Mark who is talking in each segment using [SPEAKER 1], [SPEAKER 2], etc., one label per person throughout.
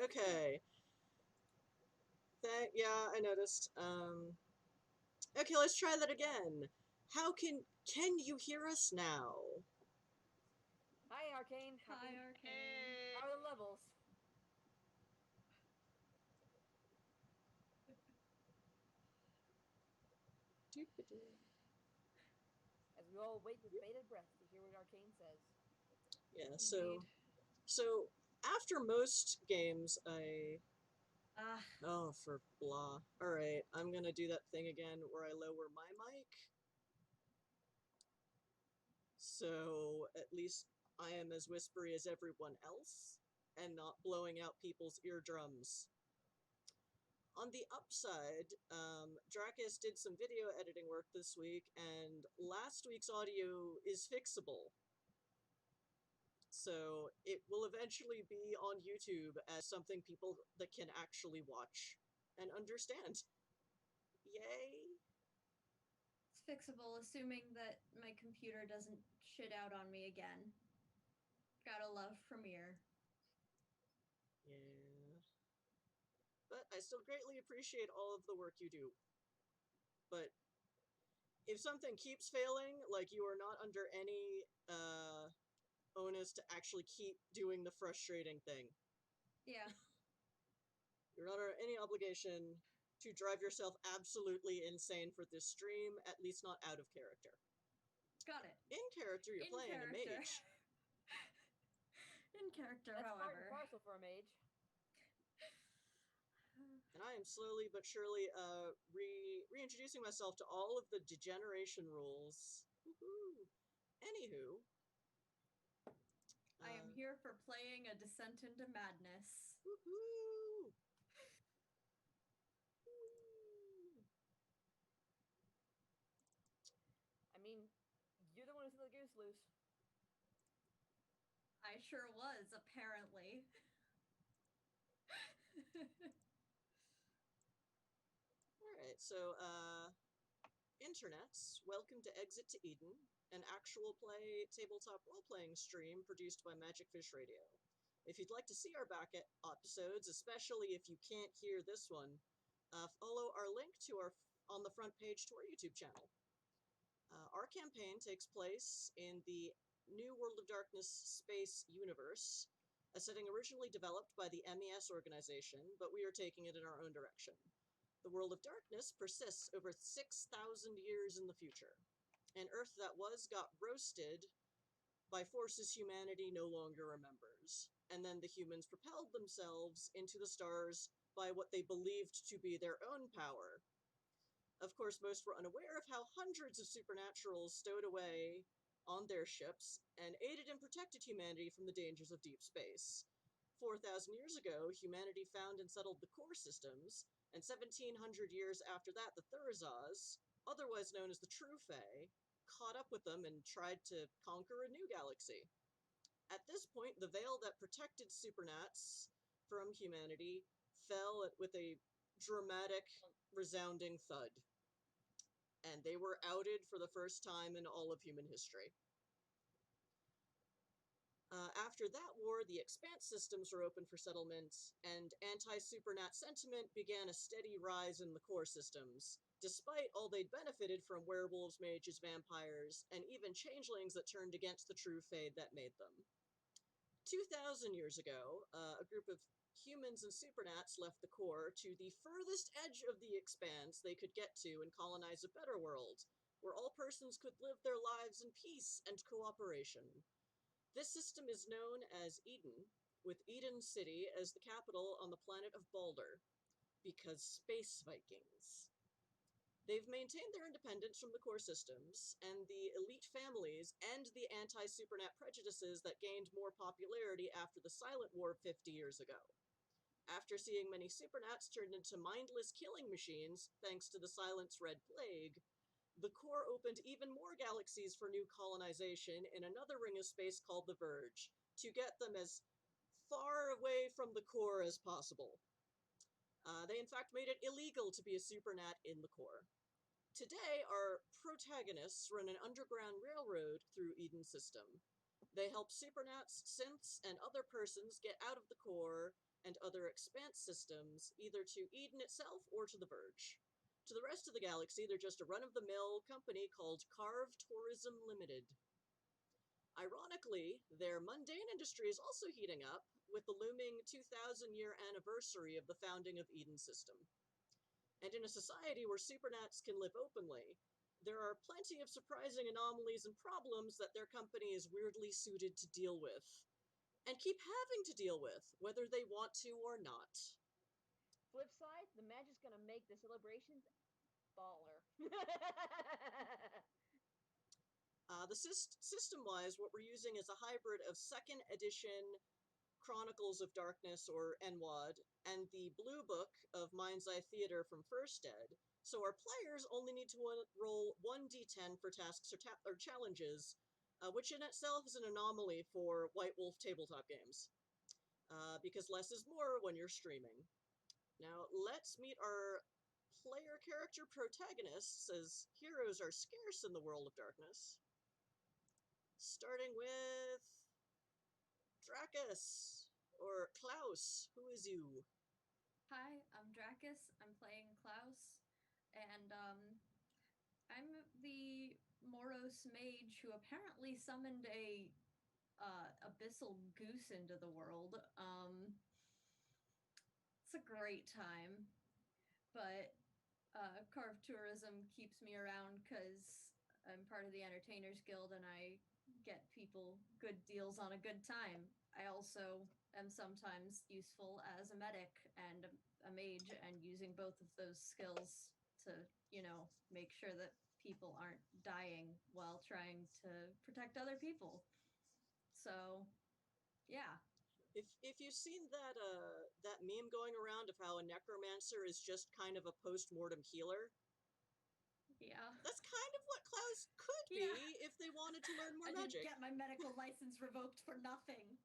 [SPEAKER 1] Okay. Yeah, I noticed. Okay, let's try that again. Can you hear us now?
[SPEAKER 2] Hi, Arcane.
[SPEAKER 3] Hi, Arcane.
[SPEAKER 2] How are the levels? As we all wait with bated breath to hear what Arcane says.
[SPEAKER 1] Yeah,
[SPEAKER 3] Indeed.
[SPEAKER 1] so after most games I
[SPEAKER 3] Ah,
[SPEAKER 1] oh for blah. Alright, I'm gonna do that thing again where I lower my mic. So at least I am as whispery as everyone else and not blowing out people's eardrums. On the upside, Dracus did some video editing work this week, and last week's audio is fixable. So it will eventually be on YouTube as something people that can actually watch and understand. Yay!
[SPEAKER 3] it's fixable, assuming that my computer doesn't shit out on me again. Gotta love Premiere.
[SPEAKER 1] Yeah. But I still greatly appreciate all of the work you do. But if something keeps failing, like you are not under any onus to actually keep doing the frustrating thing.
[SPEAKER 3] Yeah,
[SPEAKER 1] You're not under any obligation to drive yourself absolutely insane for this stream, at least not out of character.
[SPEAKER 3] got it.
[SPEAKER 1] In character, you're
[SPEAKER 3] In
[SPEAKER 1] playing a
[SPEAKER 3] character.
[SPEAKER 1] mage.
[SPEAKER 3] In character,
[SPEAKER 2] That's part and
[SPEAKER 3] however.
[SPEAKER 2] parcel for a mage.
[SPEAKER 1] And I am slowly but surely reintroducing myself to all of the degeneration rules. Woohoo! Anywho,
[SPEAKER 3] I am
[SPEAKER 1] uh,
[SPEAKER 3] here for playing a descent into madness.
[SPEAKER 1] woohoo!
[SPEAKER 2] I mean, you're the one who set the goose loose.
[SPEAKER 3] I sure was, apparently.
[SPEAKER 1] Alright, so, internets, welcome to Exit to Eden, an actual play tabletop role-playing stream produced by Magic Fish Radio. If you'd like to see our back episodes, especially if you can't hear this one, follow our link to our on the front page to our YouTube channel. Our campaign takes place in the New World of Darkness space universe, a setting originally developed by the MES organization, but we are taking it in our own direction. The World of Darkness persists over 6,000 years in the future. An Earth that was got roasted by forces humanity no longer remembers. And then the humans propelled themselves into the stars by what they believed to be their own power. Of course, most were unaware of how hundreds of supernaturals stowed away on their ships and aided and protected humanity from the dangers of deep space. 4,000 years ago, humanity found and settled the core systems, and 1,700 years after that, the Thurzas, otherwise known as the True Fae, caught up with them and tried to conquer a new galaxy. At this point, the veil that protected Supernats from humanity fell with a dramatic, resounding thud, and they were outed for the first time in all of human history. After that war, the Expanse systems were open for settlement, and anti-Supernat sentiment began a steady rise in the core systems, despite all they'd benefited from werewolves, mages, vampires, and even changelings that turned against the true Fade that made them. 2,000 years ago, a group of humans and supernats left the core to the furthest edge of the expanse they could get to and colonize a better world, where all persons could live their lives in peace and cooperation. This system is known as Eden, with Eden City as the capital on the planet of Balder, because space Vikings. They've maintained their independence from the core systems, and the elite families and the anti-supernat prejudices that gained more popularity after the Silent War 50 years ago. After seeing many supernats turned into mindless killing machines thanks to the Silent's Red Plague, the core opened even more galaxies for new colonization in another ring of space called the Verge, to get them as far away from the core as possible. They in fact made it illegal to be a supernat in the core. Today, our protagonists run an underground railroad through Eden system. They help supernats, synths, and other persons get out of the core and other expanse systems, either to Eden itself or to the Verge. To the rest of the galaxy, they're just a run-of-the-mill company called Carve Tourism Limited. Ironically, their mundane industry is also heating up with the looming 2,000-year anniversary of the founding of Eden System. And in a society where supernats can live openly, there are plenty of surprising anomalies and problems that their company is weirdly suited to deal with, and keep having to deal with, whether they want to or not.
[SPEAKER 2] Flip side, the magic's gonna make the celebrations baller.
[SPEAKER 1] System-wise, what we're using is a hybrid of 2nd edition Chronicles of Darkness, or NWAD, and the Blue Book of Mind's Eye Theater from First Ed, so our players only need to roll 1d10 for tasks or challenges, which in itself is an anomaly for White Wolf tabletop games, because less is more when you're streaming. Now, let's meet our player character protagonists, as heroes are scarce in the world of darkness. Starting with Dracus, or Klaus. Who is you?
[SPEAKER 3] Hi, I'm Dracus. I'm playing Klaus, and I'm the Moros mage who apparently summoned a abyssal goose into the world. It's a great time, but Carve Tourism keeps me around because I'm part of the Entertainers Guild and I get people good deals on a good time. I also am sometimes useful as a medic and a mage, and using both of those skills to, make sure that people aren't dying while trying to protect other people. So, yeah.
[SPEAKER 1] If you've seen that meme going around of how a necromancer is just kind of a post-mortem healer,
[SPEAKER 3] Yeah.
[SPEAKER 1] that's kind of what Klaus could be if they wanted to learn more magic.
[SPEAKER 3] I didn't get my medical license revoked for nothing.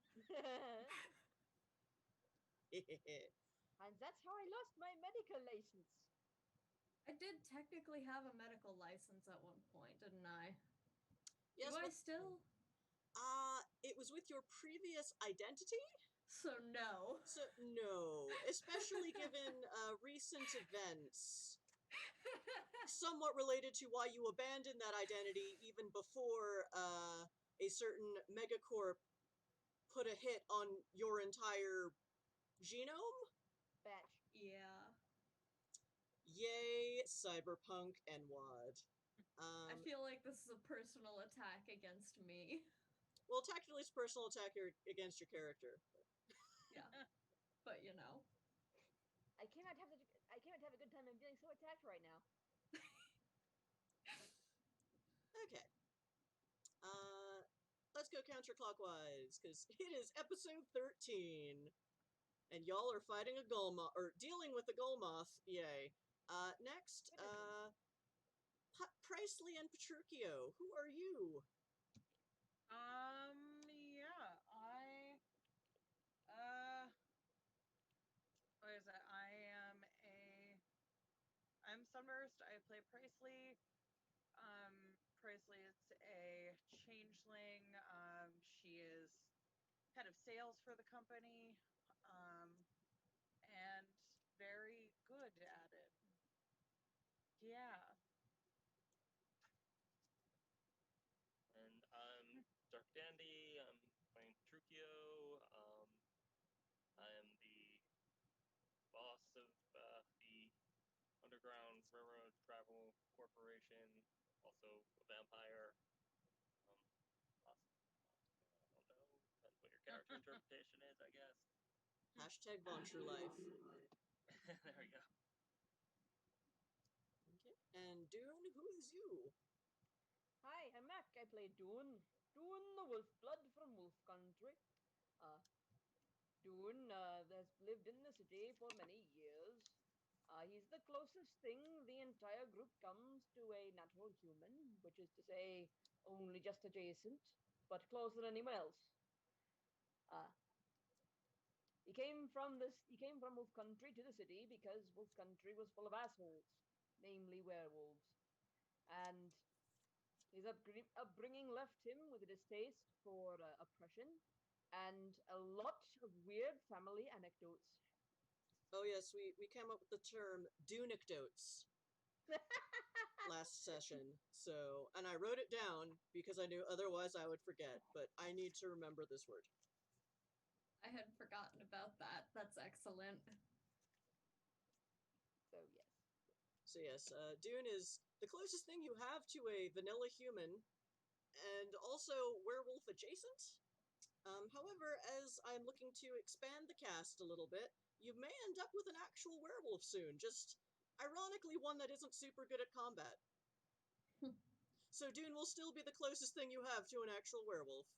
[SPEAKER 2] And that's how I lost my medical license.
[SPEAKER 3] I did technically have a medical license at one point, didn't I?
[SPEAKER 1] Yes,
[SPEAKER 3] Do I still?
[SPEAKER 1] It was with your previous identity?
[SPEAKER 3] So no.
[SPEAKER 1] So, no. Especially given recent events, somewhat related to why you abandoned that identity even before a certain megacorp put a hit on your entire genome?
[SPEAKER 2] Batch.
[SPEAKER 3] Yeah.
[SPEAKER 1] Yay, cyberpunk NWAD.
[SPEAKER 3] I feel like this is a personal attack against me.
[SPEAKER 1] Well, technically it's a personal attack against your character.
[SPEAKER 3] Yeah. But
[SPEAKER 2] I cannot have a good time. I'm feeling so attacked right now.
[SPEAKER 1] Okay. Let's go counterclockwise, because it is episode 13. And y'all are fighting a gull moth, or dealing with a gull moth, yay. Next, Presley and Petruchio, who are you?
[SPEAKER 4] Yeah, what is it? I'm Sunburst. I play Presley. Presley is a changeling. She is head of sales for the company, and very good at it. Yeah.
[SPEAKER 5] And I'm Dark Dandy. I'm playing Petruchio. I am the boss of the Underground Railroad Travel Corporation, also a vampire. I don't know. Depends what your character interpretation is, I guess.
[SPEAKER 1] Hashtag Von True Life.
[SPEAKER 5] There we go.
[SPEAKER 1] Okay. And Dune, who is you?
[SPEAKER 2] Hi, I'm Mac. I play Dune. Dune, the wolf blood from Wolf Country. Dune has lived in the city for many years. He's the closest thing the entire group comes to a natural human, which is to say, only just adjacent, but closer than anyone else. He came from Wolf Country to the city because Wolf Country was full of assholes, namely werewolves. And His upbringing left him with a distaste for oppression and a lot of weird family anecdotes.
[SPEAKER 1] Oh yes, we came up with the term "dunecdotes" last session. So, and I wrote it down because I knew otherwise I would forget. But I need to remember this word.
[SPEAKER 3] I had forgotten about that. That's excellent.
[SPEAKER 2] So yes.
[SPEAKER 1] So yes, Dune is the closest thing you have to a vanilla human, and also werewolf adjacent. However, as I'm looking to expand the cast a little bit, you may end up with an actual werewolf soon, just ironically one that isn't super good at combat. So Dune will still be the closest thing you have to an actual werewolf.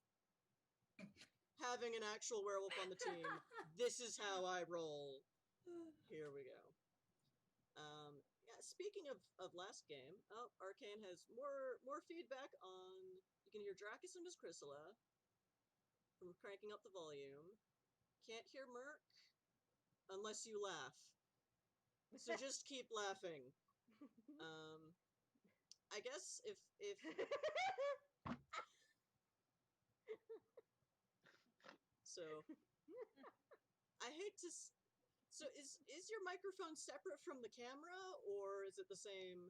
[SPEAKER 1] Having an actual werewolf on the team, this is how I roll. Here we go. Yeah, speaking of last game, Arcane has more feedback on. You can hear Dracus and Miss Chrysala from cranking up the volume. Can't hear Merc unless you laugh. So just keep laughing. I guess if so, I hate to. So is your microphone separate from the camera, or is it the same?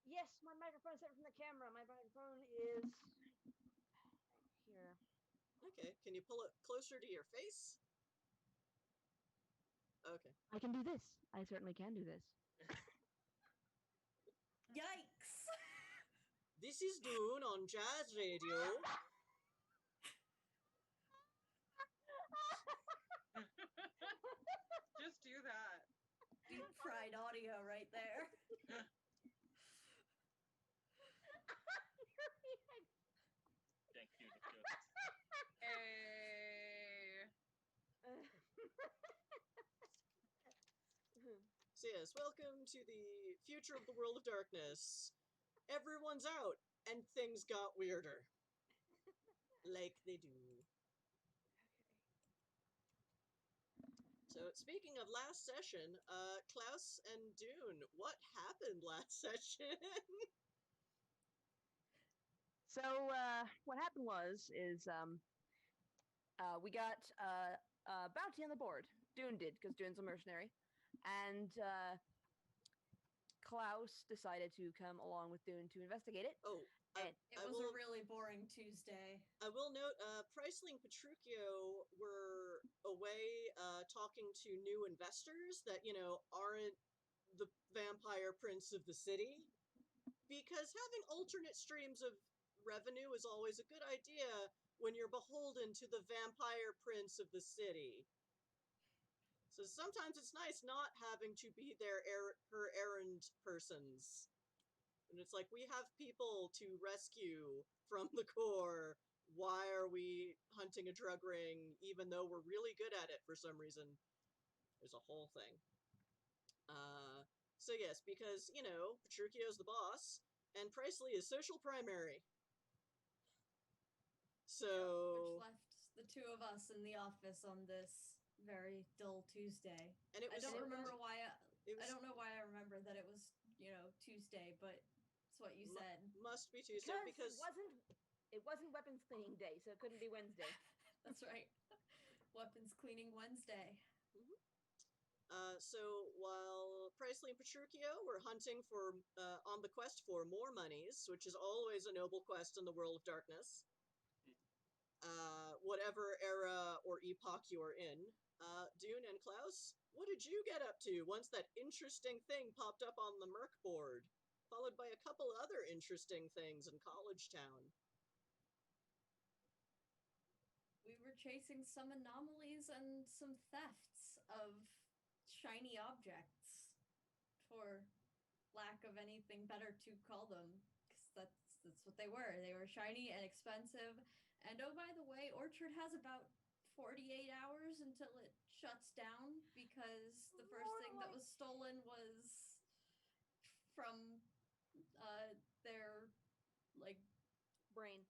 [SPEAKER 2] Yes, my microphone is separate from the camera. My microphone is right here.
[SPEAKER 1] Okay, can you pull it closer to your face? Okay.
[SPEAKER 2] I can do this. I certainly can do this.
[SPEAKER 3] Yikes!
[SPEAKER 1] This is Dune on Jazz Radio.
[SPEAKER 4] Just do that.
[SPEAKER 3] Deep fried audio right there.
[SPEAKER 5] Thank you.
[SPEAKER 4] Hey.
[SPEAKER 1] So yes, welcome to the future of the world of darkness. Everyone's out, and things got weirder. Like they do. So speaking of last session, Klaus and Dune, what happened last session?
[SPEAKER 2] So what happened is we got a bounty on the board. Dune did, because Dune's a mercenary, and Klaus decided to come along with Dune to investigate it.
[SPEAKER 1] Oh,
[SPEAKER 3] It was a really boring Tuesday.
[SPEAKER 1] I will note, Preisling and Petruchio were away talking to new investors that, aren't the vampire prince of the city. Because having alternate streams of revenue is always a good idea when you're beholden to the vampire prince of the city. So sometimes it's nice not having to be her errand persons. And it's like, we have people to rescue from the core. Why are we hunting a drug ring even though we're really good at it for some reason? There's a whole thing. So yes, because, Petruchio's the boss, and Presley is social primary. So...
[SPEAKER 3] Which left the two of us in the office on this very dull Tuesday.
[SPEAKER 1] And it was,
[SPEAKER 3] I don't remember why.
[SPEAKER 1] I
[SPEAKER 3] don't know why I remember that it was, Tuesday, but it's what you said.
[SPEAKER 1] Must be Tuesday because
[SPEAKER 2] it wasn't weapons cleaning day, so it couldn't be Wednesday.
[SPEAKER 3] That's right. Weapons cleaning Wednesday.
[SPEAKER 1] So while Presley and Petruchio were hunting for, on the quest for more monies, which is always a noble quest in the world of darkness, whatever era or epoch you're in, Dune and Klaus, what did you get up to once that interesting thing popped up on the Merc board, followed by a couple other interesting things in College Town?
[SPEAKER 3] We were chasing some anomalies and some thefts of shiny objects, for lack of anything better to call them, because that's what they were. They were shiny and expensive. And oh, by the way, Orchard has about 48 hours until it shuts down, because the first thing that was stolen was from their
[SPEAKER 2] brain.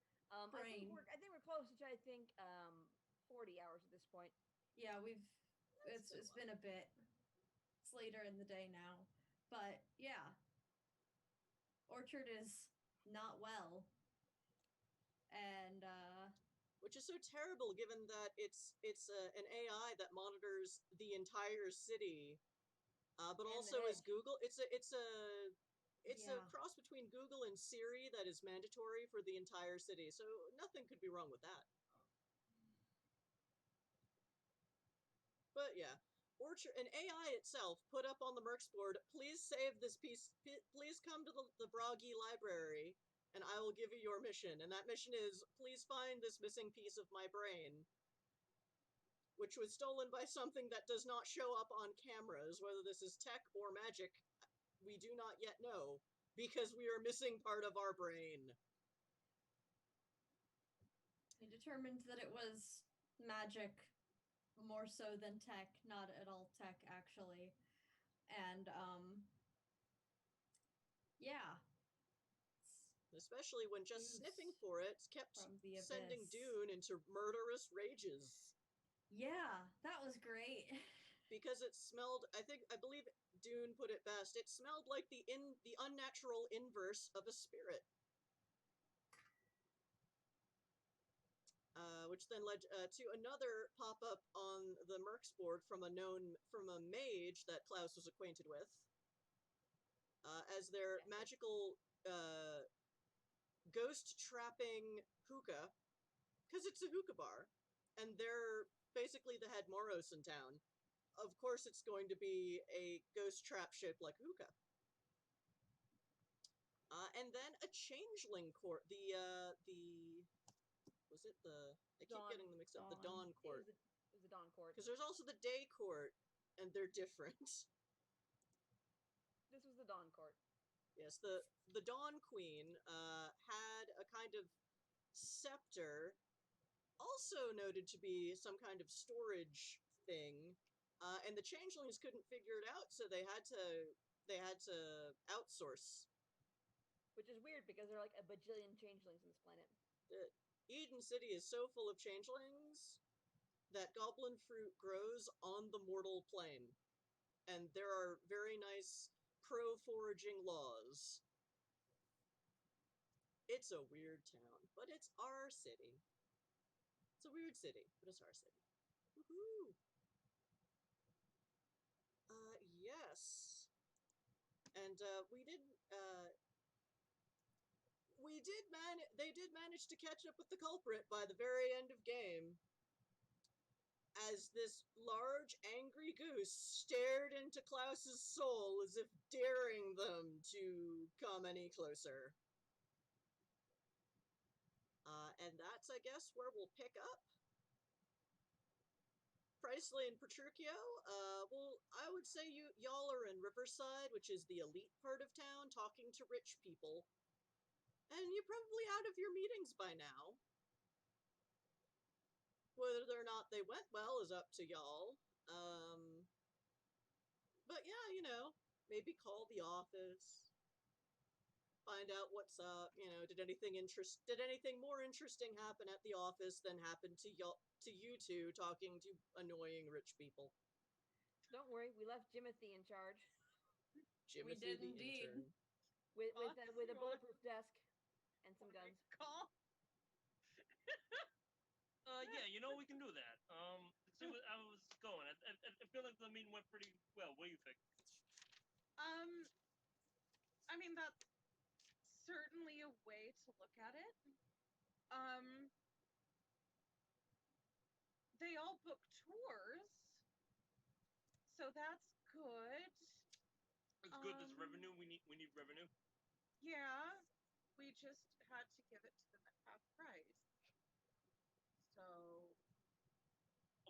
[SPEAKER 3] brain.
[SPEAKER 2] I think we're close to 40 hours at this point.
[SPEAKER 3] Yeah, it's been a bit. It's later in the day now, but yeah, Orchard is not well.
[SPEAKER 1] which is so terrible given that it's an AI that monitors the entire city, but
[SPEAKER 2] And
[SPEAKER 1] also
[SPEAKER 2] the
[SPEAKER 1] is
[SPEAKER 2] hedge.
[SPEAKER 1] Google. It's a
[SPEAKER 3] Yeah.
[SPEAKER 1] cross between Google and Siri that is mandatory for the entire city, so nothing could be wrong with that. But yeah, Orchard, an AI itself put up on the Mercs board, please save this piece, please come to the Bragi library, and I will give you your mission. And that mission is, please find this missing piece of my brain, which was stolen by something that does not show up on cameras. Whether this is tech or magic, we do not yet know, because we are missing part of our brain.
[SPEAKER 3] I determined that it was magic more so than tech, not at all tech actually. And yeah.
[SPEAKER 1] Especially when just sniffing for it kept
[SPEAKER 3] From the
[SPEAKER 1] sending
[SPEAKER 3] abyss.
[SPEAKER 1] Dune into murderous rages.
[SPEAKER 3] Yeah, that was great.
[SPEAKER 1] Because it smelled, I believe Dune put it best, it smelled like the unnatural inverse of a spirit. Which then led to another pop-up on the Mercs board from a mage that Klaus was acquainted with, as their magical ghost trapping hookah, because it's a hookah bar, and they're basically the head Moros in town. Of course it's going to be a ghost trap shaped like hookah. And then a changeling court, was it the, I keep getting them mixed up, the Dawn court.
[SPEAKER 2] It was the Dawn court.
[SPEAKER 1] Because there's also the Day court, and they're different.
[SPEAKER 2] This was the Dawn court.
[SPEAKER 1] Yes, the Dawn Queen had a kind of scepter, also noted to be some kind of storage thing, and the changelings couldn't figure it out, so they had to outsource.
[SPEAKER 2] Which is weird because there are like a bajillion changelings on this planet.
[SPEAKER 1] Eden City is so full of changelings that goblin fruit grows on the mortal plane, and there are very nice pro-foraging laws. It's a weird town, but it's our city. It's a weird city, but it's our city. Woohoo! Yes. And they did manage to catch up with the culprit by the very end of game, as this large, angry goose stared into Klaus's soul as if daring them to come any closer. And that's, I guess, where we'll pick up. Priestley and Petruchio, well, I would say y'all are in Riverside, which is the elite part of town, talking to rich people. And you're probably out of your meetings by now. Whether or not they went well is up to y'all. But yeah, you know, maybe call the office, find out what's up. You know, did anything more interesting happen at the office than happened to you two talking to annoying rich people?
[SPEAKER 2] Don't worry, we left Jimothy in charge
[SPEAKER 1] Jimothy
[SPEAKER 3] did
[SPEAKER 1] the
[SPEAKER 3] indeed.
[SPEAKER 1] intern.
[SPEAKER 2] with
[SPEAKER 4] Huh?
[SPEAKER 2] a bulletproof desk and some guns.
[SPEAKER 4] Call.
[SPEAKER 5] Yeah, you know, we can do that. Let's see what I was going. I feel like the meeting went pretty well. What do you think?
[SPEAKER 4] I mean, that's certainly a way to look at it. They all book tours, so that's good.
[SPEAKER 5] It's good. There's revenue. We need revenue.
[SPEAKER 4] Yeah, we just had to give it to them at half price. So.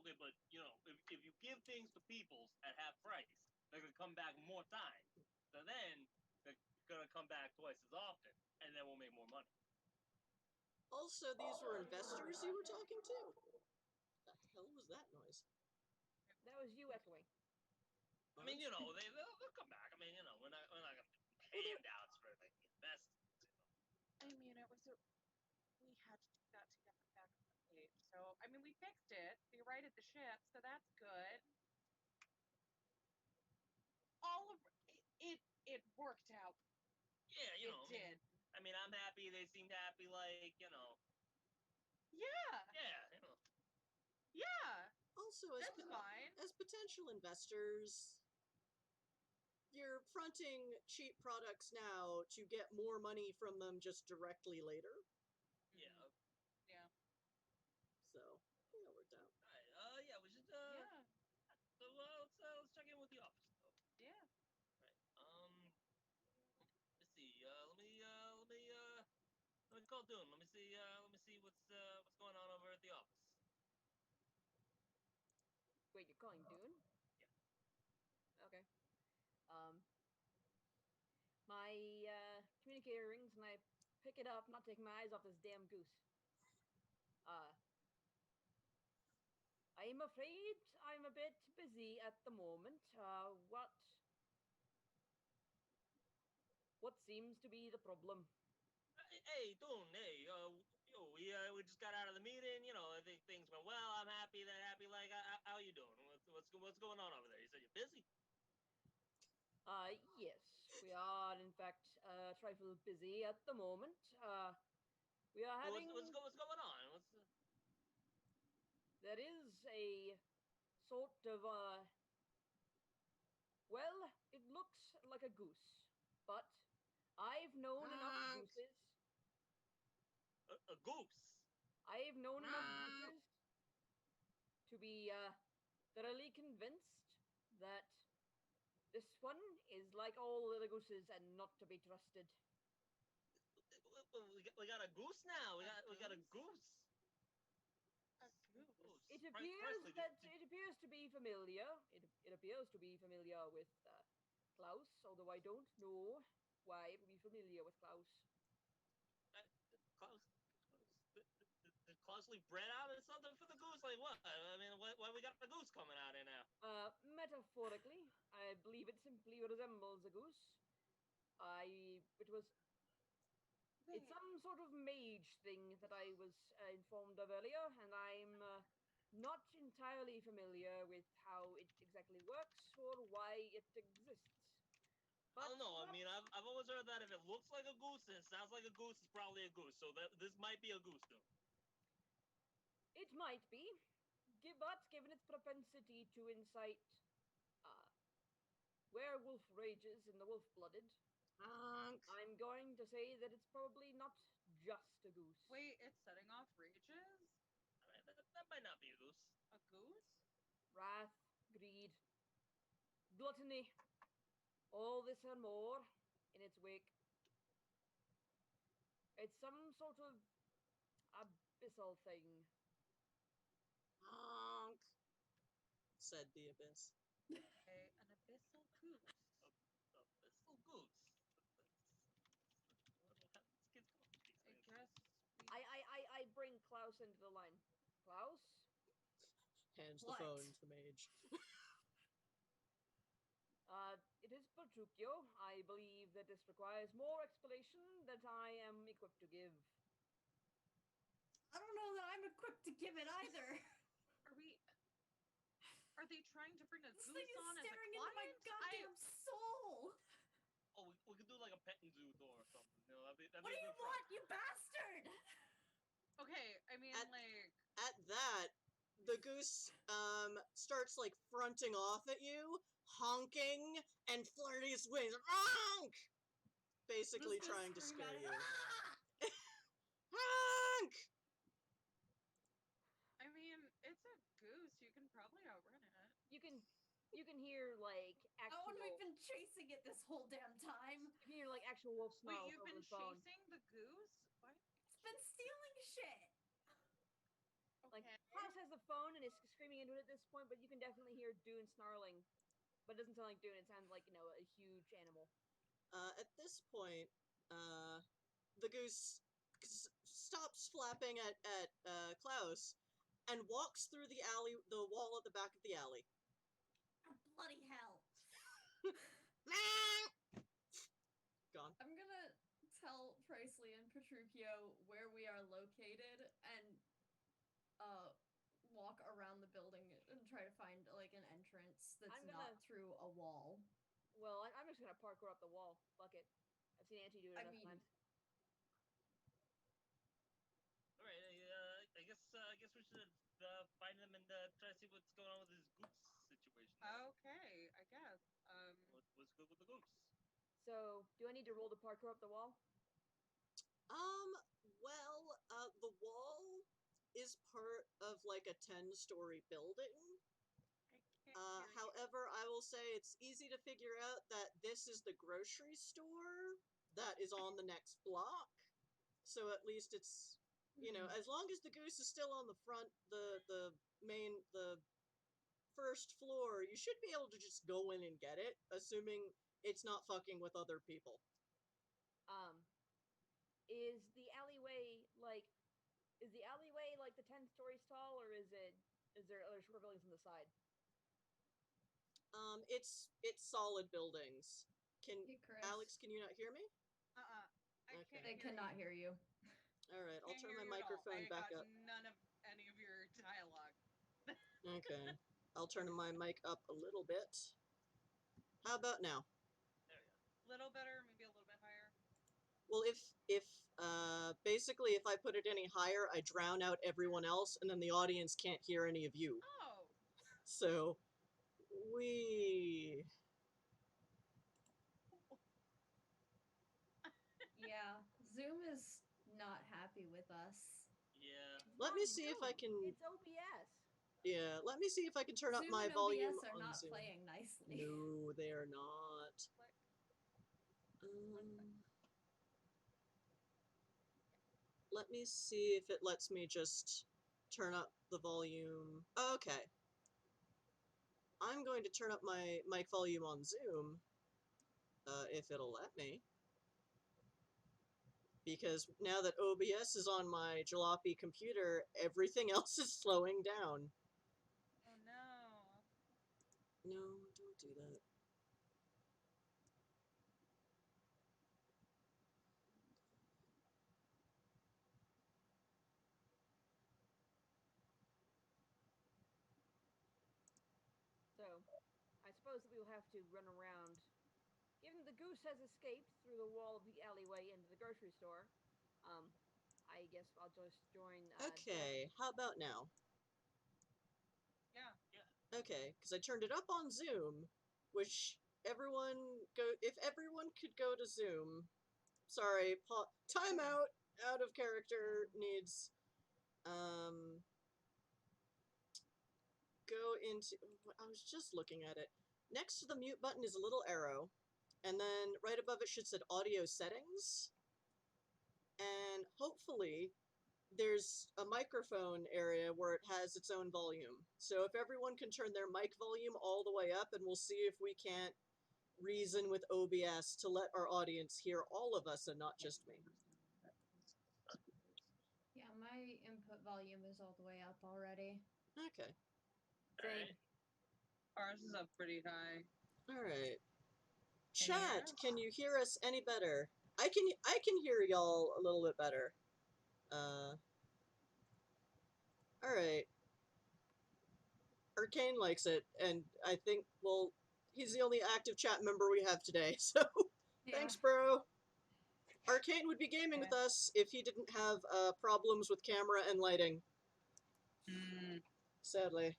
[SPEAKER 5] Okay, but you know, if you give things to peoples at half price, they're gonna come back more times. So then they're gonna come back twice as often, and then we'll make more money.
[SPEAKER 1] Also, these were investors you were talking to? What the hell was that noise?
[SPEAKER 2] That was you echoing.
[SPEAKER 5] I mean, you know, they'll come back. I mean, you know, we're not gonna do handouts for the investors.
[SPEAKER 4] I mean, we had to do that to get them back on the page. So, I mean, we fixed it. We righted the ship, so that's good. All of it worked out.
[SPEAKER 5] Yeah, you know,
[SPEAKER 4] it did.
[SPEAKER 5] I mean, I'm happy. They seemed happy. Like, you know.
[SPEAKER 4] Yeah.
[SPEAKER 5] Yeah,
[SPEAKER 4] Yeah.
[SPEAKER 1] Also, as
[SPEAKER 4] That's fine.
[SPEAKER 1] as potential investors, you're fronting cheap products now to get more money from them just directly later.
[SPEAKER 5] yeah.
[SPEAKER 4] Yeah.
[SPEAKER 1] So, yeah, it worked out.
[SPEAKER 5] Alright, yeah, we should,
[SPEAKER 4] Yeah.
[SPEAKER 5] so, let's check in with the office, though.
[SPEAKER 4] Yeah.
[SPEAKER 5] Right, let's see, let me call Dune. Let me see what's going on over at the office.
[SPEAKER 2] Wait, you're calling Dune?
[SPEAKER 5] Yeah.
[SPEAKER 2] Okay. My communicator rings and I pick it up, not taking my eyes off this damn goose. I'm afraid I'm a bit busy at the moment. What seems to be the problem?
[SPEAKER 5] Hey, Dune, hey, we just got out of the meeting. I think things went well. I'm happy. They're happy. Like, how you doing? What's going on over there? You said you're busy.
[SPEAKER 2] Yes, we are in fact a trifle busy at the moment. We are having.
[SPEAKER 5] What's going on?
[SPEAKER 2] There is a sort of well, it looks like a goose, but I've known enough
[SPEAKER 1] Honk.
[SPEAKER 2] gooses.
[SPEAKER 5] A goose?
[SPEAKER 2] I've known enough
[SPEAKER 1] Honk.
[SPEAKER 2] gooses to be thoroughly convinced that this one is like all other gooses and not to be trusted.
[SPEAKER 5] We got a goose now. We got a goose.
[SPEAKER 4] A goose.
[SPEAKER 2] It
[SPEAKER 5] Presley,
[SPEAKER 2] appears that it appears to be familiar. It appears to be familiar with Klaus, although I don't know why it would be familiar with Klaus.
[SPEAKER 5] Klaus, did Klaus leave bread out or something for the goose? Like what? I mean, why we got a goose coming out here now?
[SPEAKER 2] Metaphorically, I believe it simply resembles a goose. It's some sort of mage thing that I was informed of earlier, and I'm not entirely familiar with how it exactly works or why it exists.
[SPEAKER 5] I don't know. I
[SPEAKER 2] perhaps
[SPEAKER 5] mean, I've always heard that if it looks like a goose and it sounds like a goose, it's probably a goose. So this might be a goose, dude.
[SPEAKER 2] it might be, but given its propensity to incite werewolf rages in the wolf-blooded,
[SPEAKER 1] Honk.
[SPEAKER 2] I'm going to say that it's probably not just a goose.
[SPEAKER 4] Wait, it's setting off rages?
[SPEAKER 5] I mean, that might not be a goose.
[SPEAKER 4] A goose?
[SPEAKER 2] Wrath, greed, gluttony, all this and more in its wake. It's some sort of abyssal thing.
[SPEAKER 1] Honk, said the abyss.
[SPEAKER 4] Okay, an abyssal goose.
[SPEAKER 5] It's still goose. What kind of kids come up with these
[SPEAKER 4] I
[SPEAKER 5] things?
[SPEAKER 4] guess.
[SPEAKER 2] I bring Klaus into the line. Klaus?
[SPEAKER 1] Hands the
[SPEAKER 3] What?
[SPEAKER 1] phone to the mage.
[SPEAKER 2] It is Petruchio. I believe that this requires more explanation that I am equipped to give.
[SPEAKER 3] I don't know that I'm equipped to give it either.
[SPEAKER 4] Are they trying to bring a
[SPEAKER 3] This
[SPEAKER 4] goose
[SPEAKER 3] thing is
[SPEAKER 4] on as a
[SPEAKER 3] staring into my
[SPEAKER 4] client?
[SPEAKER 3] goddamn soul.
[SPEAKER 5] Oh, we could do like a petting zoo door or something. That'd be
[SPEAKER 3] What do
[SPEAKER 5] a
[SPEAKER 3] you
[SPEAKER 5] good front.
[SPEAKER 3] want, you bastard?
[SPEAKER 4] Okay, I mean, like,
[SPEAKER 1] At that, the goose starts like fronting off at you, honking and flirting its wings. Honk! Basically
[SPEAKER 3] Just gonna
[SPEAKER 1] trying to
[SPEAKER 3] scream
[SPEAKER 1] scare
[SPEAKER 3] at it.
[SPEAKER 1] you.
[SPEAKER 3] Ah!
[SPEAKER 1] Honk!
[SPEAKER 4] I mean, it's a goose. You can probably outrun it.
[SPEAKER 2] You can hear like actual.
[SPEAKER 3] Oh, and we've been chasing it this whole damn time.
[SPEAKER 2] You can hear like actual wolf
[SPEAKER 4] Wait,
[SPEAKER 2] snarls
[SPEAKER 4] you've
[SPEAKER 2] over
[SPEAKER 4] been
[SPEAKER 2] the phone.
[SPEAKER 4] chasing the goose? What?
[SPEAKER 3] It's been stealing shit.
[SPEAKER 2] Like
[SPEAKER 4] Okay.
[SPEAKER 2] Klaus has the phone and is screaming into it at this point, but you can definitely hear Dune snarling. But it doesn't sound like Dune. It sounds like a huge animal.
[SPEAKER 1] At this point, the goose stops flapping at Klaus and walks through the wall at the back of the alley.
[SPEAKER 3] Oh, bloody hell.
[SPEAKER 1] Gone.
[SPEAKER 3] I'm gonna tell Presley and Petruchio where we are located and walk around the building and try to find like an entrance that's not through a wall.
[SPEAKER 2] Well, I'm just gonna parkour up the wall. Fuck it. I've seen Auntie do it enough times.
[SPEAKER 5] All right, I guess we should find them and try to see what's going on with this goose situation.
[SPEAKER 4] Okay, I guess.
[SPEAKER 5] What's good with the goose?
[SPEAKER 2] So, do I need to roll to parkour up the wall?
[SPEAKER 1] Well, the wall is part of like a 10-story building.
[SPEAKER 4] I can't hear you.
[SPEAKER 1] However, I will say it's easy to figure out that this is the grocery store that is on the next block. So at least it's, you know, as long as the goose is still on the front, the first floor, you should be able to just go in and get it, assuming it's not fucking with other people.
[SPEAKER 2] Is the alleyway like the 10 stories tall, or is there other short buildings on the side?
[SPEAKER 1] It's solid buildings.
[SPEAKER 3] Hey, Chris.
[SPEAKER 1] Alex, can you not hear me?
[SPEAKER 4] I
[SPEAKER 1] Okay.
[SPEAKER 4] can't
[SPEAKER 3] They
[SPEAKER 4] hear
[SPEAKER 3] cannot
[SPEAKER 4] you.
[SPEAKER 3] hear you.
[SPEAKER 1] All right, I'll
[SPEAKER 4] Can't
[SPEAKER 1] turn
[SPEAKER 4] hear
[SPEAKER 1] my
[SPEAKER 4] you at all.
[SPEAKER 1] microphone
[SPEAKER 4] I
[SPEAKER 1] back
[SPEAKER 4] got
[SPEAKER 1] up.
[SPEAKER 4] none of any of your dialogue.
[SPEAKER 1] Okay. I'll turn my mic up a little bit. How about now?
[SPEAKER 5] There we go.
[SPEAKER 4] Little better, maybe a little bit higher.
[SPEAKER 1] Well, if basically if I put it any higher, I drown out everyone else, and then the audience can't hear any of you.
[SPEAKER 4] Oh,
[SPEAKER 1] So,
[SPEAKER 3] Yeah, Zoom is not happy with us.
[SPEAKER 5] Yeah.
[SPEAKER 1] Let me see if I can.
[SPEAKER 2] It's OBS.
[SPEAKER 1] Yeah, let me see if I can turn up
[SPEAKER 3] Zoom
[SPEAKER 1] my
[SPEAKER 3] and
[SPEAKER 1] volume
[SPEAKER 3] OBS are
[SPEAKER 1] on
[SPEAKER 3] not
[SPEAKER 1] Zoom.
[SPEAKER 3] playing nicely.
[SPEAKER 1] No, they are not.
[SPEAKER 4] click.
[SPEAKER 1] Let me see if it lets me just turn up the volume. Okay. I'm going to turn up my mic volume on Zoom, if it'll let me. Because now that OBS is on my jalopy computer, everything else is slowing down.
[SPEAKER 4] Oh no.
[SPEAKER 1] No, don't do that.
[SPEAKER 2] So, I suppose that we will have to run around. Given the goose has escaped through the wall of the alleyway into the grocery store, I guess I'll just join.
[SPEAKER 1] Okay, how about now?
[SPEAKER 4] Yeah.
[SPEAKER 1] Okay, because I turned it up on Zoom, which if everyone could go to Zoom. Sorry, timeout, out of character needs, go into, I was just looking at it. Next to the mute button is a little arrow, and then right above it should say audio settings, and hopefully there's a microphone area where it has its own volume. So if everyone can turn their mic volume all the way up, and we'll see if we can't reason with OBS to let our audience hear all of us and not just me.
[SPEAKER 3] Yeah, my input volume is all the way up already.
[SPEAKER 1] Okay.
[SPEAKER 2] Same.
[SPEAKER 4] Ours is up pretty high.
[SPEAKER 1] All right.
[SPEAKER 4] Can you hear
[SPEAKER 1] Chat,
[SPEAKER 4] us?
[SPEAKER 1] can you hear us any better? I can hear y'all a little bit better. All right. Arcane likes it, and I think, well, he's the only active chat member we have today, so thanks, bro. Arcane would be gaming with us if he didn't have problems with camera and lighting. Sadly.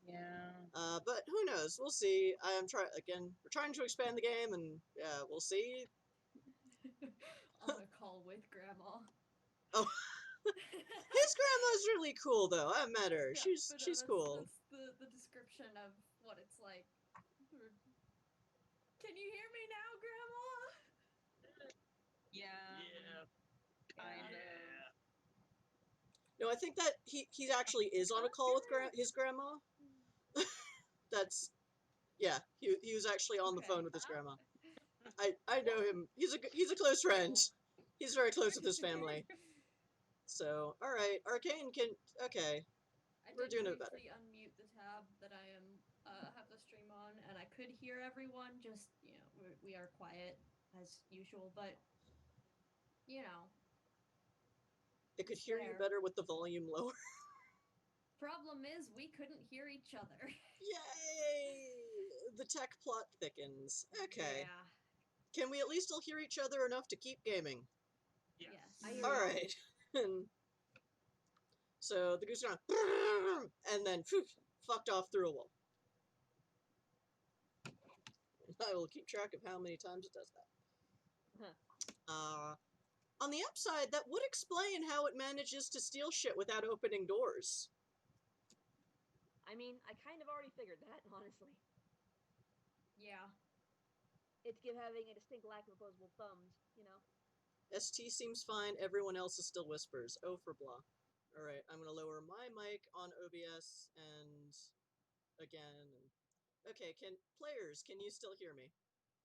[SPEAKER 4] Yeah.
[SPEAKER 1] But who knows? We'll see. We're trying to expand the game, and we'll see.
[SPEAKER 3] On a call with Grandma.
[SPEAKER 1] Oh, his grandma's really cool, though. I met her.
[SPEAKER 3] Yeah,
[SPEAKER 1] she's
[SPEAKER 3] that's
[SPEAKER 1] cool.
[SPEAKER 3] That's the description of what it's like. Can you hear me now, Grandma?
[SPEAKER 4] Yeah.
[SPEAKER 5] Yeah.
[SPEAKER 4] Kind of.
[SPEAKER 5] Yeah.
[SPEAKER 1] No, I think that he actually is on a call with his grandma. Yeah, he was actually on the phone with his grandma. I know him. He's a close friend. He's very close with his family. So, all right, Arcane okay. We're doing it better.
[SPEAKER 3] I did briefly unmute the tab that I am have the stream on, and I could hear everyone. Just we are quiet as usual, but
[SPEAKER 1] It could hear you better with the volume lower.
[SPEAKER 3] Problem is, we couldn't hear each other.
[SPEAKER 1] Yay! The tech plot thickens. Okay.
[SPEAKER 3] Yeah.
[SPEAKER 1] Can we at least all hear each other enough to keep gaming?
[SPEAKER 5] Yes.
[SPEAKER 2] I hear
[SPEAKER 1] All
[SPEAKER 2] y'all.
[SPEAKER 1] right. So the goose gone, and then fucked off through a wall. I will keep track of how many times it does that. On the upside, that would explain how it manages to steal shit without opening doors.
[SPEAKER 2] I mean, I kind of already figured that, honestly.
[SPEAKER 3] Yeah.
[SPEAKER 2] It's having a distinct lack of opposable thumbs, you know?
[SPEAKER 1] ST seems fine, everyone else is still whispers. Oh for blah. Alright, I'm gonna lower my mic on OBS and again. Okay, can you still hear me?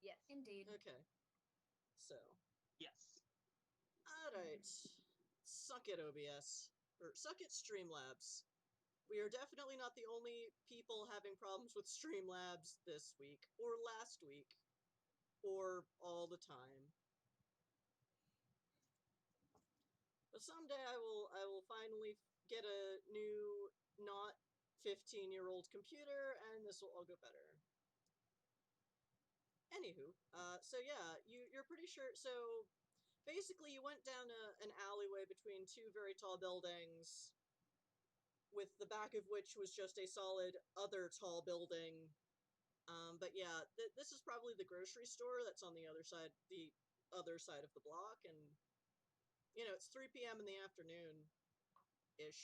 [SPEAKER 2] Yes.
[SPEAKER 3] Indeed.
[SPEAKER 1] Okay. So.
[SPEAKER 5] Yes.
[SPEAKER 1] Alright. Suck it, OBS. Or suck it, Streamlabs. We are definitely not the only people having problems with Streamlabs this week, or last week, or all the time. But someday I will finally get a new, not 15-year-old computer, and this will all go better. Anywho, so yeah, you're pretty sure, so basically you went down an alleyway between two very tall buildings, with the back of which was just a solid other tall building. But yeah, this is probably the grocery store that's on the other side of the block, and you know, it's 3 p.m. in the afternoon-ish.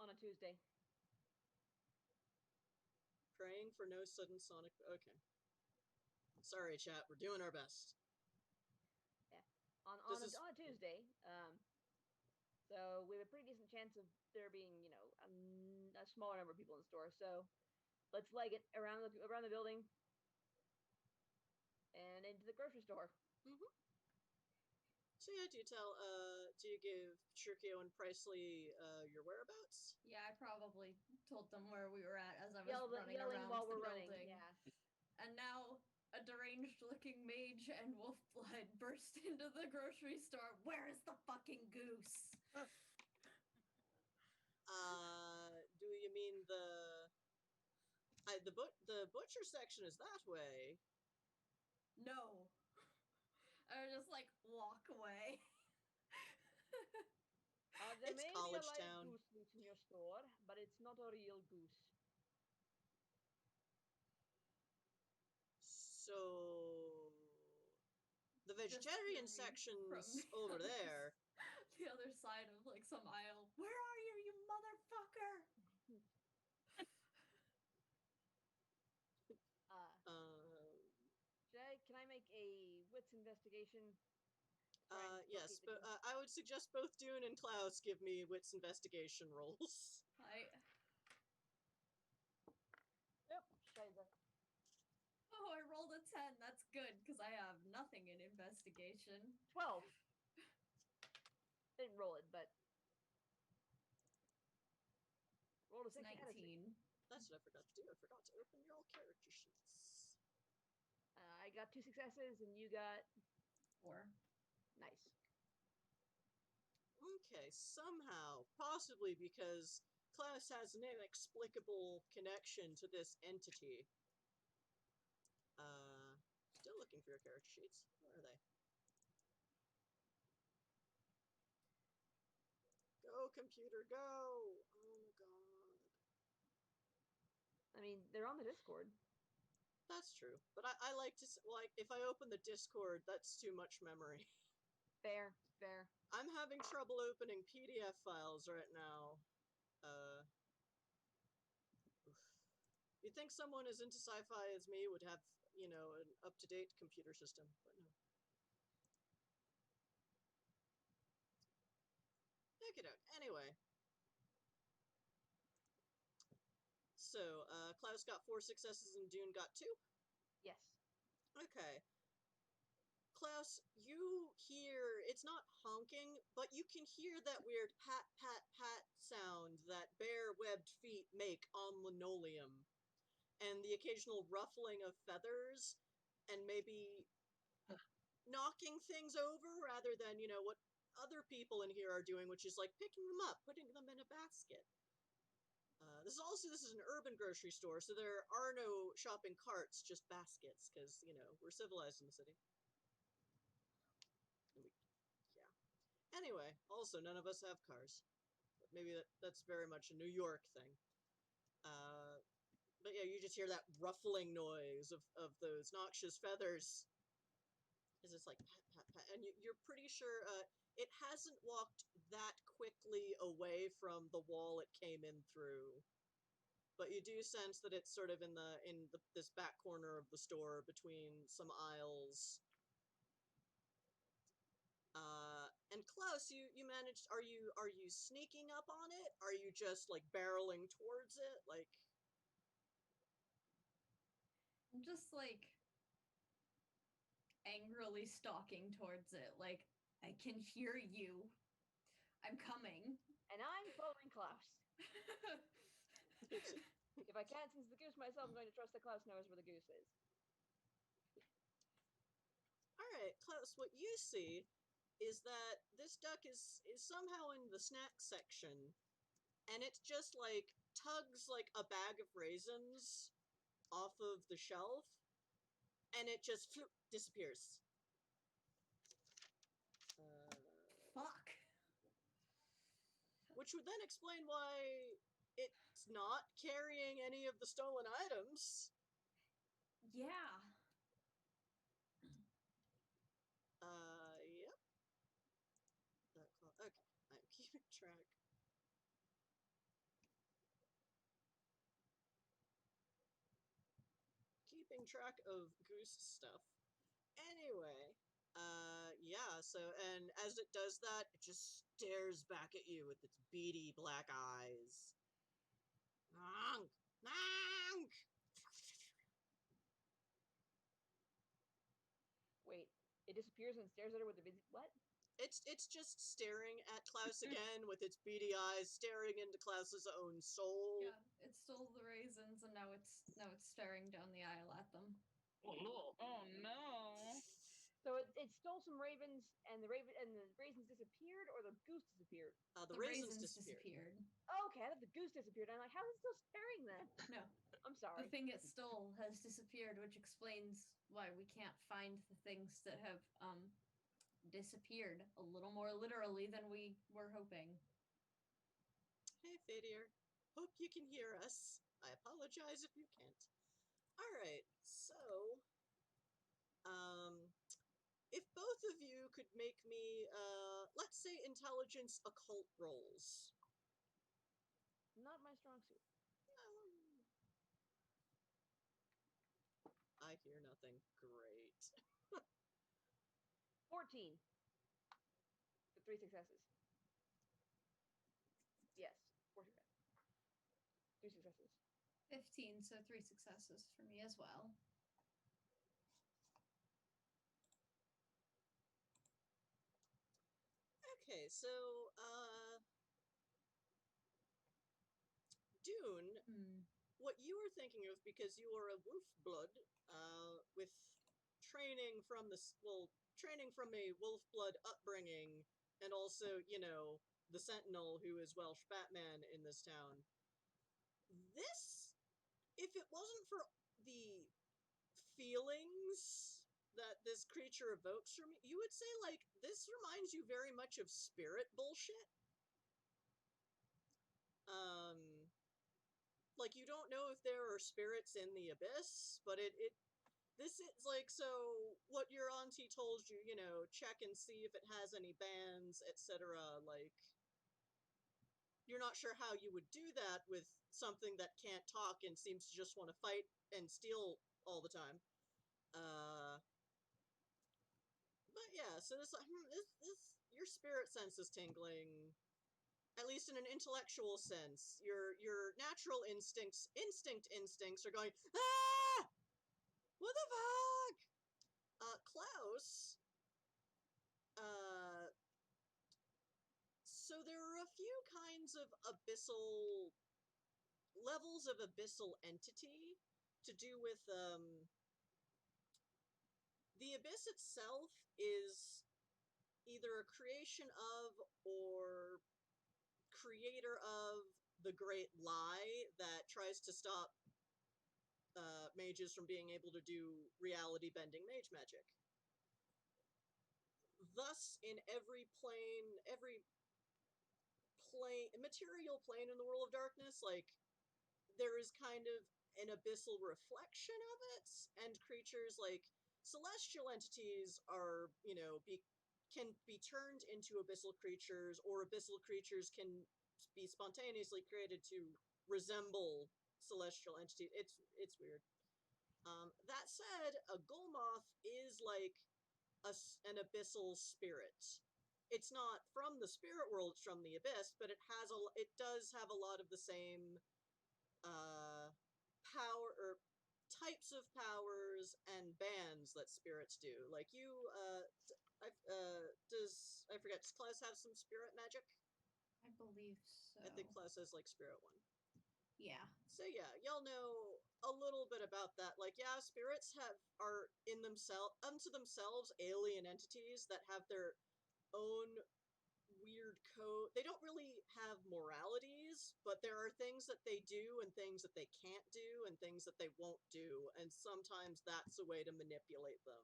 [SPEAKER 2] On a Tuesday.
[SPEAKER 1] Praying for no sudden sonic... Okay. Sorry, chat. We're doing our best.
[SPEAKER 2] Yeah. On a Tuesday, so we have a pretty decent chance of there being, you know, a smaller number of people in the store. So let's leg it around the building and into the grocery store.
[SPEAKER 1] Mm-hmm. So yeah, do you give Shirkio and Pricely your whereabouts?
[SPEAKER 3] Yeah, I probably told them where we were at as I was running
[SPEAKER 2] yelling
[SPEAKER 3] around
[SPEAKER 2] while
[SPEAKER 3] the
[SPEAKER 2] we're
[SPEAKER 3] building.
[SPEAKER 2] running. Yeah.
[SPEAKER 3] And now a deranged-looking mage and Wolfblood burst into the grocery store. Where is the fucking goose?
[SPEAKER 1] Do you mean the butcher section is that way?
[SPEAKER 3] No. I just like walk away.
[SPEAKER 2] There
[SPEAKER 1] It's
[SPEAKER 2] may be a
[SPEAKER 1] college
[SPEAKER 2] live
[SPEAKER 1] town.
[SPEAKER 2] goose meat in your store, but it's not a real goose.
[SPEAKER 1] So the vegetarian section's over there.
[SPEAKER 3] The other side of like some aisle. Where are you motherfucker?
[SPEAKER 2] Can I make a wits investigation?
[SPEAKER 1] Yes, but I would suggest both Dune and Klaus give me wits investigation rolls.
[SPEAKER 2] Yep, Scheiße.
[SPEAKER 3] Oh, I rolled a 10. That's good, because I have nothing in investigation.
[SPEAKER 2] 12. Didn't roll it, but rolled a 6.
[SPEAKER 3] 19.
[SPEAKER 1] That's what I forgot to do. I forgot to open your all character sheets.
[SPEAKER 2] I got 2 successes, and you got
[SPEAKER 3] 4.
[SPEAKER 2] Nice.
[SPEAKER 1] Okay, somehow, possibly because Klaus has an inexplicable connection to this entity. Still looking for your character sheets. Where are they? Go, computer, go! Oh my god.
[SPEAKER 2] I mean, they're on the Discord.
[SPEAKER 1] That's true. But I like to, like, if I open the Discord, that's too much memory.
[SPEAKER 2] Fair.
[SPEAKER 1] I'm having trouble opening PDF files right now. You'd think someone as into sci-fi as me would have, you know, an up-to-date computer system, but no. Okey-doke. Anyway. So, Klaus got 4 successes and Dune got 2?
[SPEAKER 2] Yes.
[SPEAKER 1] Okay. Klaus, you hear, it's not honking, but you can hear that weird pat, pat, pat sound that bare-webbed feet make on linoleum. And the occasional ruffling of feathers, and maybe knocking things over rather than, you know, what other people in here are doing, which is like picking them up, putting them in a basket. This is an urban grocery store, so there are no shopping carts, just baskets, because, you know, we're civilized in the city. Yeah. Anyway, also, none of us have cars. But maybe that's very much a New York thing. But yeah, you just hear that ruffling noise of those noxious feathers. Is it's like pat, pat, pat, and you're pretty sure it hasn't walked that quickly away from the wall it came in through. But you do sense that it's sort of in this back corner of the store between some aisles. And Klaus, you managed. Are you sneaking up on it? Are you just like barreling towards it? Like,
[SPEAKER 3] I'm just like angrily stalking towards it. Like, I can hear you. I'm coming.
[SPEAKER 2] And I'm following Klaus. If I can't sense the goose myself, I'm going to trust that Klaus knows where the goose is.
[SPEAKER 1] all right, Klaus. What you see is that this duck is somehow in the snack section, and it just like tugs like a bag of raisins off of the shelf, and it just disappears.
[SPEAKER 3] Fuck.
[SPEAKER 1] Which would then explain why it's not carrying any of the stolen items.
[SPEAKER 3] Yeah.
[SPEAKER 1] Yep. Okay, I'm keeping track. Keeping track of goose stuff. Anyway, yeah, so, and as it does that, it just stares back at you with its beady black eyes. Honk! Honk!
[SPEAKER 2] Wait, it disappears and stares at her with a busy... What?
[SPEAKER 1] It's just staring at Klaus again with its beady eyes, staring into Klaus's own soul.
[SPEAKER 3] Yeah, it stole the raisins and now it's staring down the aisle at them.
[SPEAKER 5] Oh no!
[SPEAKER 4] Oh no!
[SPEAKER 2] So it stole some ravens, and the raisins disappeared, or the goose disappeared?
[SPEAKER 1] The raisins disappeared.
[SPEAKER 2] Okay, I thought the goose disappeared. I'm like, how is it still staring then?
[SPEAKER 3] No.
[SPEAKER 2] I'm sorry.
[SPEAKER 3] The thing it stole has disappeared, which explains why we can't find the things that have disappeared a little more literally than we were hoping.
[SPEAKER 1] Hey, Fadir. Hope you can hear us. I apologize if you can't. Alright, so... if both of you could make me, let's say intelligence occult rolls.
[SPEAKER 2] Not my strong suit.
[SPEAKER 1] I hear nothing. Great.
[SPEAKER 2] 14. With 3 successes. Yes, 4 successes. 3 successes.
[SPEAKER 3] 15, so 3 successes for me as well.
[SPEAKER 1] Okay, so, Dune, what you were thinking of, because you are a wolf blood, with training from a wolf blood upbringing, and also, you know, the Sentinel who is Welsh Batman in this town. This, if it wasn't for the feelings that this creature evokes from you, you would say, like, this reminds you very much of spirit bullshit. Like, you don't know if there are spirits in the abyss, but this is like, so what your auntie told you, you know, check and see if it has any bands, etc. Like, you're not sure how you would do that with something that can't talk and seems to just want to fight and steal all the time. But yeah, so this, your spirit sense is tingling, at least in an intellectual sense. Your natural instincts are going, ah! What the fuck? Klaus, so there are a few kinds of levels of abyssal entity to do with, the abyss itself is either a creation of or creator of the great lie that tries to stop mages from being able to do reality-bending mage magic. Thus, in every plane, material plane in the world of darkness, like, there is kind of an abyssal reflection of it, and creatures like celestial entities are, can be turned into abyssal creatures, or abyssal creatures can be spontaneously created to resemble celestial entities. It's weird. That said, a Golmoth is like an abyssal spirit. It's not from the spirit world; it's from the abyss, but it does have a lot of the same power or types of powers and bands that spirits do. Like you, I forget, does Claus have some spirit magic?
[SPEAKER 3] I believe so.
[SPEAKER 1] I think Claus has like spirit one.
[SPEAKER 3] Yeah.
[SPEAKER 1] So yeah, y'all know a little bit about that. Like, yeah, spirits are in unto themselves alien entities that have their own weird code. They don't really have moralities, but there are things that they do and things that they can't do and things that they won't do, and sometimes that's a way to manipulate them.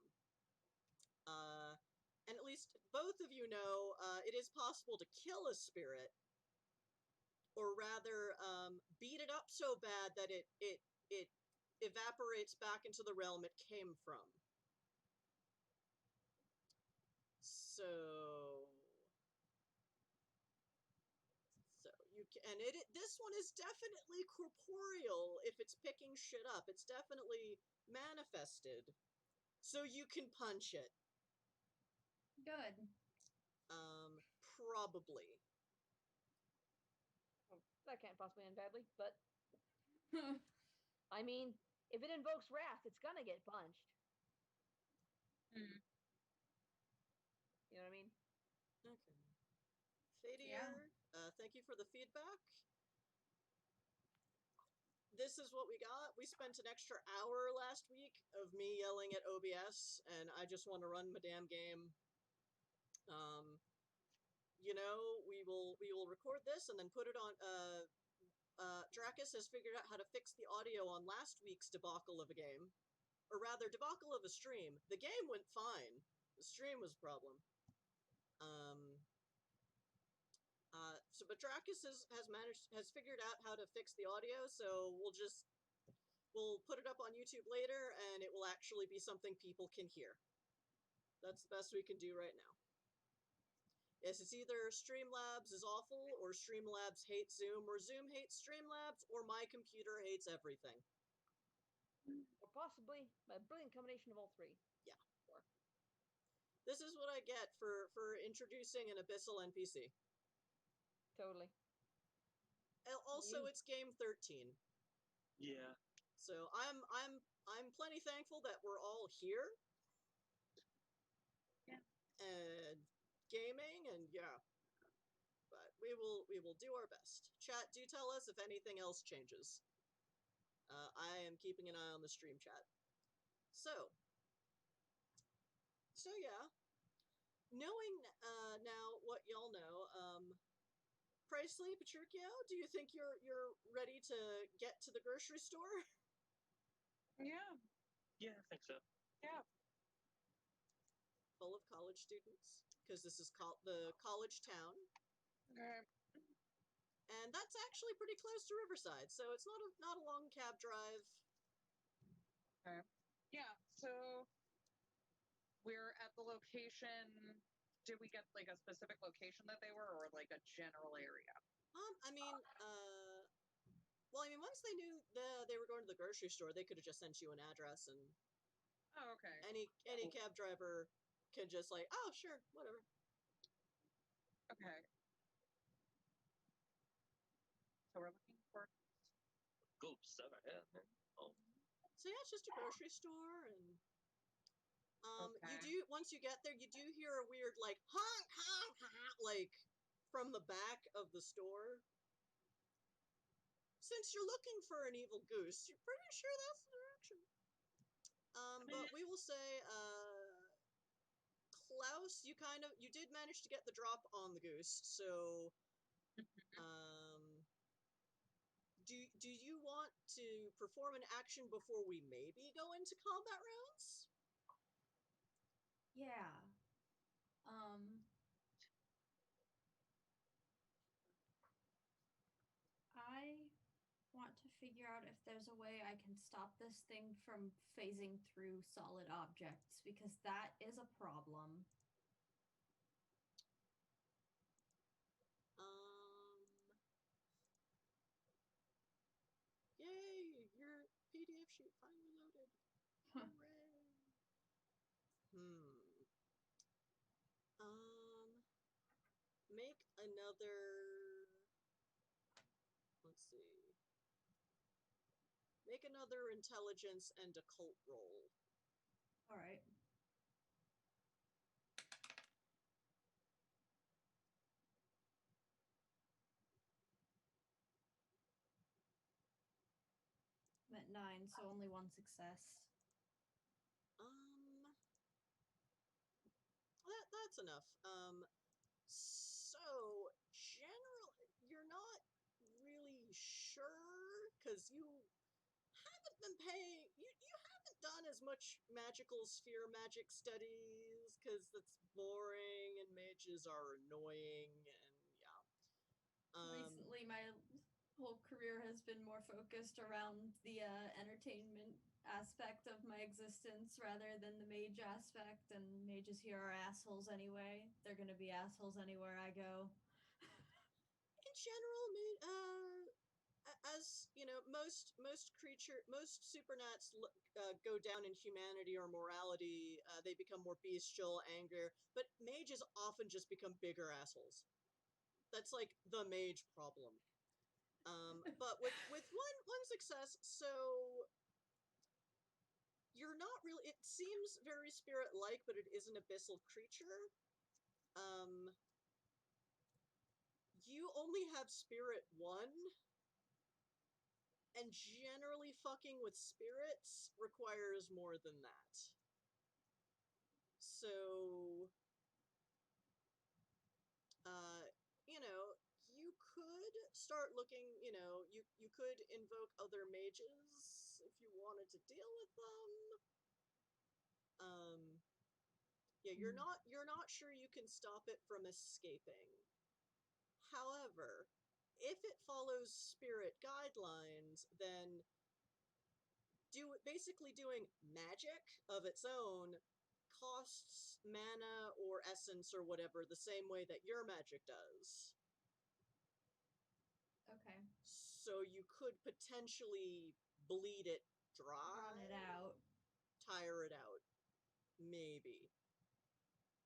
[SPEAKER 1] And at least both of you know, it is possible to kill a spirit, or rather, beat it up so bad that it evaporates back into the realm it came from. So you can, and this one is definitely corporeal. If it's picking shit up, it's definitely manifested, so you can punch it.
[SPEAKER 3] Good.
[SPEAKER 1] Probably.
[SPEAKER 2] Oh, that can't possibly end badly, but I mean, if it invokes wrath, it's gonna get punched.
[SPEAKER 4] Mm.
[SPEAKER 2] You know what I mean?
[SPEAKER 1] Okay. Fadier, thank you for the feedback. This is what we got. We spent an extra hour last week of me yelling at OBS, and I just want to run my damn game. We will record this and then put it on. Dracus has figured out how to fix the audio on last week's debacle of a game, or rather, debacle of a stream. The game went fine. The stream was a problem. But Dracus has figured out how to fix the audio, so we'll put it up on YouTube later, and it will actually be something people can hear. That's the best we can do right now. Yes, it's either Streamlabs is awful, or Streamlabs hates Zoom, or Zoom hates Streamlabs, or my computer hates everything.
[SPEAKER 2] Or possibly a brilliant combination of all three.
[SPEAKER 1] Yeah. This is what I get for introducing an abyssal NPC.
[SPEAKER 2] Totally.
[SPEAKER 1] Also, it's game 13.
[SPEAKER 5] Yeah.
[SPEAKER 1] So I'm plenty thankful that we're all here.
[SPEAKER 4] Yeah.
[SPEAKER 1] And gaming, and yeah. But we will do our best. Chat, do tell us if anything else changes. I am keeping an eye on the stream chat. So yeah. Knowing now what y'all know, Pricely, Petruchio, do you think you're ready to get to the grocery store?
[SPEAKER 4] Yeah.
[SPEAKER 5] Yeah, I think so.
[SPEAKER 4] Yeah.
[SPEAKER 1] Full of college students, because this is the college town.
[SPEAKER 4] Okay.
[SPEAKER 1] And that's actually pretty close to Riverside, so it's not a long cab drive.
[SPEAKER 4] Okay. Yeah. So we're at the location. Did we get like a specific location that they were, or like a general area?
[SPEAKER 1] Once they knew they were going to the grocery store, they could have just sent you an address, and
[SPEAKER 4] Oh, okay.
[SPEAKER 1] any cab driver can just like, oh, sure, whatever.
[SPEAKER 4] Okay. So we're looking for.
[SPEAKER 5] Oops, sorry. Oh.
[SPEAKER 1] So yeah, it's just a grocery store, and
[SPEAKER 4] Okay.
[SPEAKER 1] you do, once you get there, you do hear a weird like honk honk honk, like from the back of the store. Since you're looking for an evil goose, you're pretty sure that's the direction. But we will say, Klaus, you did manage to get the drop on the goose, so do you want to perform an action before we maybe go into combat rounds?
[SPEAKER 3] Yeah. want to figure out if there's a way I can stop this thing from phasing through solid objects, because that is a problem.
[SPEAKER 1] Yay! Your PDF sheet finally loaded. Hooray! Make another. Let's see. Make another intelligence and occult roll.
[SPEAKER 3] All right. I'm at 9, so only one success.
[SPEAKER 1] That's enough. So generally, you're not really sure because you haven't been paying. You haven't done as much magical sphere magic studies because that's boring and mages are annoying and yeah.
[SPEAKER 3] Recently, my whole career has been more focused around the entertainment aspect of my existence rather than the mage aspect, and mages here are assholes anyway. They're gonna be assholes anywhere I go.
[SPEAKER 1] In general, as you know, most supernats go down in humanity or morality. They become more bestial, angrier, but mages often just become bigger assholes. That's like the mage problem. But with one success, so you're not really. It seems very spirit-like, but it is an abyssal creature. You only have spirit 1. And generally fucking with spirits requires more than that. So, you know, you could start looking, you know, you could invoke other mages if you wanted to deal with them. Yeah, you're not sure you can stop it from escaping. However, if it follows spirit guidelines, then basically doing magic of its own costs mana or essence or whatever the same way that your magic does.
[SPEAKER 3] Okay.
[SPEAKER 1] So you could potentially bleed it dry.
[SPEAKER 3] Run it out.
[SPEAKER 1] Tire it out. Maybe.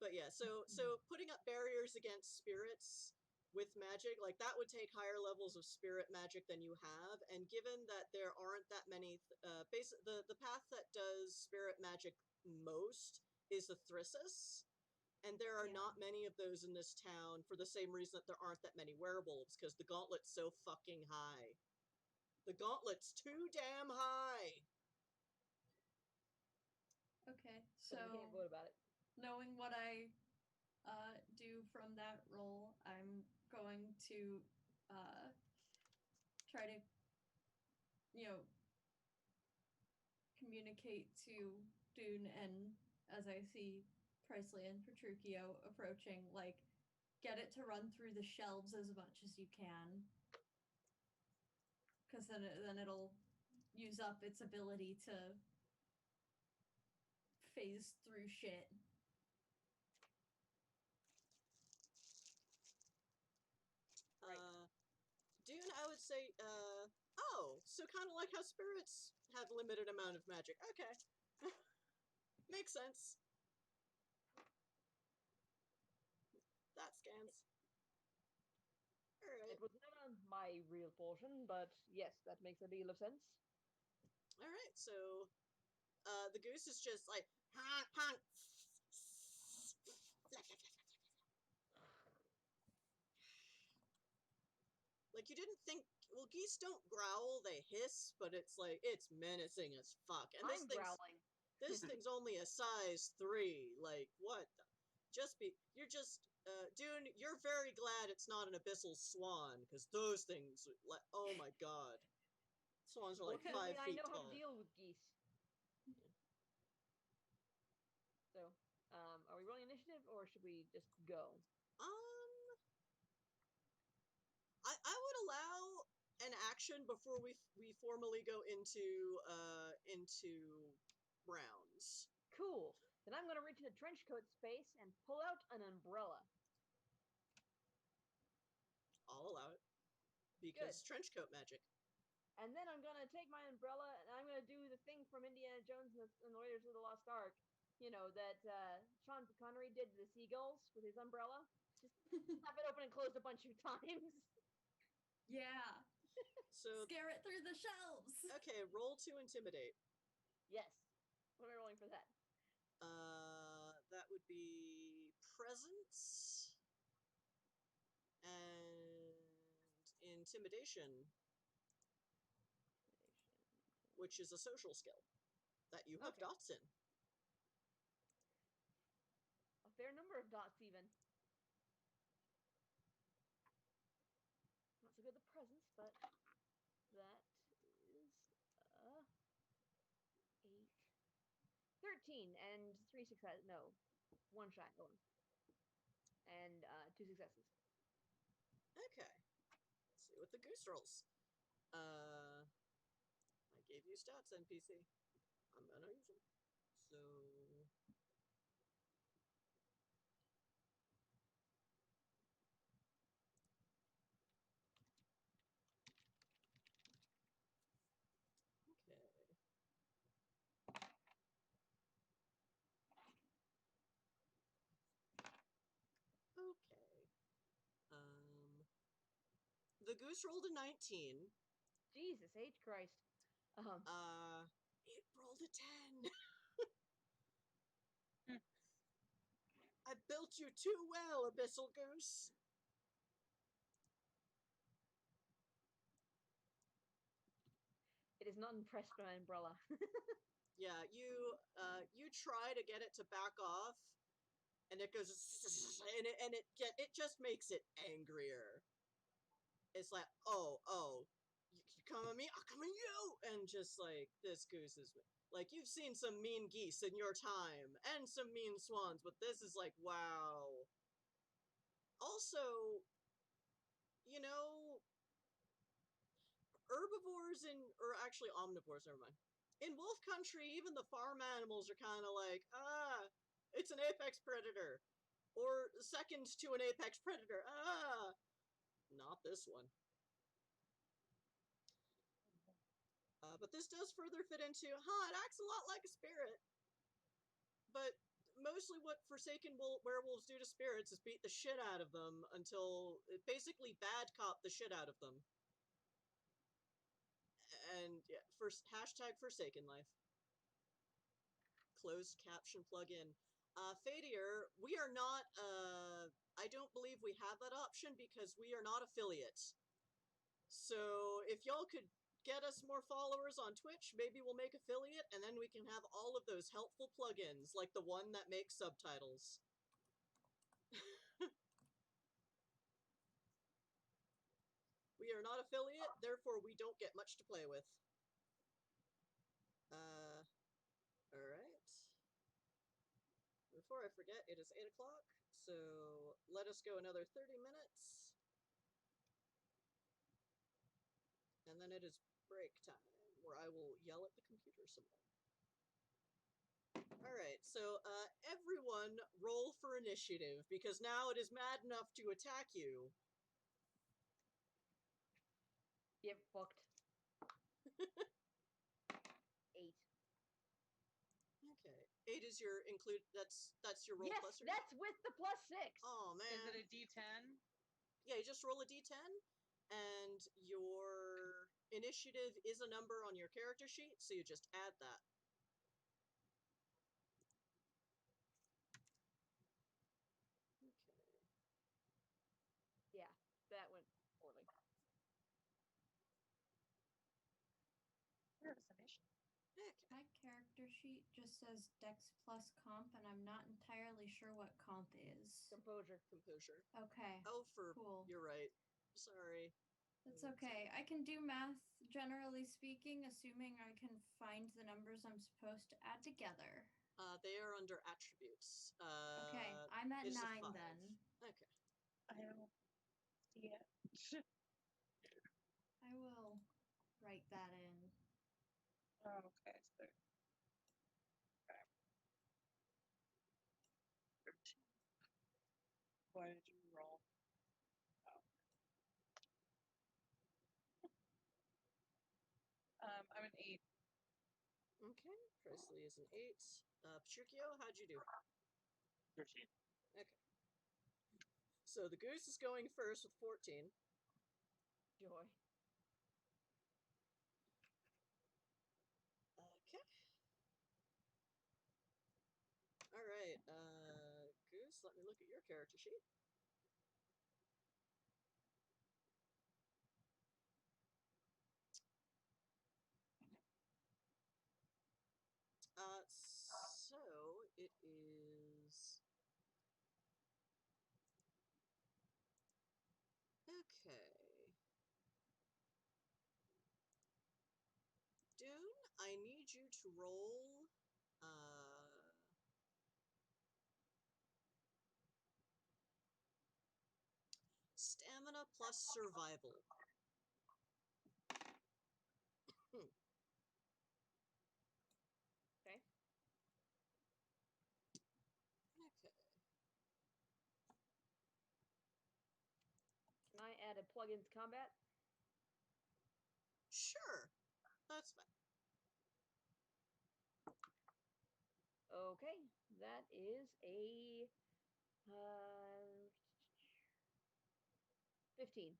[SPEAKER 1] But yeah, so putting up barriers against spirits with magic, like that would take higher levels of spirit magic than you have, and given that there aren't that many, the path that does spirit magic most is the Thrissus, and there are not many of those in this town for the same reason that there aren't that many werewolves, because the gauntlet's so fucking high. The gauntlet's too damn high!
[SPEAKER 2] We
[SPEAKER 3] Okay,
[SPEAKER 2] can't
[SPEAKER 3] so
[SPEAKER 2] vote about it.
[SPEAKER 3] knowing what I do from that role, I'm going to try to, you know, communicate to Dune, and as I see Priceley and Petruchio approaching, like, get it to run through the shelves as much as you can, because then it'll use up its ability to phase through shit.
[SPEAKER 2] Right.
[SPEAKER 1] Dune, I would say, oh, so kind of like how spirits have limited amount of magic. Okay. Makes sense. That scans. Alright.
[SPEAKER 2] It was never my real portion, but yes, that makes a deal of sense.
[SPEAKER 1] Alright, so, the goose is just like, honk, honk. Like, you didn't think, well, geese don't growl, they hiss, but it's like, it's menacing as fuck. And
[SPEAKER 2] I'm growling.
[SPEAKER 1] this thing's only a size 3. Like, what the? You're just, Dune, you're very glad it's not an abyssal swan, because those things, like, oh my god. Swans are like
[SPEAKER 2] Fortunately,
[SPEAKER 1] 5
[SPEAKER 2] I
[SPEAKER 1] feet
[SPEAKER 2] know how
[SPEAKER 1] tall.
[SPEAKER 2] to deal with geese. So, are we rolling initiative, or should we just go?
[SPEAKER 1] I would allow an action before we formally go into rounds.
[SPEAKER 2] Cool. Then I'm going to reach into trench coat space and pull out an umbrella.
[SPEAKER 1] I'll allow it. Because
[SPEAKER 2] Good.
[SPEAKER 1] trench coat magic.
[SPEAKER 2] And then I'm going to take my umbrella and I'm going to do the thing from Indiana Jones and the Raiders of the Lost Ark. You know, that Sean Connery did to the seagulls with his umbrella. Just have it open and closed a bunch of times.
[SPEAKER 3] Yeah.
[SPEAKER 1] So
[SPEAKER 3] Scare it through the shelves.
[SPEAKER 1] okay, roll to intimidate.
[SPEAKER 2] Yes. What am I rolling for that?
[SPEAKER 1] That would be presence and intimidation, which is a social skill that you have
[SPEAKER 2] Okay.
[SPEAKER 1] dots in.
[SPEAKER 2] A fair number of dots, even. Not so good the presence, but that is 8. 13 and 3 successes. No, 1 shot. Hold on. And 2 successes.
[SPEAKER 1] Okay. Let's see what the goose rolls. I gave you stats, NPC. I'm gonna use them. So... Okay. Okay. The goose rolled a 19.
[SPEAKER 2] Jesus H. Christ.
[SPEAKER 1] It rolled a 10. I built you too well, Abyssal Goose.
[SPEAKER 2] It is not impressed by my umbrella.
[SPEAKER 1] Yeah, you try to get it to back off, and it goes, and it just makes it angrier. It's like, oh, you come at me, I'll come at you, and just like this goose is like, you've seen some mean geese in your time, and some mean swans, but this is like, wow. Also, you know, herbivores or actually omnivores, never mind. In wolf country, even the farm animals are kind of like, it's an apex predator. Or second to an apex predator. Not this one. But this does further fit into, it acts a lot like a spirit. But mostly what Forsaken werewolves do to spirits is beat the shit out of them until, basically bad cop the shit out of them. And yeah, first hashtag Forsaken Life. Closed caption plugin. Fadier, we are not, I don't believe we have that option because we are not affiliates. So if y'all could get us more followers on Twitch, maybe we'll make affiliate, and then we can have all of those helpful plugins, like the one that makes subtitles. We are not affiliate, therefore we don't get much to play with. Alright. Before I forget, it is 8 o'clock, so let us go another 30 minutes. And then it is break time, where I will yell at the computer some more. Alright, so everyone roll for initiative, because now it is mad enough to attack you.
[SPEAKER 2] Get fucked. 8.
[SPEAKER 1] Okay. 8 is your that's your roll
[SPEAKER 2] yes,
[SPEAKER 1] plus or
[SPEAKER 2] that's with the +6.
[SPEAKER 1] Oh man.
[SPEAKER 4] Is it a D10?
[SPEAKER 1] Yeah, you just roll a d10, and your initiative is a number on your character sheet, so you just add that. Okay.
[SPEAKER 2] Yeah, that went poorly.
[SPEAKER 4] Where's the mission?
[SPEAKER 1] Okay.
[SPEAKER 3] My character sheet just says Dex plus comp, and I'm not entirely sure what comp is.
[SPEAKER 2] Composure.
[SPEAKER 1] Composure.
[SPEAKER 3] Okay.
[SPEAKER 1] Oh,
[SPEAKER 3] Cool.
[SPEAKER 1] You're right. Sorry.
[SPEAKER 3] That's okay. I can do math, generally speaking, assuming I can find the numbers I'm supposed to add together.
[SPEAKER 1] They are under attributes.
[SPEAKER 3] Okay, I'm at
[SPEAKER 1] it is a
[SPEAKER 3] 9
[SPEAKER 1] 5.
[SPEAKER 3] then.
[SPEAKER 1] Okay.
[SPEAKER 4] I don't see it.
[SPEAKER 3] I will write that in.
[SPEAKER 4] Oh, okay. So, okay. 13. Why did you roll? Oh. I'm an 8.
[SPEAKER 1] Okay, Presley is an 8. Petruchio, how'd you do?
[SPEAKER 5] 13.
[SPEAKER 1] Okay. So the goose is going first with 14.
[SPEAKER 2] Joy.
[SPEAKER 1] Okay. All right, Goose, let me look at your character sheet. So it is... Okay. Dune, I need you to roll, stamina plus survival.
[SPEAKER 2] Okay.
[SPEAKER 1] Okay.
[SPEAKER 2] Can I add a plug-in to combat?
[SPEAKER 1] Sure. That's fine.
[SPEAKER 2] Okay, that is a 15.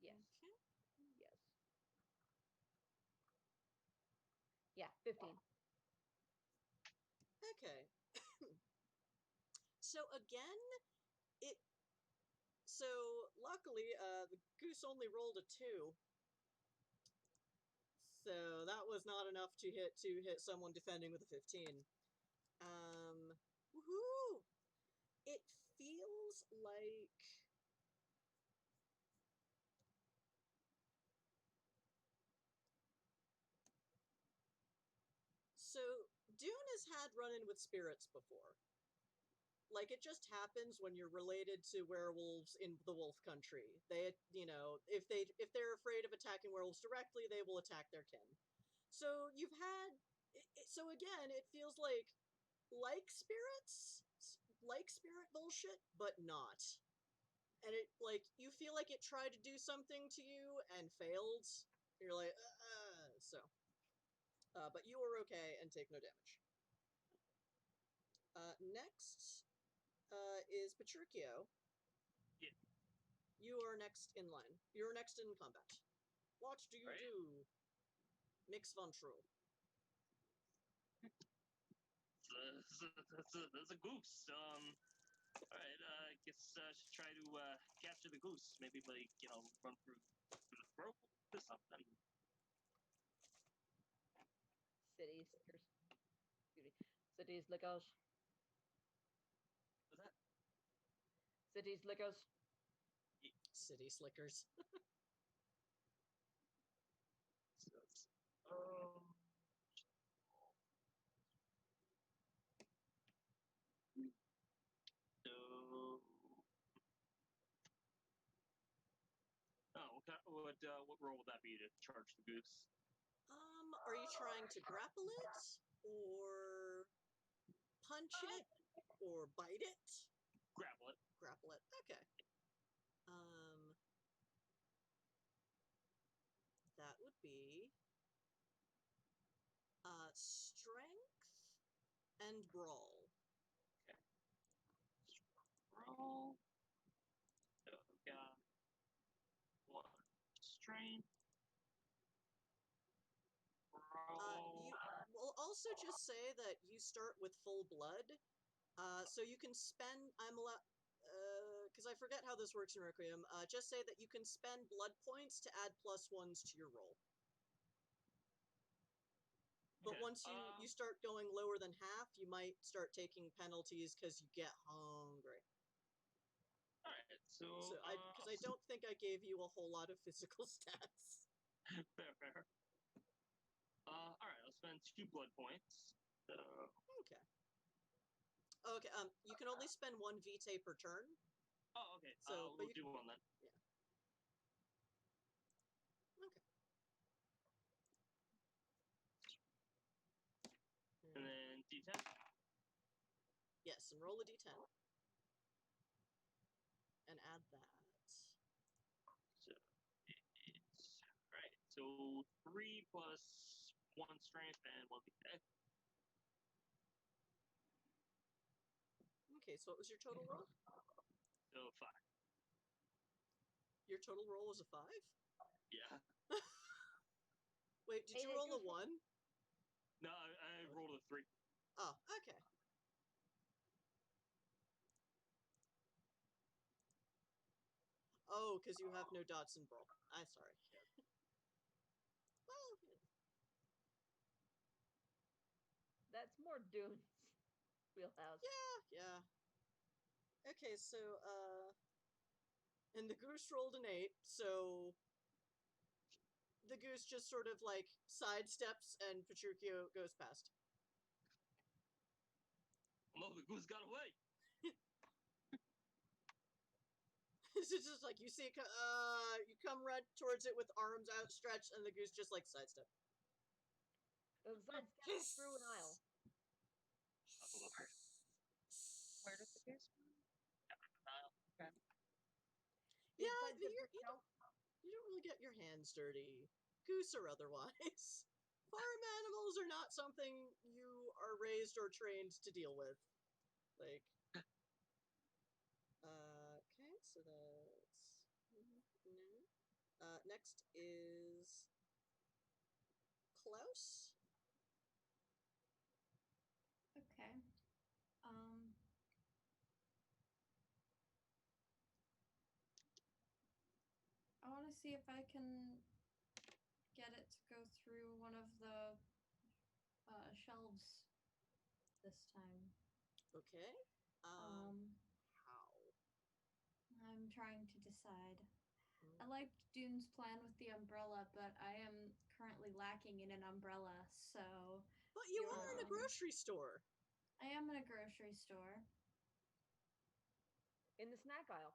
[SPEAKER 2] Yes.
[SPEAKER 1] Okay.
[SPEAKER 2] Yes. Yeah, 15.
[SPEAKER 1] Okay. So again, so luckily, the goose only rolled a 2. So that was not enough to hit someone defending with a 15. Woohoo! It feels like... So, Dune has had run-in with spirits before. Like, it just happens when you're related to werewolves in the wolf country. They, if they're afraid of attacking werewolves directly, they will attack their kin. So you've had... So again, it feels like spirits, like spirit bullshit, but not. And it, like, you feel like it tried to do something to you and failed. You're like, so. But you are okay and take no damage. Next is Petruchio.
[SPEAKER 5] Yeah.
[SPEAKER 1] You are next in line. You're next in combat. What do you do? Mix von True.
[SPEAKER 5] That's a goose. All right. I guess I should try to capture the goose. Maybe like run through the throat or something.
[SPEAKER 2] City slickers. Excuse me. City slickers.
[SPEAKER 5] What's that?
[SPEAKER 2] City slickers.
[SPEAKER 1] City Slickers.
[SPEAKER 5] Um. So. Oh, what role would that be to charge the goose?
[SPEAKER 1] Are you trying to grapple it? Or punch it? Or bite it?
[SPEAKER 5] Grapple it.
[SPEAKER 1] Grapple it. Okay. That would be strength and brawl.
[SPEAKER 5] Okay. Brawl. So I've got 1 strength. Brawl.
[SPEAKER 1] Will also just say that you start with full blood, so you can spend. I'm allowed. Because I forget how this works in Requiem. Just say that you can spend blood points to add +1s to your roll. But
[SPEAKER 5] Okay.
[SPEAKER 1] once you start going lower than half, you might start taking penalties because you get hungry.
[SPEAKER 5] All right. So
[SPEAKER 1] Because I don't think I gave you a whole lot of physical stats.
[SPEAKER 5] fair. All right. I'll spend 2 blood points. So.
[SPEAKER 1] Okay. Okay. You can only spend 1 vitae per turn.
[SPEAKER 5] Oh, okay.
[SPEAKER 1] So,
[SPEAKER 5] we'll do one then.
[SPEAKER 1] Yeah. Yes, and roll a d10. And add that.
[SPEAKER 5] So it's right. So 3 plus 1 strength and 1 dex.
[SPEAKER 1] Okay, so what was your total roll?
[SPEAKER 5] So 5.
[SPEAKER 1] Your total roll was a 5?
[SPEAKER 5] Yeah.
[SPEAKER 1] Wait, did
[SPEAKER 2] Hey,
[SPEAKER 1] you
[SPEAKER 2] that
[SPEAKER 1] roll a
[SPEAKER 2] goes for-
[SPEAKER 1] 1?
[SPEAKER 5] No, I rolled a 3.
[SPEAKER 1] Oh, okay. Oh, because you have no dots in brawl. I'm sorry. Well,
[SPEAKER 2] That's more Dune's wheelhouse.
[SPEAKER 1] yeah. Okay, so, and the goose rolled an 8, so the goose just sort of, like, sidesteps and Petruchio goes past.
[SPEAKER 5] Oh, the goose got away!
[SPEAKER 1] It's just like, you see, you come right towards it with arms outstretched, and the goose just, like, sidestep.
[SPEAKER 2] The side steps through an aisle.
[SPEAKER 4] Where does the goose go?
[SPEAKER 1] Yeah,
[SPEAKER 2] It sidesteps
[SPEAKER 1] you're,
[SPEAKER 2] through an aisle.
[SPEAKER 1] you don't really get your hands dirty, goose or otherwise. Farm animals are not something you are raised or trained to deal with. Like, okay, so that's no. Next is Klaus.
[SPEAKER 3] Okay. I want to see if I can get it to go through one of the shelves this time.
[SPEAKER 1] Okay.
[SPEAKER 3] How? I'm trying to decide. I liked Dune's plan with the umbrella, but I am currently lacking in an umbrella, so...
[SPEAKER 1] But you are in a grocery store.
[SPEAKER 3] I am in a grocery store.
[SPEAKER 2] In the snack aisle.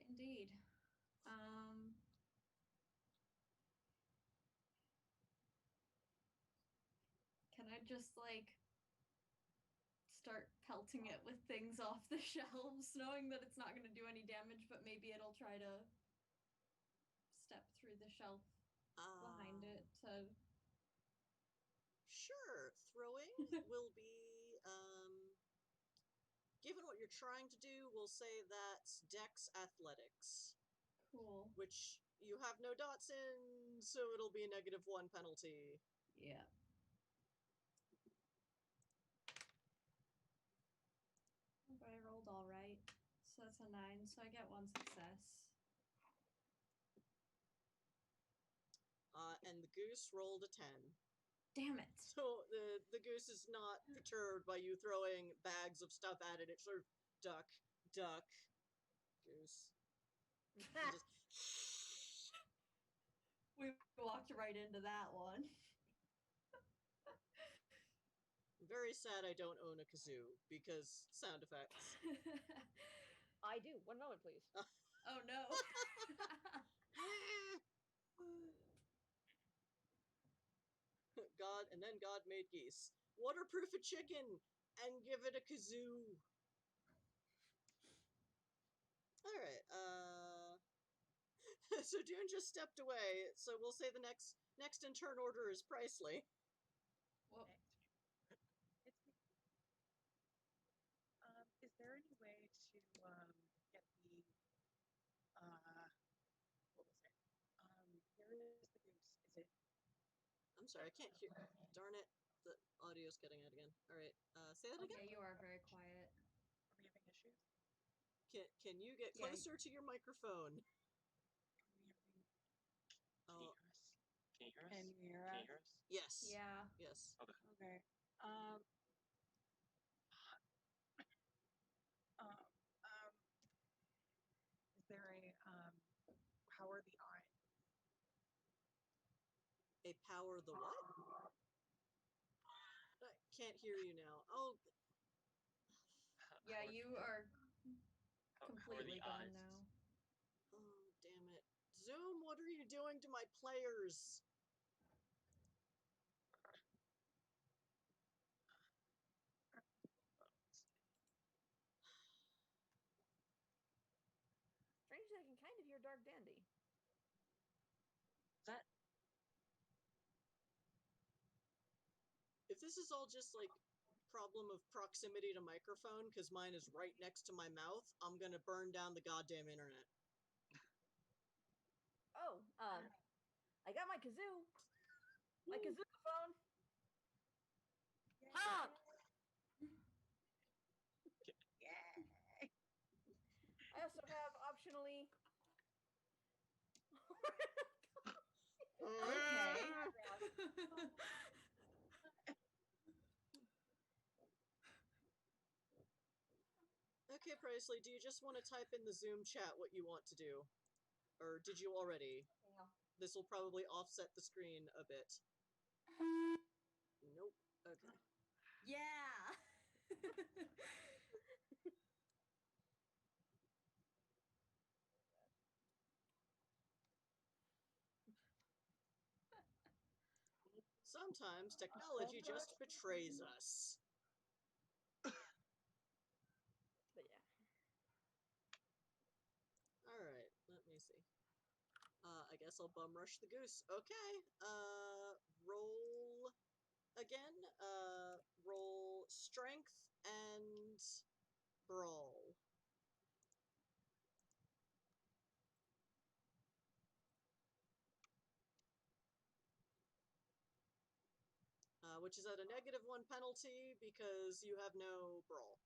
[SPEAKER 3] Indeed. Can I just, like, start pelting it with things off the shelves, knowing that it's not going to do any damage, but maybe it'll try to step through the shelf behind it to...
[SPEAKER 1] Sure. Throwing will be, given what you're trying to do, we'll say that's Dex Athletics.
[SPEAKER 3] Cool.
[SPEAKER 1] Which you have no dots in, so it'll be a -1 penalty.
[SPEAKER 3] Yeah. But I rolled all right. So that's a 9, so I get 1 success.
[SPEAKER 1] And the goose rolled a 10.
[SPEAKER 3] Damn it!
[SPEAKER 1] So the goose is not perturbed by you throwing bags of stuff at it. It sort of duck, goose. Just...
[SPEAKER 3] We walked right into that one.
[SPEAKER 1] Very sad I don't own a kazoo, because sound effects.
[SPEAKER 2] I do. One moment, please.
[SPEAKER 3] Oh no.
[SPEAKER 1] God made geese. Waterproof a chicken and give it a kazoo. Alright, so Dune just stepped away, so we'll say the next in turn order is Pricely.
[SPEAKER 3] Whoa.
[SPEAKER 4] It's me. Is there any way to get the what was it? Where is the goose? Is it?
[SPEAKER 1] I'm sorry, I can't hear. Darn it, the audio's getting out again. Alright, say that again?
[SPEAKER 3] Okay, you are very quiet.
[SPEAKER 4] Are we having issues?
[SPEAKER 1] Can you get closer to your microphone?
[SPEAKER 4] Are we having?
[SPEAKER 5] Can you hear us? Can you hear us?
[SPEAKER 4] Can you hear us?
[SPEAKER 5] Can you hear us?
[SPEAKER 1] Yes.
[SPEAKER 3] Yeah.
[SPEAKER 1] Yes.
[SPEAKER 5] Okay.
[SPEAKER 4] Okay. Is there a power the eye?
[SPEAKER 1] A power the what? I can't hear you now. Oh.
[SPEAKER 3] Yeah, you are
[SPEAKER 5] How are
[SPEAKER 3] completely
[SPEAKER 5] the
[SPEAKER 3] gone
[SPEAKER 5] eyes?
[SPEAKER 3] now.
[SPEAKER 1] Oh, damn it. Zoom, what are you doing to my players?
[SPEAKER 2] dark dandy.
[SPEAKER 5] That
[SPEAKER 1] If this is all just like problem of proximity to microphone, because mine is right next to my mouth, I'm gonna burn down the goddamn internet.
[SPEAKER 2] Oh, I got my kazoo. My kazoo phone. Honk!
[SPEAKER 4] Yeah.
[SPEAKER 2] I also have optionally.
[SPEAKER 3] Okay.
[SPEAKER 1] Okay, Presley, do you just want to type in the Zoom chat what you want to do? Or did you already?
[SPEAKER 2] Yeah.
[SPEAKER 1] This will probably offset the screen a bit. Nope. Okay.
[SPEAKER 3] Yeah.
[SPEAKER 1] Sometimes technology just betrays us.
[SPEAKER 2] But yeah.
[SPEAKER 1] Alright, let me see. I guess I'll bum rush the goose. Okay, roll again. Roll strength and brawl. Which is at a -1 penalty because you have no brawl.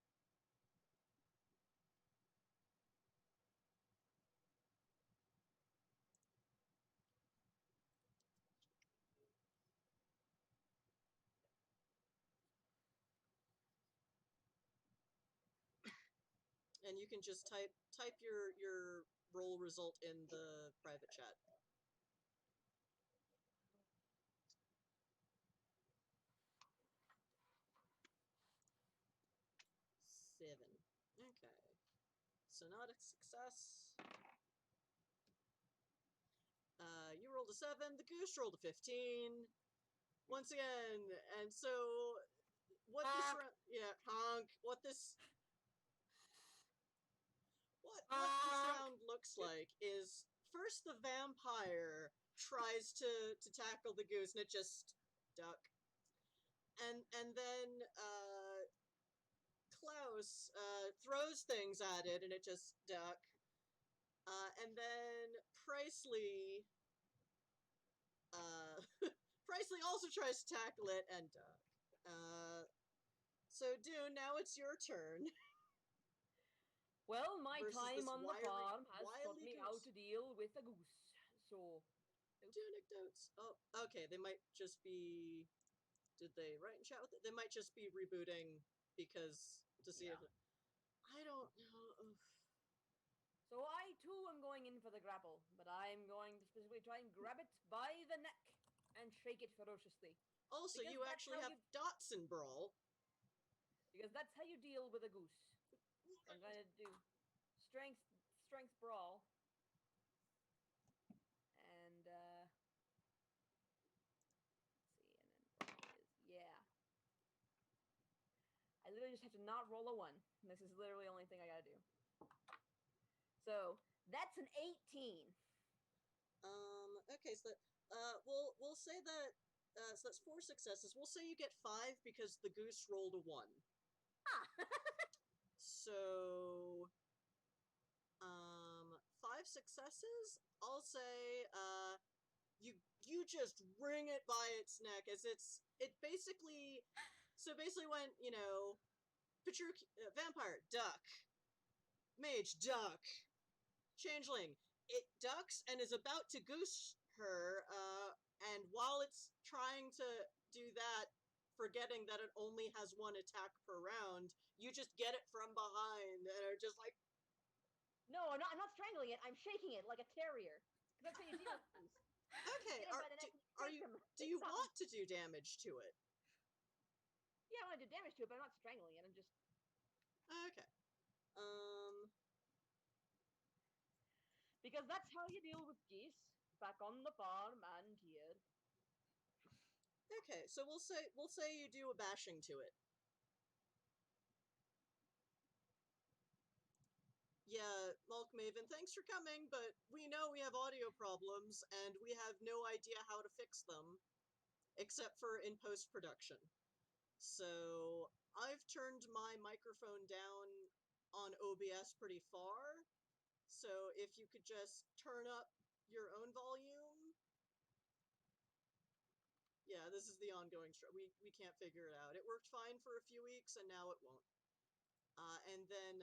[SPEAKER 1] And you can just type your roll result in the private chat. Seven. Okay. So not a success. You rolled a 7, the goose rolled a 15. Once again, and so what this round, yeah, honk. What this round looks like is first the vampire tries to tackle the goose and it just duck. And then Klaus throws things at it and it just duck. And then Presley Presley also tries to tackle it and duck. So Dune, now it's your turn.
[SPEAKER 2] Well, my
[SPEAKER 1] Versus
[SPEAKER 2] time
[SPEAKER 1] this
[SPEAKER 2] on the farm has taught
[SPEAKER 1] wily
[SPEAKER 2] me how
[SPEAKER 1] goose.
[SPEAKER 2] to deal with a goose. So,
[SPEAKER 1] Do anecdotes. Oh, okay. They might just be. Did they write in chat with it? They might just be rebooting because to see if. I don't know.
[SPEAKER 2] so I too am going in for the grapple, but I'm going to specifically try and grab it by the neck and shake it ferociously.
[SPEAKER 1] Also,
[SPEAKER 2] Because
[SPEAKER 1] you
[SPEAKER 2] that's
[SPEAKER 1] actually
[SPEAKER 2] how
[SPEAKER 1] have
[SPEAKER 2] you-
[SPEAKER 1] dots in Brawl.
[SPEAKER 2] Because that's how you deal with a goose. I'm going to do strength brawl. And let's see, and then brawl is yeah. I literally just have to not roll a 1. This is literally the only thing I gotta do. So that's an 18.
[SPEAKER 1] Okay, so that, we'll say that, so that's 4 successes. We'll say you get 5 because the goose rolled a 1.
[SPEAKER 2] Ah.
[SPEAKER 1] So, 5 successes. I'll say, you just wring it by its neck as it basically, so basically when, you know, picture vampire, duck, mage, duck, changeling, it ducks and is about to goose her, and while it's trying to do that, forgetting that it only has 1 attack per round, you just get it from behind and are just like,
[SPEAKER 2] No, I'm not strangling it. I'm shaking it like a terrier. Because that's how you deal with things.
[SPEAKER 1] okay,
[SPEAKER 2] Get it by the neck and shake them.
[SPEAKER 1] do you
[SPEAKER 2] Stop.
[SPEAKER 1] want to do damage to it?
[SPEAKER 2] Yeah, I want to do damage to it, but I'm not strangling it. I'm just.
[SPEAKER 1] Okay.
[SPEAKER 2] Because that's how you deal with geese. Back on the farm and here.
[SPEAKER 1] Okay, so we'll say you do a bashing to it. Yeah, Malk Maven, thanks for coming, but we know we have audio problems, and we have no idea how to fix them, except for in post-production. So I've turned my microphone down on OBS pretty far, so if you could just turn up your own volume. Yeah, this is the ongoing we can't figure it out. It worked fine for a few weeks, and now it won't. And then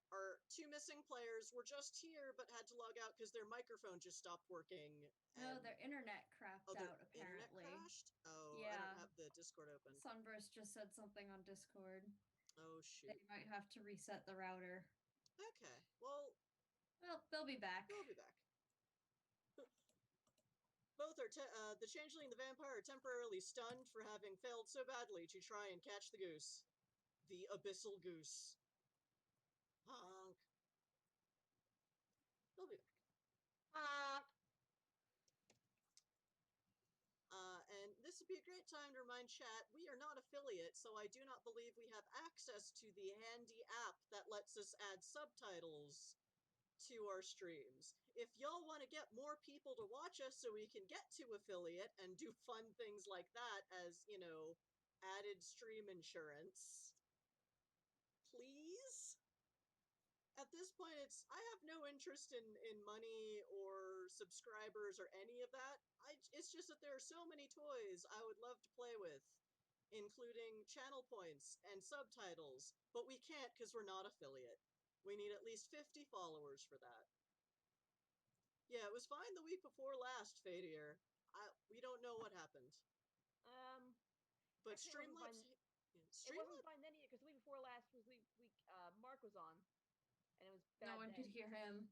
[SPEAKER 1] our two missing players were just here, but had to log out because their microphone just stopped working.
[SPEAKER 3] No, their internet crapped out, apparently.
[SPEAKER 1] Internet crashed? Oh,
[SPEAKER 3] yeah.
[SPEAKER 1] I don't have the Discord open.
[SPEAKER 3] Sunburst just said something on Discord.
[SPEAKER 1] Oh, shoot.
[SPEAKER 3] They might have to reset the router.
[SPEAKER 1] Okay, well,
[SPEAKER 3] they'll be back.
[SPEAKER 1] They'll be back. Both are the changeling and the vampire are temporarily stunned for having failed so badly to try and catch the goose. The abyssal goose. Honk. They'll be back.
[SPEAKER 2] Honk.
[SPEAKER 1] And this would be a great time to remind chat, we are not affiliate, so I do not believe we have access to the handy app that lets us add subtitles to our streams. If y'all want to get more people to watch us so we can get to affiliate and do fun things like that as, you know, added stream insurance, please? At this point, I have no interest in money or subscribers or any of that. It's just that there are so many toys I would love to play with, including channel points and subtitles, but we can't because we're not affiliate. We need at least 50 followers for that. Yeah, it was fine the week before last, Fadier. We don't know what happened. But Streamlabs...
[SPEAKER 2] It wasn't fine then either, because the week before last was the week Mark was on. And it was bad.
[SPEAKER 3] No one could hear him.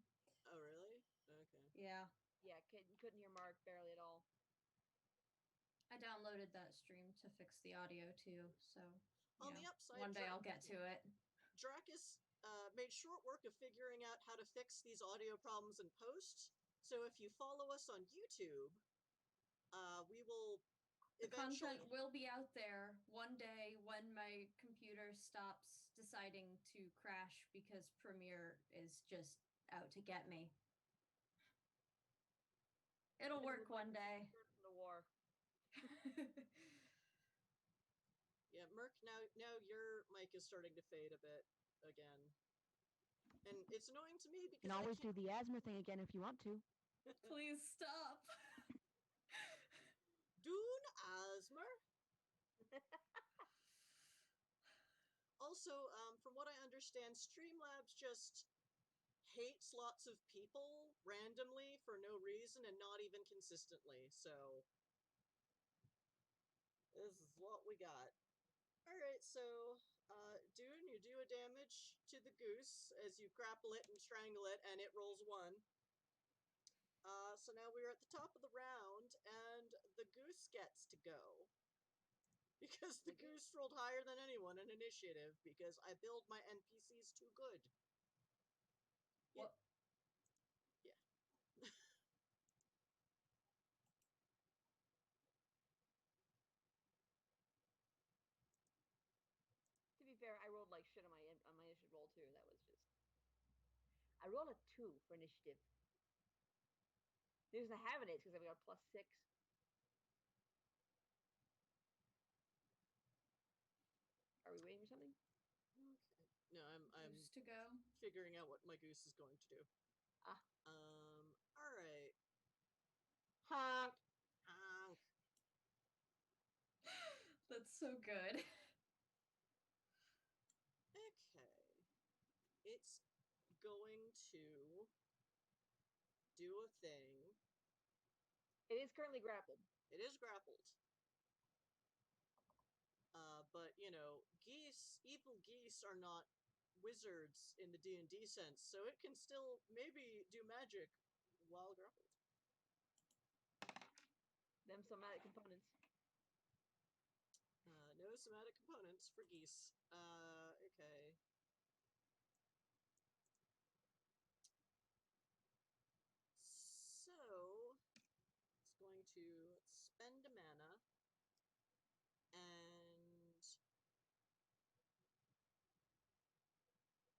[SPEAKER 1] Oh, really? Okay.
[SPEAKER 3] Yeah.
[SPEAKER 2] Yeah, couldn't hear Mark barely at all.
[SPEAKER 3] I downloaded that stream to fix the audio too, so
[SPEAKER 1] on the upside,
[SPEAKER 3] one day I'll get to it.
[SPEAKER 1] Dracus made short work of figuring out how to fix these audio problems in post. So if you follow us on YouTube, we will eventually...
[SPEAKER 3] The content will be out there one day when my computer stops deciding to crash because Premiere is just out to get me. It'll work one day.
[SPEAKER 2] The war.
[SPEAKER 1] Yeah, Merc, now your mic is starting to fade a bit again. And it's annoying to me because
[SPEAKER 6] you can always do the asthma thing again if you want to.
[SPEAKER 3] Please stop.
[SPEAKER 1] Dune Asmer. Also, from what I understand, Streamlabs just hates lots of people randomly for no reason and not even consistently, so this is what we got. Alright, so, Dune, you do a damage to the goose as you grapple it and strangle it, and it rolls 1. So now we're at the top of the round, and the goose gets to go. Because the goose rolled higher than anyone in initiative, because I build my NPCs too good.
[SPEAKER 2] What?
[SPEAKER 1] Yeah.
[SPEAKER 2] To be fair, I rolled like shit on my initiative roll too. That was just... I rolled a 2 for initiative. The reason I have it is because I've got +6. Are we waiting for something?
[SPEAKER 1] Okay. No, I'm
[SPEAKER 3] Goose to go.
[SPEAKER 1] figuring out what my goose is going to do.
[SPEAKER 2] Ah.
[SPEAKER 1] Alright.
[SPEAKER 2] Honk!
[SPEAKER 1] Honk.
[SPEAKER 3] That's so good.
[SPEAKER 1] Okay. It's going to do a thing.
[SPEAKER 2] It is currently grappled.
[SPEAKER 1] It is grappled. But, you know, evil geese are not wizards in the D&D sense, so it can still maybe do magic while grappled.
[SPEAKER 2] Them somatic components.
[SPEAKER 1] No somatic components for geese. Okay. So, it's going to spend a mana, and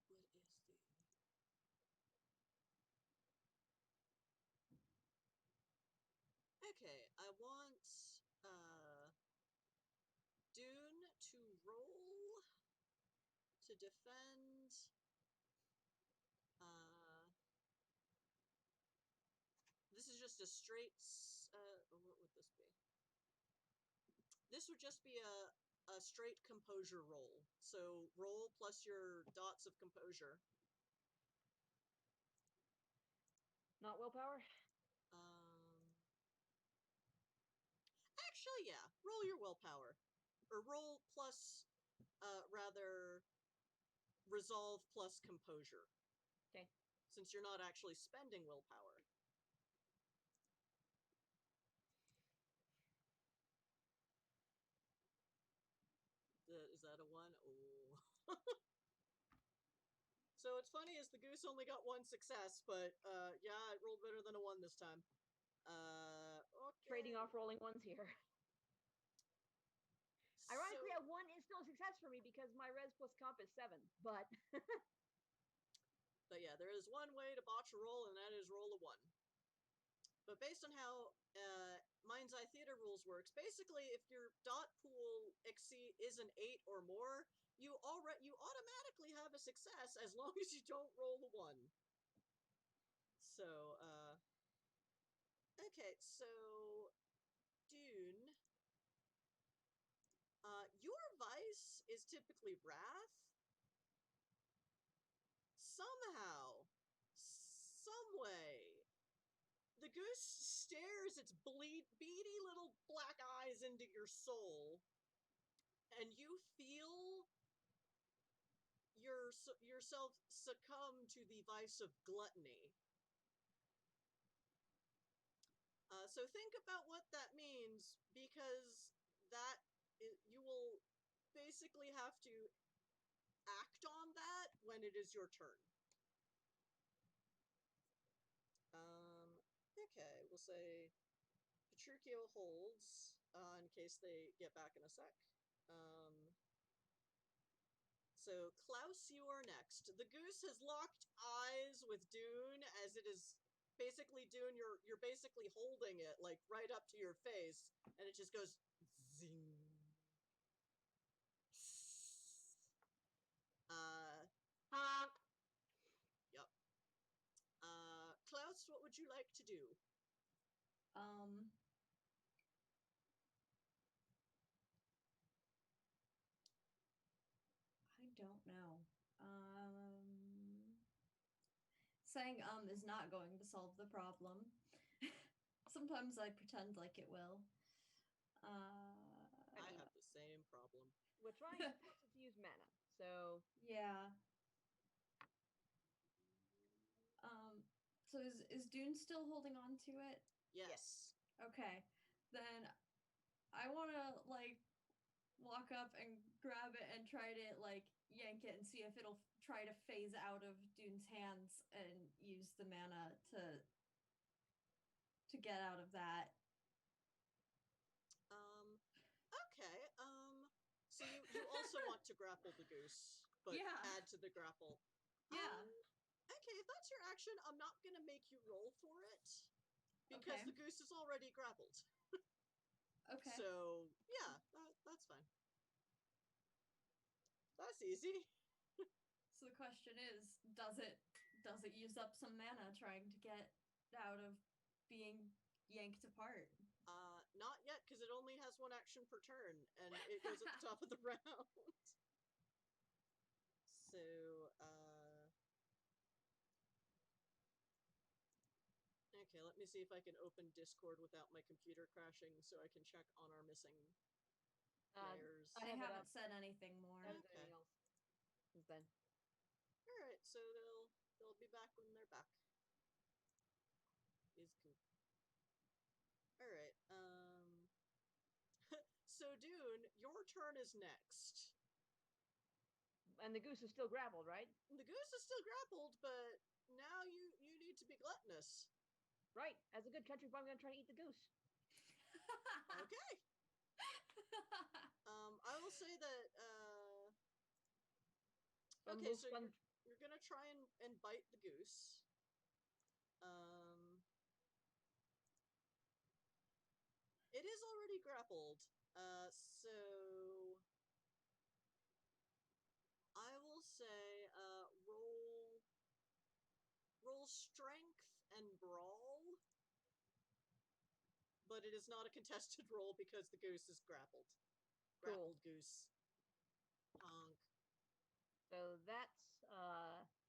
[SPEAKER 1] what is the... Okay, I want Dune to roll to defend. This is just a straight. What would this be? This would just be a straight composure roll. So roll plus your dots of composure.
[SPEAKER 2] Not willpower?
[SPEAKER 1] Actually, yeah. Roll your willpower. Or roll plus, rather, resolve plus composure.
[SPEAKER 2] Okay.
[SPEAKER 1] Since you're not actually spending willpower. Is that a 1? Oh. So it's funny is the goose only got 1 success, but yeah, it rolled better than a 1 this time. Okay.
[SPEAKER 2] Trading off rolling ones here. Ironically, a 1 is still a success for me because my res plus comp is 7, but...
[SPEAKER 1] But yeah, there is one way to botch a roll, and that is roll a 1. But based on how Mind's Eye Theater rules works, basically, if your dot pool is an 8 or more, you automatically have a success as long as you don't roll a 1. So, okay, so Dune, your vice is typically wrath. Somehow, some way, the goose stares its beady little black eyes into your soul, and you feel yourself succumb to the vice of gluttony. So think about what that means, because you will basically have to act on that when it is your turn. Okay, we'll say Petruchio holds, in case they get back in a sec. So, Klaus, you are next. The goose has locked eyes with Dune, as it is basically, Dune, you're basically holding it, like, right up to your face, and it just goes zing.
[SPEAKER 2] Honk!
[SPEAKER 1] Yep. Klaus, what would you like to do?
[SPEAKER 3] I don't know. Saying is not going to solve the problem. Sometimes I pretend like it will.
[SPEAKER 1] I have the same problem.
[SPEAKER 2] We're trying to force it to use mana, so...
[SPEAKER 3] Yeah. So is Dune still holding on to it?
[SPEAKER 1] Yes.
[SPEAKER 3] Okay. Then I want to, like, walk up and grab it and try to, like, yank it and see if it'll try to phase out of Dune's hands and use the mana to get out of that.
[SPEAKER 1] Okay, so you also want to grapple the goose, but
[SPEAKER 3] yeah.
[SPEAKER 1] add to the grapple.
[SPEAKER 3] Yeah.
[SPEAKER 1] Okay, if that's your action, I'm not gonna make you roll for it, because the goose is already grappled.
[SPEAKER 3] Okay.
[SPEAKER 1] So, yeah, that's fine. That's easy.
[SPEAKER 3] So the question is, does it use up some mana trying to get out of being yanked apart?
[SPEAKER 1] Not yet, because it only has 1 action per turn, and it goes at the top of the round. So, okay, let me see if I can open Discord without my computer crashing so I can check on our missing players.
[SPEAKER 3] I haven't said anything more.
[SPEAKER 2] I haven't said anything else since then.
[SPEAKER 1] Alright, so they'll be back when they're back. Is cool. Alright, so Dune, your turn is next.
[SPEAKER 2] And the goose is still grappled, right?
[SPEAKER 1] The goose is still grappled, but now you need to be gluttonous.
[SPEAKER 2] Right. As a good country boy, I'm gonna try to eat the goose.
[SPEAKER 1] Okay. I will say that, okay, so you're gonna try and bite the goose. it is already grappled. So I will say, roll strength and brawl, but it is not a contested roll because the goose is grappled. Grappled goose. Honk.
[SPEAKER 2] So that's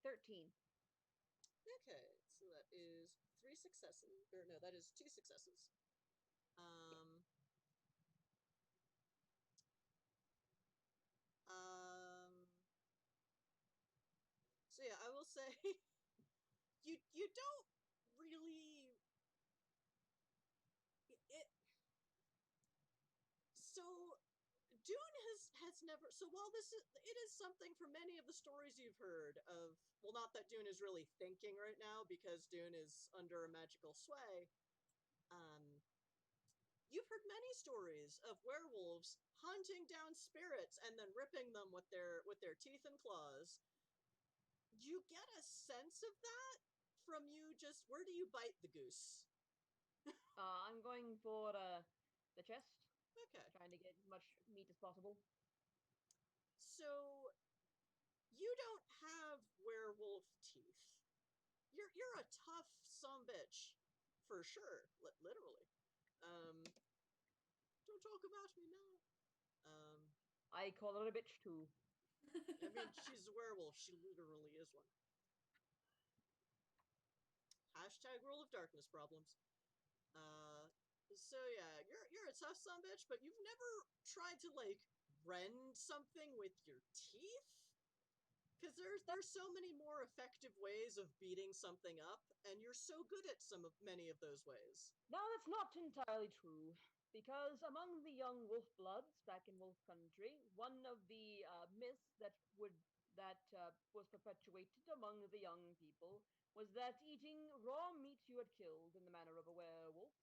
[SPEAKER 2] 13.
[SPEAKER 1] Okay, so that is 3 successes. Or no, that is 2 successes. Um, so yeah, I will say you don't really it so Dune has never, so while it is something for many of the stories you've heard of, well, not that Dune is really thinking right now because Dune is under a magical sway. You've heard many stories of werewolves hunting down spirits and then ripping them with their teeth and claws. You get a sense of that from you just, where do you bite the goose?
[SPEAKER 2] I'm going for the chest.
[SPEAKER 1] Okay.
[SPEAKER 2] Trying to get as much meat as possible.
[SPEAKER 1] So you don't have werewolf teeth. You're a tough sumbitch, for sure. Literally. Don't talk about me now.
[SPEAKER 2] I call her a bitch too.
[SPEAKER 1] I mean, she's a werewolf. She literally is one. Hashtag World of Darkness problems. So yeah, you're a tough sumbitch, but you've never tried to like rend something with your teeth? Because there's so many more effective ways of beating something up, and you're so good at many of those ways.
[SPEAKER 2] Now, that's not entirely true, because among the young wolf bloods back in Wolf Country, one of the myths that was perpetuated among the young people was that eating raw meat you had killed in the manner of a werewolf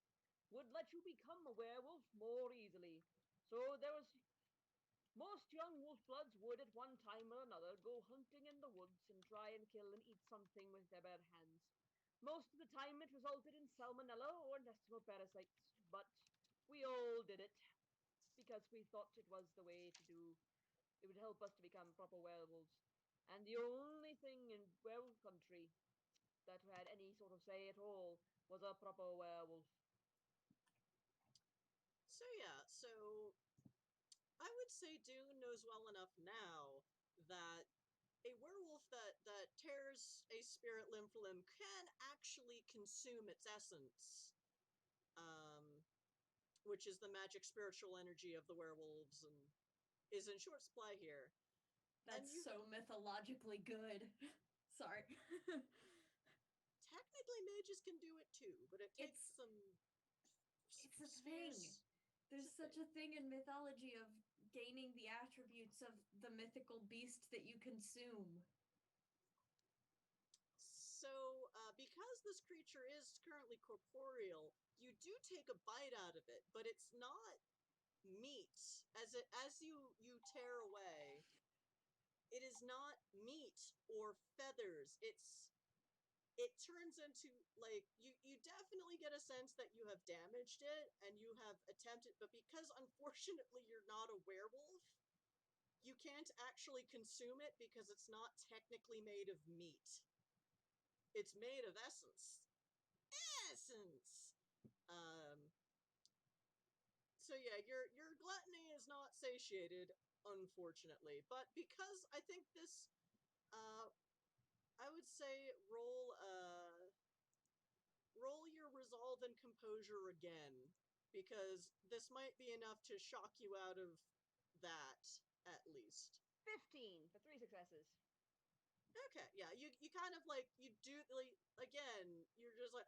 [SPEAKER 2] would let you become a werewolf more easily. So there was most young wolf bloods would at one time or another go hunting in the woods and try and kill and eat something with their bare hands. Most of the time it resulted in salmonella or intestinal parasites, but we all did it because we thought it was the way to do. It would help us to become proper werewolves. And the only thing in werewolf country that had any sort of say at all was a proper werewolf.
[SPEAKER 1] So yeah, so I would say Dune knows well enough now that a werewolf that tears a spirit limb for limb can actually consume its essence, which is the magic spiritual energy of the werewolves, and is in short supply here.
[SPEAKER 3] That's so mythologically good. Sorry.
[SPEAKER 1] Technically, mages can do it too, but it takes some.
[SPEAKER 3] It's a thing. There's such a thing in mythology of gaining the attributes of the mythical beast that you consume.
[SPEAKER 1] So, because this creature is currently corporeal, you do take a bite out of it, but it's not meat. As you tear away, it is not meat or feathers. It turns into, like, you definitely get a sense that you have damaged it and you have attempted, but because unfortunately you're not a werewolf, you can't actually consume it because it's not technically made of meat. It's made of essence. Essence! So yeah, your gluttony is not satiated, unfortunately. But because I think this, I would say roll your resolve and composure again, because this might be enough to shock you out of that, at least.
[SPEAKER 2] 15 for 3 successes.
[SPEAKER 1] Okay, yeah, you kind of like, you do, like, again, you're just like,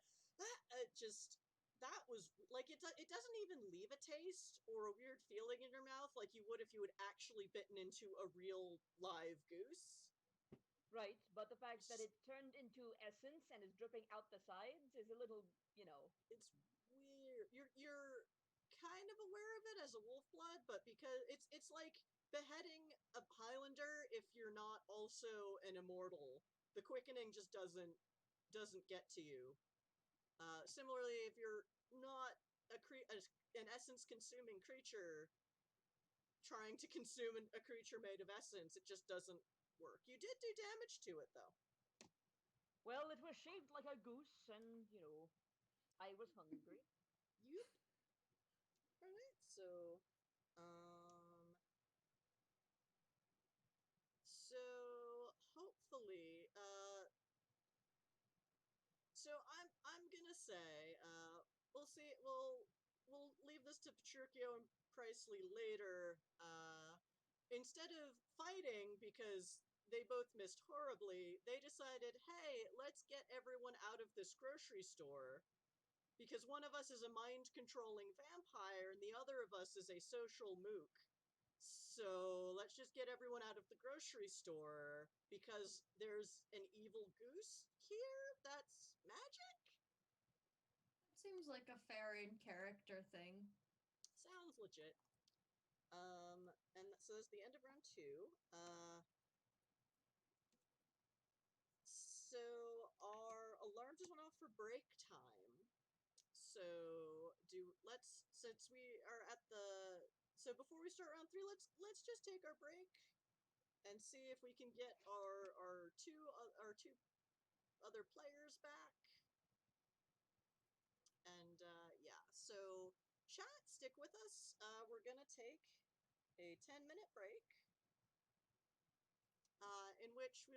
[SPEAKER 1] that was, like, it doesn't even leave a taste or a weird feeling in your mouth like you would if you had actually bitten into a real live goose.
[SPEAKER 2] Right, but the fact that it turned into essence and is dripping out the sides is a little,
[SPEAKER 1] It's weird. You're kind of aware of it as a wolf blood, but because it's like beheading a Highlander if you're not also an immortal. The quickening just doesn't get to you. Similarly, if you're not an essence-consuming creature trying to consume a creature made of essence. It just doesn't work. You did do damage to it, though.
[SPEAKER 2] Well, it was shaped like a goose, and, I was hungry.
[SPEAKER 1] Yep. Alright, so, so hopefully, so I'm gonna say, we'll see, we'll leave this to Petruchio and Pricely later, instead of fighting because they both missed horribly, they decided, hey, let's get everyone out of this grocery store because one of us is a mind-controlling vampire and the other of us is a social mook. So let's just get everyone out of the grocery store because there's an evil goose here that's magic?
[SPEAKER 3] Seems like a fair in character thing.
[SPEAKER 1] Sounds legit. And so that's the end of round 2. So our alarm just went off for break time. So since we are at the, so before we start round 3, let's just take our break and see if we can get our two other players back. And yeah, so chat, stick with us. We're gonna take a 10-minute break, in which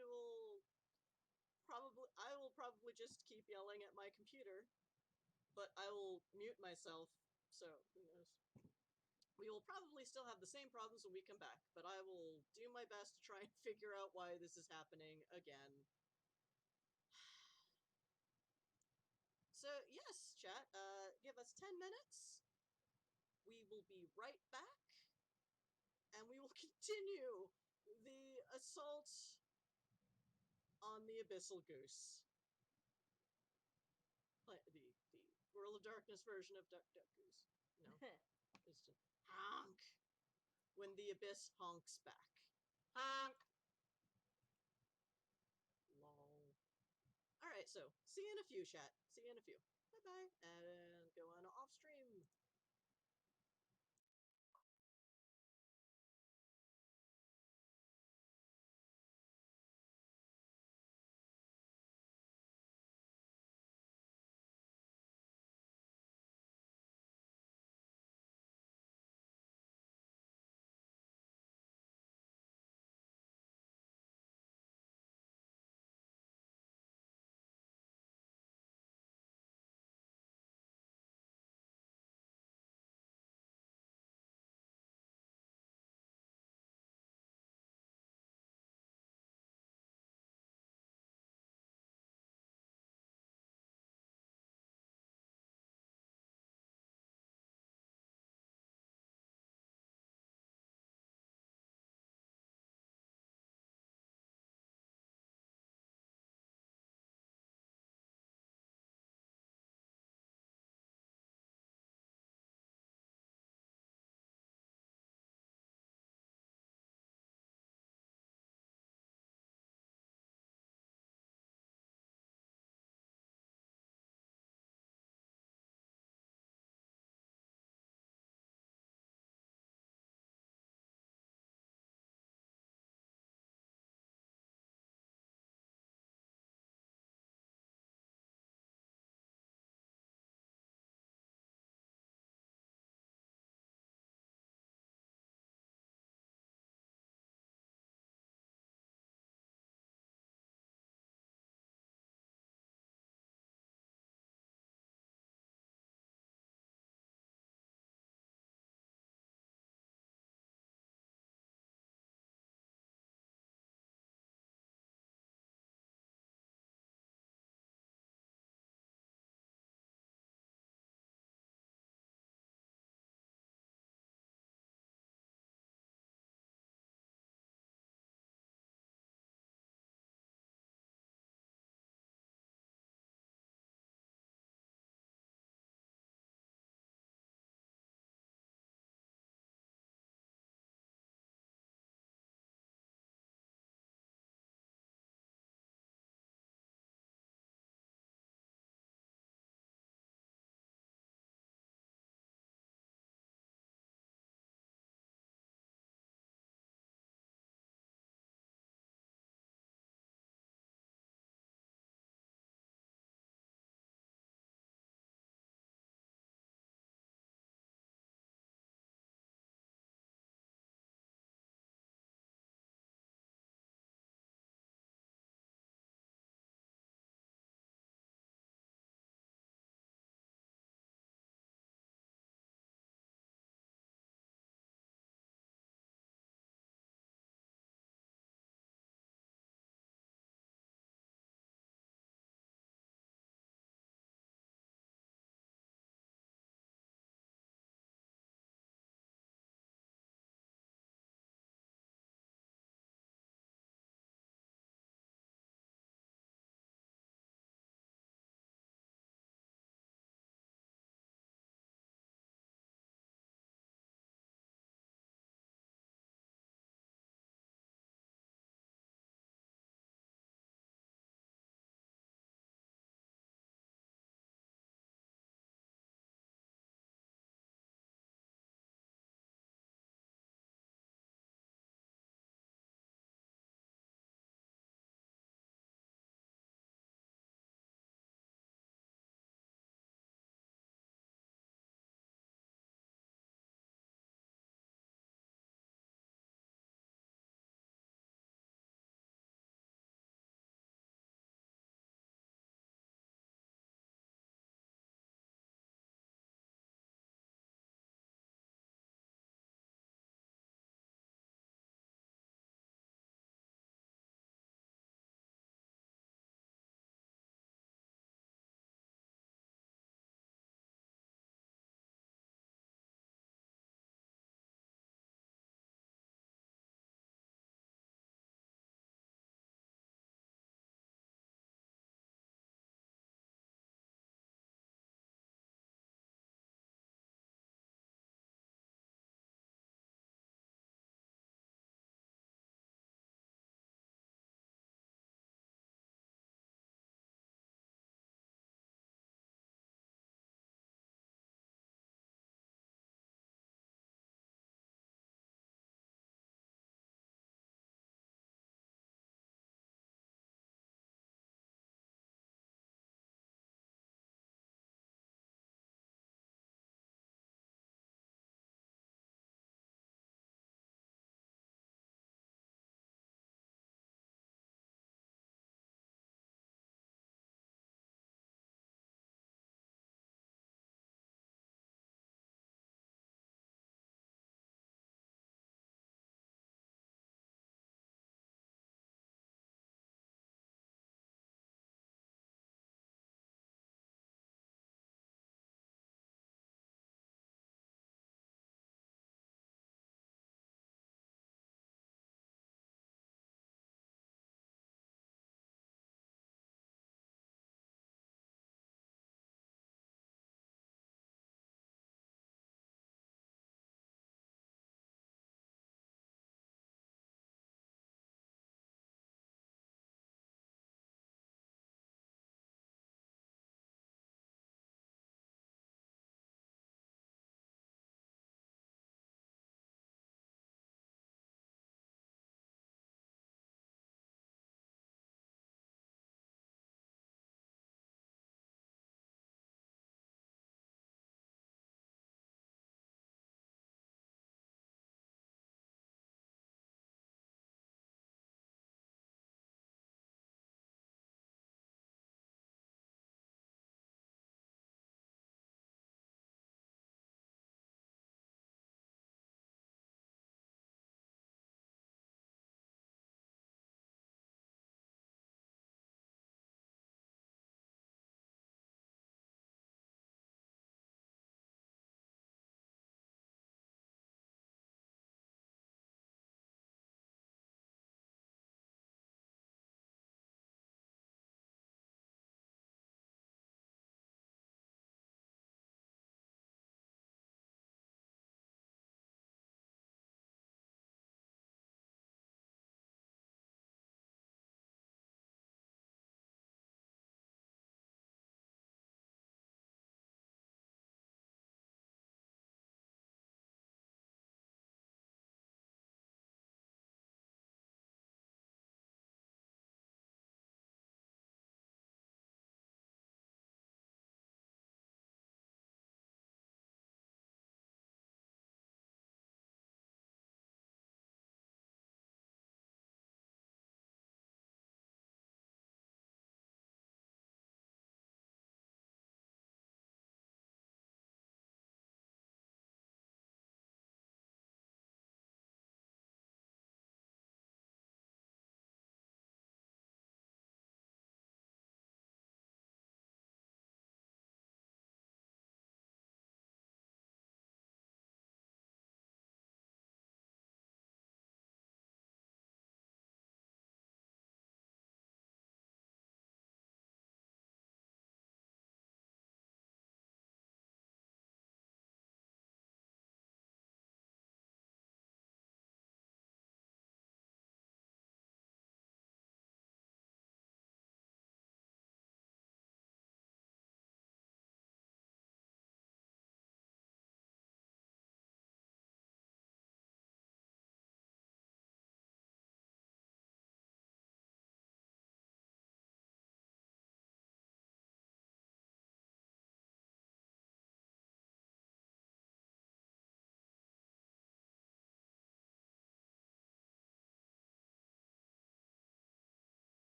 [SPEAKER 1] I will probably just keep yelling at my computer, but I will mute myself, so who knows. We will probably still have the same problems when we come back, but I will do my best to try and figure out why this is happening again. So yes, chat, give us 10 minutes. We will be right back, and we will continue the assault on the Abyssal Goose. The World of Darkness version of Duck Duck Goose. No, it's just honk when the abyss honks back. Honk. Lol. All right, so see you in a few, chat. See you in a few. Bye bye, and go on off stream.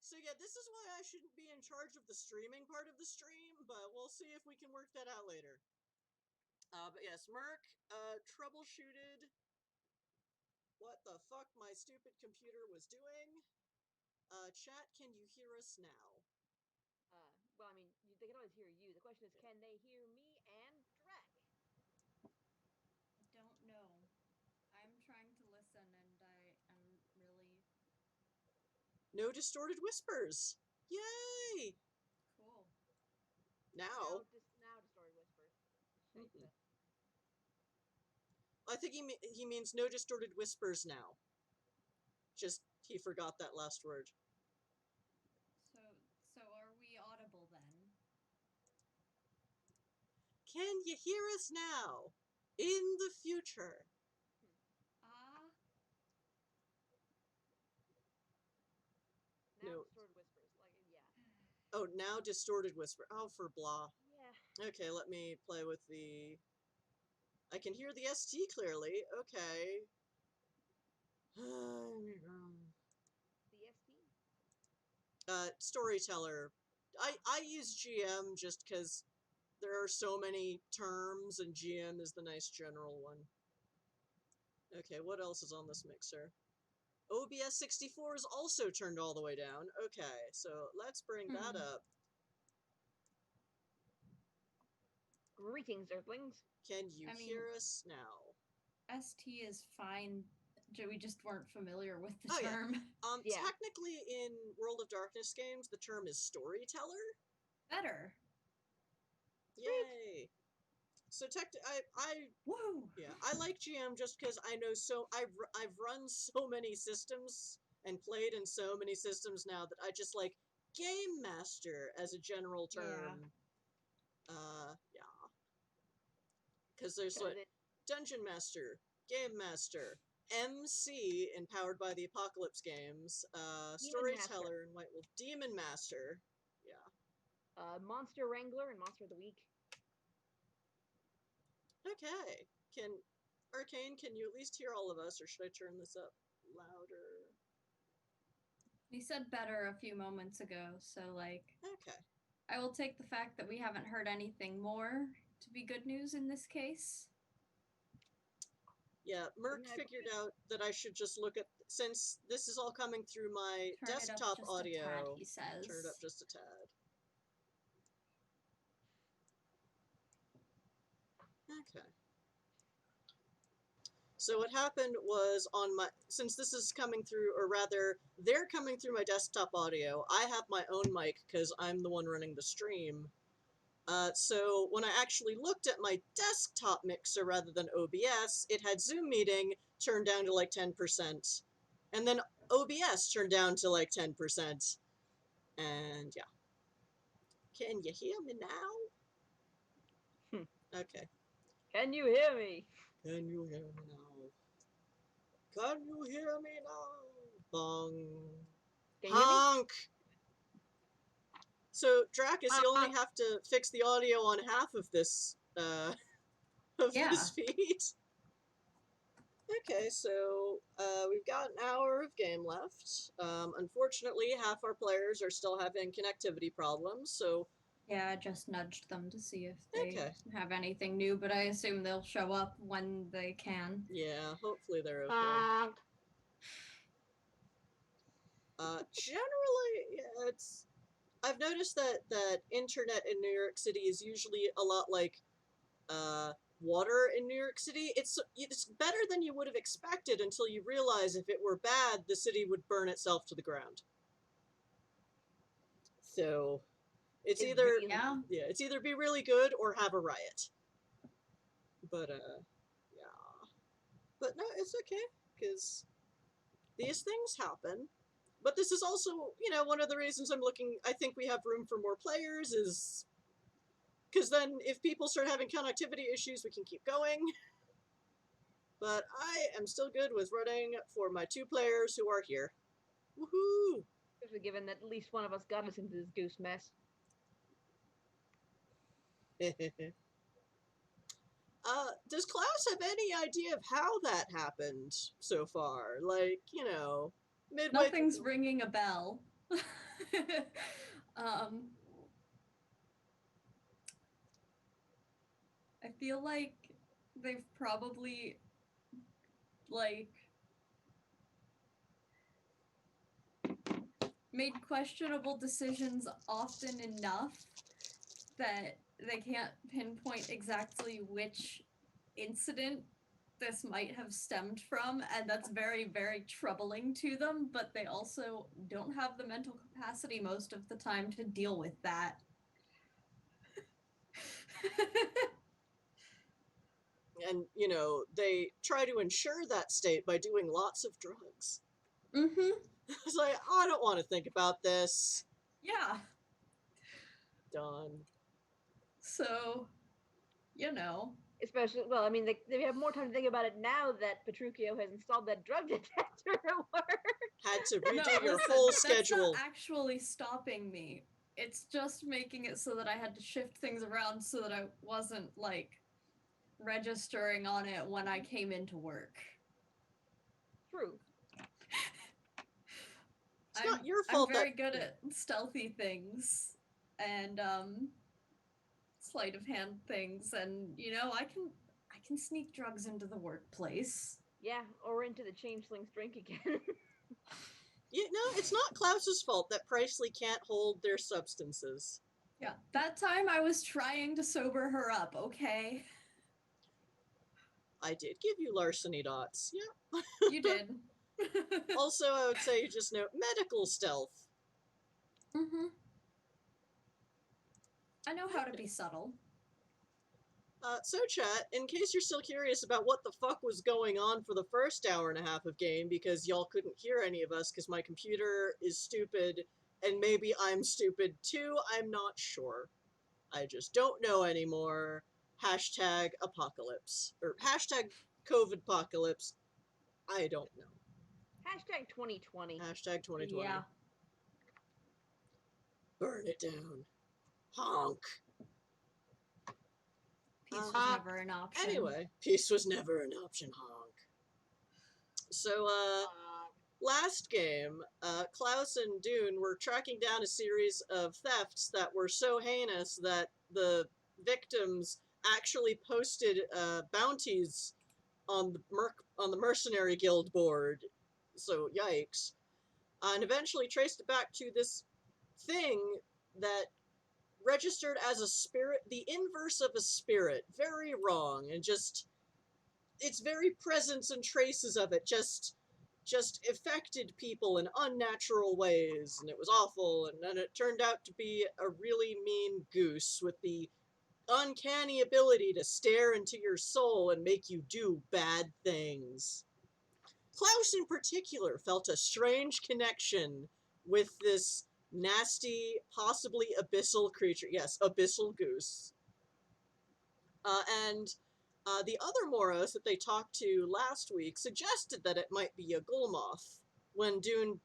[SPEAKER 1] So yeah, this is why I shouldn't be in charge of the streaming part of the stream, but we'll see if we can work that out later. But yes, Merc, troubleshooted what the fuck my stupid computer was doing. Chat, can you hear us now?
[SPEAKER 2] Well, I mean, they can always hear you. The question is, can they hear me and Drac?
[SPEAKER 3] I don't know. I'm trying to listen and I am really
[SPEAKER 1] No distorted whispers! Yay!
[SPEAKER 3] cool.
[SPEAKER 1] Now,
[SPEAKER 2] Now distorted whispers.
[SPEAKER 1] Mhm. I think he means no distorted whispers now. Just, he forgot that last word.
[SPEAKER 3] So are we audible then?
[SPEAKER 1] Can you hear us now? In the future.
[SPEAKER 2] Now
[SPEAKER 1] No.
[SPEAKER 2] distorted whispers. Like, yeah.
[SPEAKER 1] Oh, now distorted whisper. Oh, for blah.
[SPEAKER 2] Yeah.
[SPEAKER 1] Okay, let me play with the... I can hear the ST clearly. Okay.
[SPEAKER 2] The ST?
[SPEAKER 1] Storyteller. I use GM just because there are so many terms and GM is the nice general one. Okay, what else is on this mixer? OBS 64 is also turned all the way down. Okay, so let's bring that up.
[SPEAKER 2] Greetings, Earthlings.
[SPEAKER 1] Can you hear us now?
[SPEAKER 3] ST is fine. We just weren't familiar with the term.
[SPEAKER 1] Yeah. Technically, in World of Darkness games, the term is storyteller.
[SPEAKER 3] Better.
[SPEAKER 1] Yay! So
[SPEAKER 3] Woo!
[SPEAKER 1] Yeah, I like GM just because I know I've run so many systems and played in so many systems now that I just like Game Master as a general term. Yeah. Because there's like Dungeon Master, Game Master, MC in Powered by the Apocalypse games, Storyteller and White Wolf, Demon Master. Yeah.
[SPEAKER 2] Monster Wrangler and Monster of the Week.
[SPEAKER 1] Okay. Arcane, can you at least hear all of us, or should I turn this up louder?
[SPEAKER 3] He said better a few moments ago, so like...
[SPEAKER 1] Okay.
[SPEAKER 3] I will take the fact that we haven't heard anything more to be good news in this case.
[SPEAKER 1] Yeah, Merc figured out that I should just look at, since this is all coming through my desktop audio,
[SPEAKER 3] turn it up just a tad, he says.
[SPEAKER 1] Turn it up just a tad. Okay. So what happened was since this is coming through, or rather, they're coming through my desktop audio, I have my own mic because I'm the one running the stream. So when I actually looked at my desktop mixer rather than OBS, it had Zoom meeting turned down to like 10%. And then OBS turned down to like 10%. And yeah. Can you hear me now? Okay.
[SPEAKER 2] Can you hear me?
[SPEAKER 1] Can you hear me now? Can you hear me now? Bong. Honk! So, Dracus, you only have to fix the audio on half of this, this feed. Okay, so, we've got an hour of game left. Unfortunately, half our players are still having connectivity problems, so...
[SPEAKER 3] Yeah, I just nudged them to see if they have anything new, but I assume they'll show up when they can.
[SPEAKER 1] Yeah, hopefully they're okay. Generally, yeah, I've noticed that internet in New York City is usually a lot like water in New York City. It's better than you would have expected until you realize if it were bad, the city would burn itself to the ground. So it's either it's either be really good or have a riot. But yeah. But no, it's okay because these things happen. But this is also, you know, one of the reasons I think we have room for more players is because then if people start having connectivity issues, we can keep going. But I am still good with running for my 2 players who are here. Woohoo!
[SPEAKER 2] Especially given that at least one of us got us into this goose mess.
[SPEAKER 1] Does Klaus have any idea of how that happened so far? Like, you know, midway
[SPEAKER 3] Nothing's
[SPEAKER 1] through.
[SPEAKER 3] ringing a bell. I feel like they've probably, like, made questionable decisions often enough that they can't pinpoint exactly which incident this might have stemmed from, and that's very, very troubling to them, but they also don't have the mental capacity most of the time to deal with that.
[SPEAKER 1] And, they try to ensure that state by doing lots of drugs.
[SPEAKER 3] Mm-hmm.
[SPEAKER 1] It's like, I don't want to think about this.
[SPEAKER 3] Yeah.
[SPEAKER 1] Done.
[SPEAKER 3] So,
[SPEAKER 2] Especially, well, I mean, they have more time to think about it now that Petruchio has installed that drug detector at work.
[SPEAKER 1] Had to
[SPEAKER 3] No,
[SPEAKER 1] redo your
[SPEAKER 3] listen,
[SPEAKER 1] whole
[SPEAKER 3] that's
[SPEAKER 1] schedule.
[SPEAKER 3] not actually stopping me. It's just making it so that I had to shift things around so that I wasn't, like, registering on it when I came into work.
[SPEAKER 2] True.
[SPEAKER 1] It's not your fault.
[SPEAKER 3] I'm very good at stealthy things and sleight of hand things, and I can sneak drugs into the workplace.
[SPEAKER 2] Yeah, or into the changeling's drink again.
[SPEAKER 1] It's not Klaus's fault that Presley can't hold their substances.
[SPEAKER 3] Yeah, that time I was trying to sober her up, okay?
[SPEAKER 1] I did give you larceny dots. Yeah.
[SPEAKER 3] You did.
[SPEAKER 1] Also, I would say you just know medical stealth.
[SPEAKER 3] Mm-hmm. I know how to be subtle.
[SPEAKER 1] So chat, in case you're still curious about what the fuck was going on for the first hour and a half of game, because y'all couldn't hear any of us because my computer is stupid, and maybe I'm stupid too, I'm not sure. I just don't know anymore. Hashtag apocalypse. Or hashtag COVID apocalypse. I don't know.
[SPEAKER 2] Hashtag 2020.
[SPEAKER 1] Hashtag 2020.
[SPEAKER 3] Yeah.
[SPEAKER 1] Burn it down. Honk.
[SPEAKER 3] Peace was never an option.
[SPEAKER 1] Anyway, peace was never an option, honk. So, last game, Klaus and Dune were tracking down a series of thefts that were so heinous that the victims actually posted bounties on the Mercenary Guild board. So, yikes. And eventually traced it back to this thing that registered as a spirit, the inverse of a spirit. Very wrong, and just its very presence and traces of it just affected people in unnatural ways, and it was awful. And then it turned out to be a really mean goose with the uncanny ability to stare into your soul and make you do bad things. Klaus in particular felt a strange connection with this nasty, possibly abyssal creature. Yes, abyssal goose. And the other Moros that they talked to last week suggested that it might be a Gulmoth, when Dune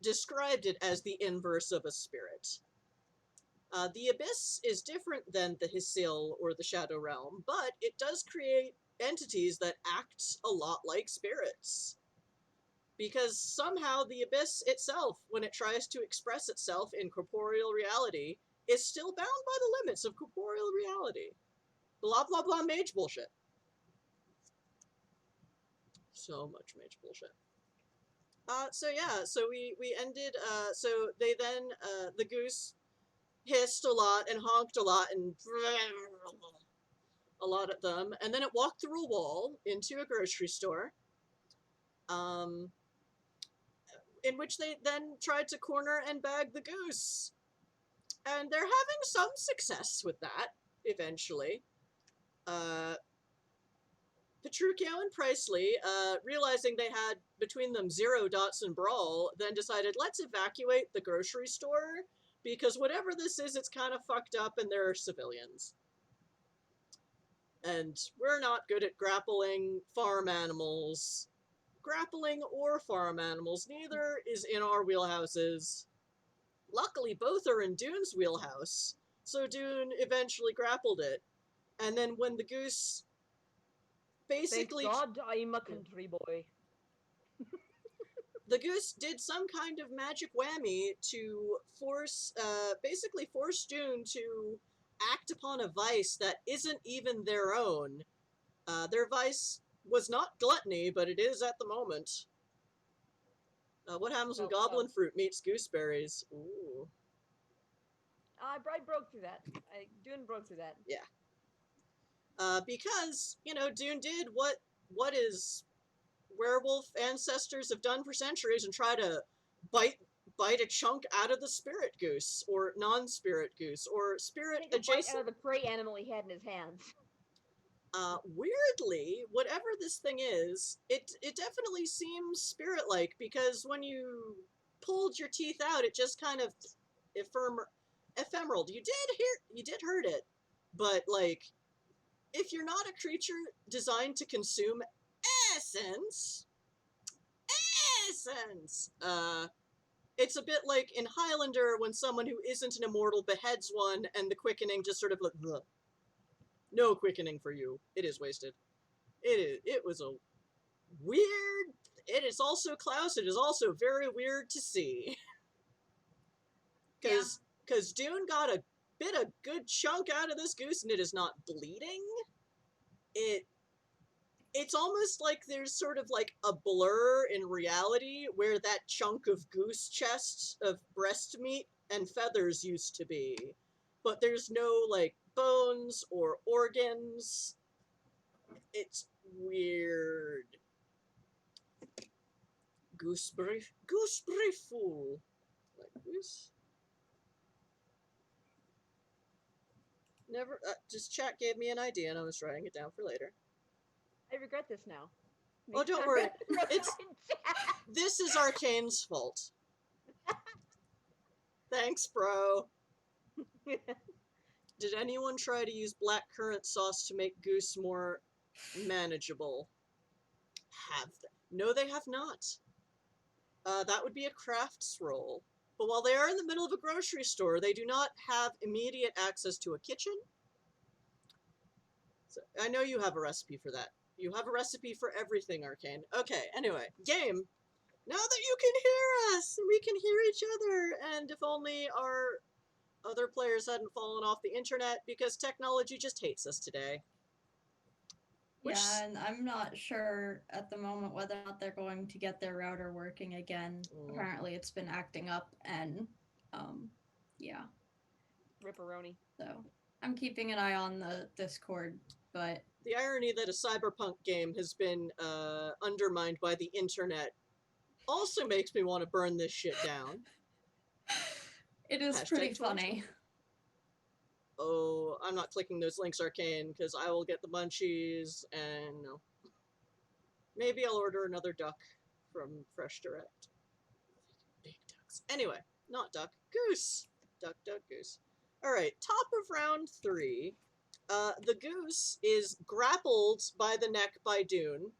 [SPEAKER 1] described it as the inverse of a spirit. The Abyss is different than the Hysil or the Shadow Realm, but it does create entities that act a lot like spirits. Because somehow the Abyss itself, when it tries to express itself in corporeal reality, is still bound by the limits of corporeal reality. Blah blah blah mage bullshit. So much mage bullshit. So we ended, so they then, the goose hissed a lot and honked a lot and a lot at them, and then it walked through a wall into a grocery store, in which they then tried to corner and bag the goose. And they're having some success with that, eventually. Petruchio and Presley, realizing they had between them 0 dots in Brawl, then decided, let's evacuate the grocery store, because whatever this is, it's kind of fucked up and there are civilians. And we're not good at grappling farm animals. Grappling or farm animals, neither is in our wheelhouses. Luckily, both are in Dune's wheelhouse, so Dune eventually grappled it. And then when the goose basically...
[SPEAKER 2] Thank God I'm a country boy.
[SPEAKER 1] the goose did some kind of magic whammy to basically force Dune to act upon a vice that isn't even their own. Their vice was not gluttony, but it is at the moment. What happens when goblin fruit meets gooseberries? Ooh.
[SPEAKER 2] I broke through that. Dune broke through that.
[SPEAKER 1] Yeah. Because, Dune did what his werewolf ancestors have done for centuries and try to bite a chunk out of the spirit goose, or non-spirit goose, or spirit adjacent.
[SPEAKER 2] Out of the prey animal he had in his hands.
[SPEAKER 1] Weirdly, whatever this thing is, it definitely seems spirit-like, because when you pulled your teeth out, it just kind of ephemeral. You did hurt it, but like, if you're not a creature designed to consume essence, it's a bit like in Highlander when someone who isn't an immortal beheads one, and the quickening just sort of like, ugh. No quickening for you. It is wasted. It was a weird. It is also, Klaus, it is also very weird to see. Because Dune got a good chunk out of this goose, and it is not bleeding. It's almost like there's sort of like a blur in reality where that chunk of goose chest of breast meat and feathers used to be. But there's no, like, bones or organs. It's weird. Gooseberry fool. Like goose. Never, just chat gave me an idea and I was writing it down for later.
[SPEAKER 2] I regret this now.
[SPEAKER 1] Oh, don't worry. This is Arcane's fault. Thanks, bro. Did anyone try to use blackcurrant sauce to make goose more manageable? Have they? No, they have not. That would be a crafts roll. But while they are in the middle of a grocery store, they do not have immediate access to a kitchen. So, I know you have a recipe for that. You have a recipe for everything, Arcane. Okay, anyway, game. Now that you can hear us, we can hear each other, and if only our other players hadn't fallen off the internet, because technology just hates us today.
[SPEAKER 3] Yeah, and I'm not sure at the moment whether or not they're going to get their router working again. Apparently it's been acting up, and yeah.
[SPEAKER 2] Ripperoni.
[SPEAKER 3] So I'm keeping an eye on the Discord, but
[SPEAKER 1] the irony that a cyberpunk game has been undermined by the internet also makes me want to burn this shit down.
[SPEAKER 3] It is pretty funny.
[SPEAKER 1] Oh, I'm not clicking those links, Arcane, because I will get the munchies, and no. Maybe I'll order another duck from Fresh Direct. Big ducks. Anyway, not duck. Goose! Duck, goose. Alright, top of round 3. The goose is grappled by the neck by Dune.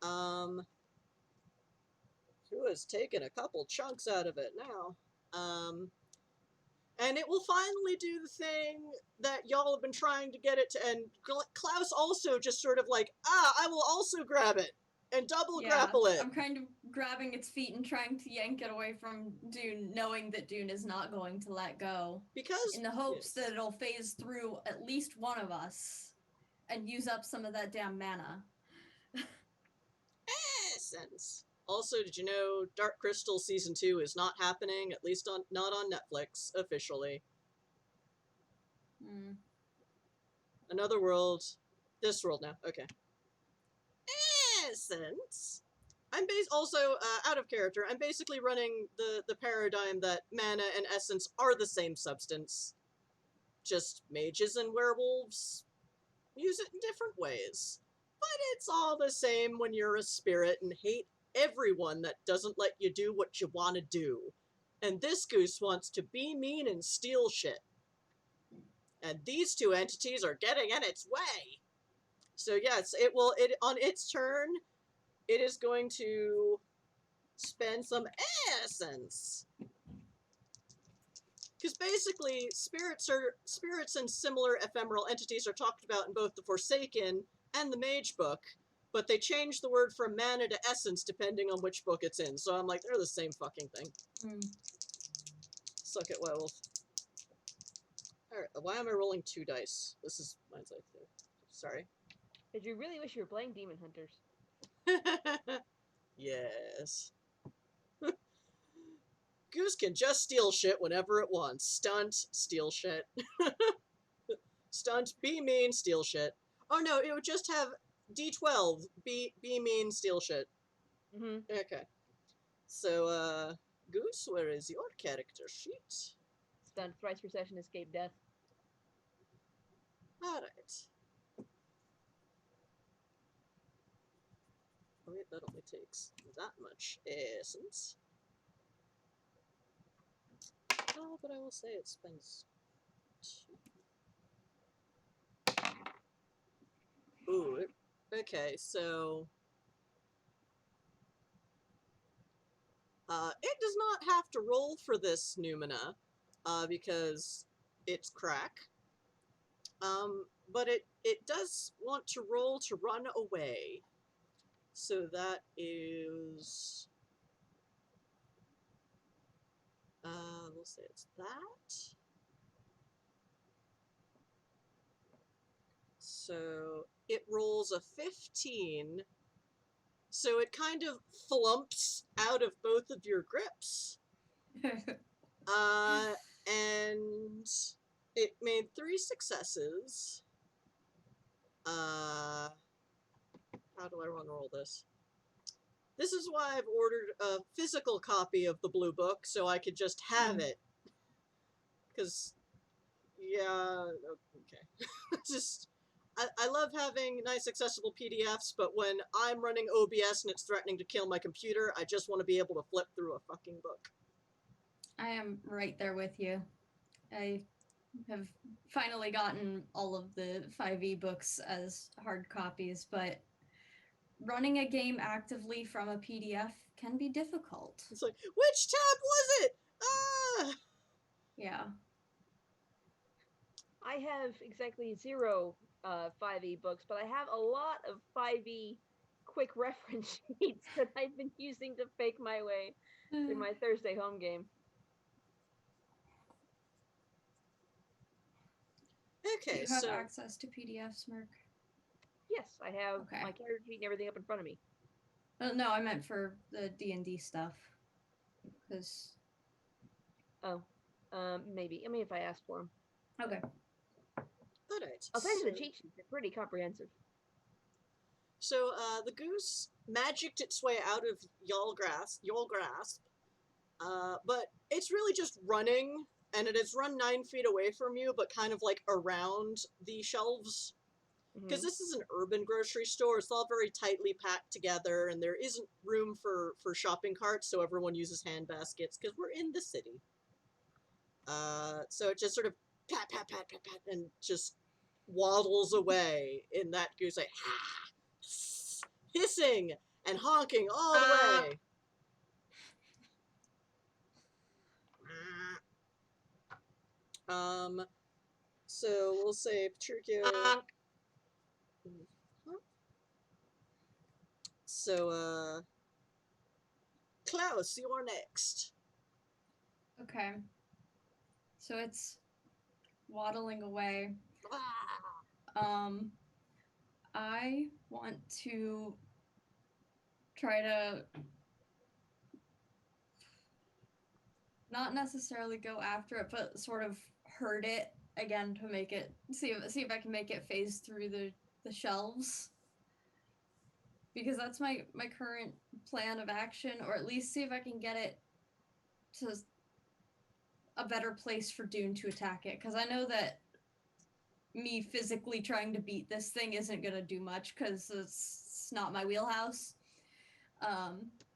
[SPEAKER 1] Who has taken a couple chunks out of it now. And it will finally do the thing that y'all have been trying to get it to, and Klaus also just sort of like, I will also grab it, and double grapple it.
[SPEAKER 3] I'm kind of grabbing its feet and trying to yank it away from Dune, knowing that Dune is not going to let go.
[SPEAKER 1] Because
[SPEAKER 3] in the hopes that it'll phase through at least one of us, and use up some of that damn mana.
[SPEAKER 1] Essence. Also, did you know Dark Crystal Season 2 is not happening, at least not on Netflix, officially. Another world. This world now. Okay. Essence. I'm also, out of character, I'm basically running the paradigm that mana and essence are the same substance. Just mages and werewolves use it in different ways. But it's all the same when you're a spirit and hate everyone that doesn't let you do what you want to do. And this goose wants to be mean and steal shit. And these two entities are getting in its way. So yes, on its turn, it is going to spend some essence. Because basically, spirits and similar ephemeral entities are talked about in both the Forsaken and the Mage book, but they changed the word from mana to essence depending on which book it's in. So I'm like, they're the same fucking thing. Suck it, werewolf. Alright, why am I rolling 2 dice? This is mine's like there. Sorry.
[SPEAKER 2] Did you really wish you were playing Demon Hunters?
[SPEAKER 1] Yes. Goose can just steal shit whenever it wants. Stunt, steal shit. Stunt, be mean, steal shit. Oh no, it would just have D12. Be mean, steal shit.
[SPEAKER 2] Mm-hmm.
[SPEAKER 1] Okay. So, Goose, where is your character sheet?
[SPEAKER 2] Stunned, thrice per session, escape death.
[SPEAKER 1] Alright. Oh wait, that only takes that much essence. Oh, but I will say it spends 2. Ooh, okay, so... it does not have to roll for this Numina, because it's crack. But it does want to roll to run away. So that is... we'll say it's that. So it rolls a 15. So it kind of flumps out of both of your grips. And it made 3 successes. How do I want to roll this? This is why I've ordered a physical copy of the Blue Book, so I could just have it. Because, yeah, okay. Just, I love having nice accessible PDFs, but when I'm running OBS and it's threatening to kill my computer, I just want to be able to flip through a fucking book.
[SPEAKER 3] I am right there with you. I have finally gotten all of the 5e books as hard copies, but running a game actively from a PDF can be difficult.
[SPEAKER 1] It's like, which tab was it? Ah!
[SPEAKER 3] Yeah.
[SPEAKER 2] I have exactly 0 5e books, but I have a lot of 5e quick reference sheets that I've been using to fake my way through my Thursday home game.
[SPEAKER 1] Okay,
[SPEAKER 3] Do you have
[SPEAKER 1] so...
[SPEAKER 3] access to PDFs, Merc?
[SPEAKER 2] Yes, I have
[SPEAKER 3] Okay.
[SPEAKER 2] my character sheet and everything up in front of me.
[SPEAKER 3] No, I meant for the D&D stuff. Because...
[SPEAKER 2] Oh, maybe. I mean, if I ask for them.
[SPEAKER 3] Okay.
[SPEAKER 1] Alright.
[SPEAKER 2] I'll send you the cheat sheets. They're pretty comprehensive.
[SPEAKER 1] So, the goose magicked its way out of y'all grasp, but it's really just running, and it has run 9 feet away from you, but kind of like around the shelves. Because this is an urban grocery store, it's all very tightly packed together, and there isn't room for shopping carts, so everyone uses hand baskets, because we're in the city. So it just sort of pat, pat, pat, pat, pat, and just waddles away in that goose, like, hissing and honking all the way. So we'll say Patricio. So, Klaus, you're next.
[SPEAKER 3] Okay. So it's waddling away. I want to try to not necessarily go after it, but sort of herd it again to make it see if I can make it phase through the shelves. Because that's my current plan of action, or at least see if I can get it to a better place for Dune to attack it. Because I know that me physically trying to beat this thing isn't gonna do much because it's not my wheelhouse.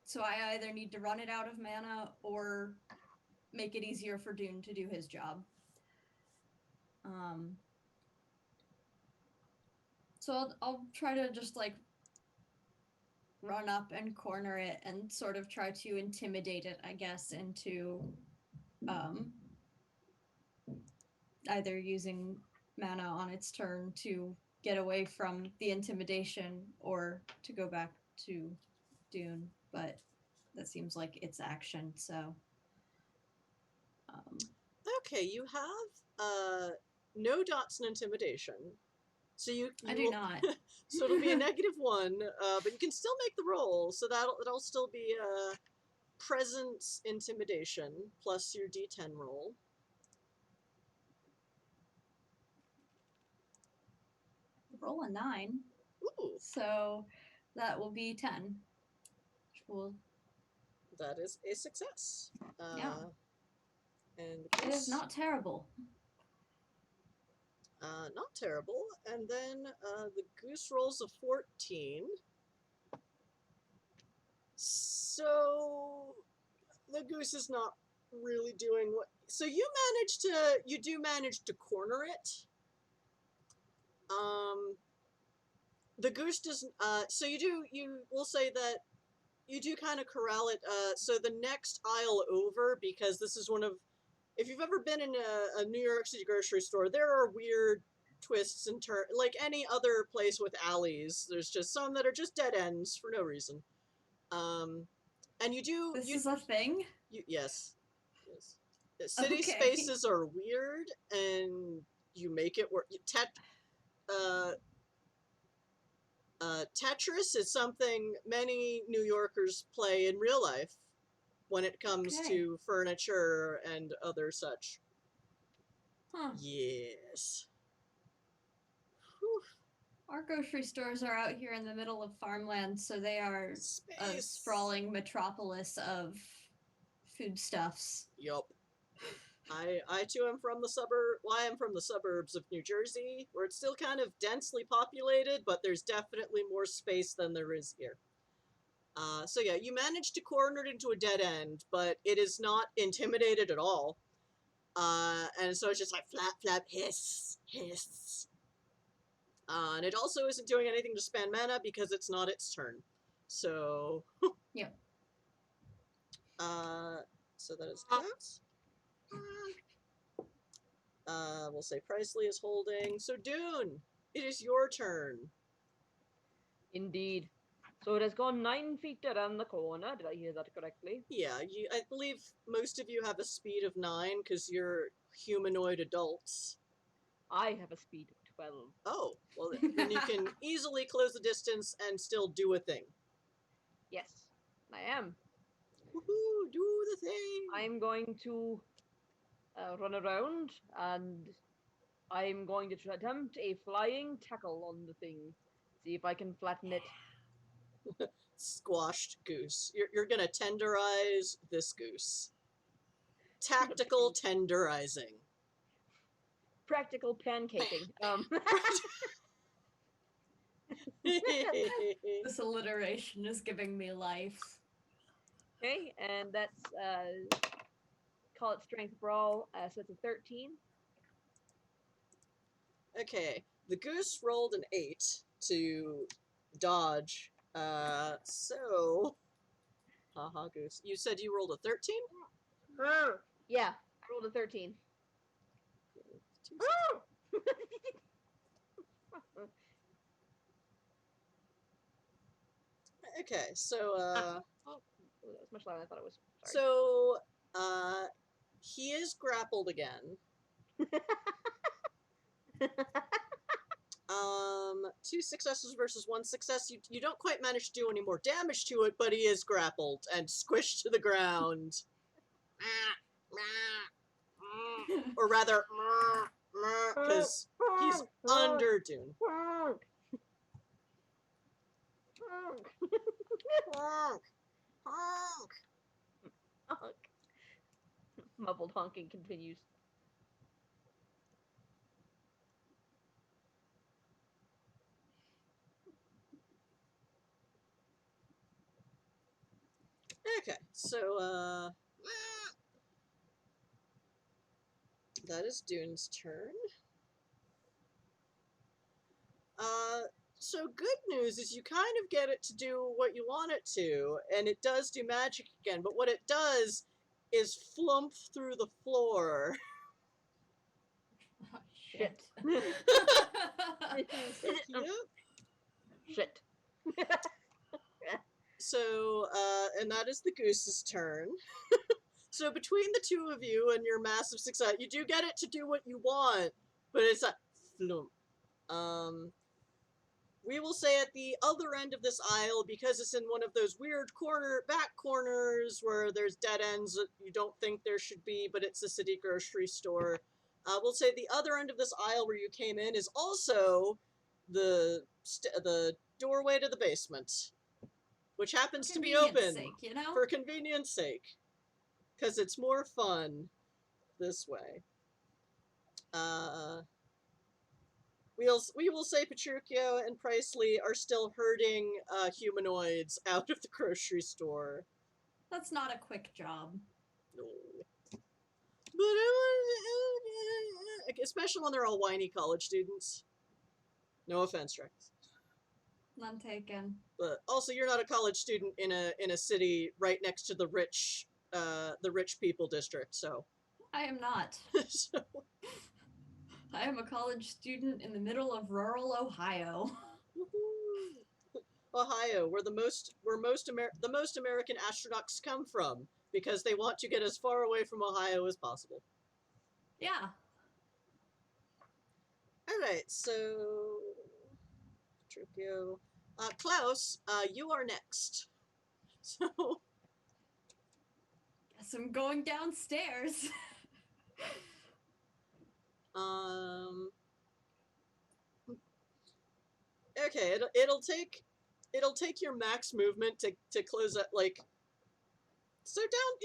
[SPEAKER 3] So I either need to run it out of mana or make it easier for Dune to do his job. So I'll try to just like run up and corner it and sort of try to intimidate it, I guess, into either using mana on its turn to get away from the intimidation or to go back to Dune, but that seems like its action, so.
[SPEAKER 1] Okay, you have no dots in intimidation. So you
[SPEAKER 3] I do
[SPEAKER 1] will,
[SPEAKER 3] not.
[SPEAKER 1] so it'll be a -1, but you can still make the roll. So that'll still be a presence intimidation plus your D10 roll.
[SPEAKER 3] Roll a 9.
[SPEAKER 1] Ooh,
[SPEAKER 3] So that will be 10. Which will,
[SPEAKER 1] that is a success.
[SPEAKER 3] Yeah.
[SPEAKER 1] And
[SPEAKER 3] it is not terrible.
[SPEAKER 1] not terrible. And then the goose rolls a 14. So the goose is not really doing what. So you do manage to corner it. The goose doesn't. So you will say that you do kind of corral it. So the next aisle over, because this is one of. If you've ever been in a New York City grocery store, there are weird twists and turns, like any other place with alleys. There's just some that are just dead ends for no reason. And you do.
[SPEAKER 3] This is a thing?
[SPEAKER 1] Yes. City
[SPEAKER 3] Okay.
[SPEAKER 1] spaces are weird, and you make it work. Tetris is something many New Yorkers play in real life when it comes
[SPEAKER 3] Okay.
[SPEAKER 1] to furniture and other such.
[SPEAKER 3] Huh.
[SPEAKER 1] Yes. Whew.
[SPEAKER 3] Our grocery stores are out here in the middle of farmland, so they are a
[SPEAKER 1] Space.
[SPEAKER 3] sprawling metropolis of foodstuffs.
[SPEAKER 1] Yup. I too am from the suburb. Well, I am from the suburbs of New Jersey, where it's still kind of densely populated, but there's definitely more space than there is here. So yeah, you managed to corner it into a dead end, but it is not intimidated at all. And so it's just like flap, flap, hiss, hiss. And it also isn't doing anything to spend mana because it's not its turn. So.
[SPEAKER 3] Yep.
[SPEAKER 1] So that is that. We'll say Presley is holding. So Dune, it is your turn.
[SPEAKER 2] Indeed. So it has gone 9 feet around the corner. Did I hear that correctly?
[SPEAKER 1] Yeah, I believe most of you have a speed of 9 because you're humanoid adults.
[SPEAKER 2] I have a speed of 12.
[SPEAKER 1] Oh, well then you can easily close the distance and still do a thing.
[SPEAKER 2] Yes, I am.
[SPEAKER 1] Woohoo, do the thing!
[SPEAKER 2] I'm going to run around and I'm going to attempt a flying tackle on the thing. See if I can flatten it.
[SPEAKER 1] Squashed goose. You're gonna tenderize this goose. Tactical tenderizing.
[SPEAKER 2] Practical pancaking.
[SPEAKER 3] This alliteration is giving me life.
[SPEAKER 2] Okay, and that's call it strength brawl. So it's a 13.
[SPEAKER 1] Okay, the goose rolled an 8 to dodge. So, haha, goose. You said you rolled a 13?
[SPEAKER 2] Yeah, I rolled a 13.
[SPEAKER 1] Okay, so
[SPEAKER 2] Oh, that was much louder than I thought it was. Sorry.
[SPEAKER 1] so he is grappled again. 2 successes versus 1 success. You don't quite manage to do any more damage to it, but he is grappled and squished to the ground. Or rather, because he's under Dune. Honk! Honk!
[SPEAKER 2] Honk. Muffled honking continues.
[SPEAKER 1] Okay, so that is Dune's turn. So good news is you kind of get it to do what you want it to, and it does do magic again, but what it does is flump through the floor.
[SPEAKER 3] Oh, shit.
[SPEAKER 2] Shit.
[SPEAKER 1] Yep.
[SPEAKER 2] Shit.
[SPEAKER 1] So, and that is the goose's turn. So between the two of you and your massive success, you do get it to do what you want, but it's a flum. We will say at the other end of this aisle, because it's in one of those weird back corners where there's dead ends that you don't think there should be, but it's a city grocery store. We'll say the other end of this aisle where you came in is also the doorway to the basement, which happens to be open
[SPEAKER 3] Sake, you know?
[SPEAKER 1] for convenience sake, because it's more fun this way. We will say Petruchio and Pricely are still herding humanoids out of the grocery store.
[SPEAKER 3] That's not a quick job.
[SPEAKER 1] No. But especially when they're all whiny college students. No offense, Rex.
[SPEAKER 3] None taken.
[SPEAKER 1] But also, you're not a college student in a city right next to the rich people district. So
[SPEAKER 3] I am not.
[SPEAKER 1] so,
[SPEAKER 3] I am a college student in the middle of rural Ohio.
[SPEAKER 1] Ohio, where the most American astronauts come from, because they want to get as far away from Ohio as possible.
[SPEAKER 3] Yeah.
[SPEAKER 1] All right, so Petruchio, Klaus, you are next. So,
[SPEAKER 3] Guess I'm going downstairs.
[SPEAKER 1] Okay, it'll take your max movement to close up, like, so down,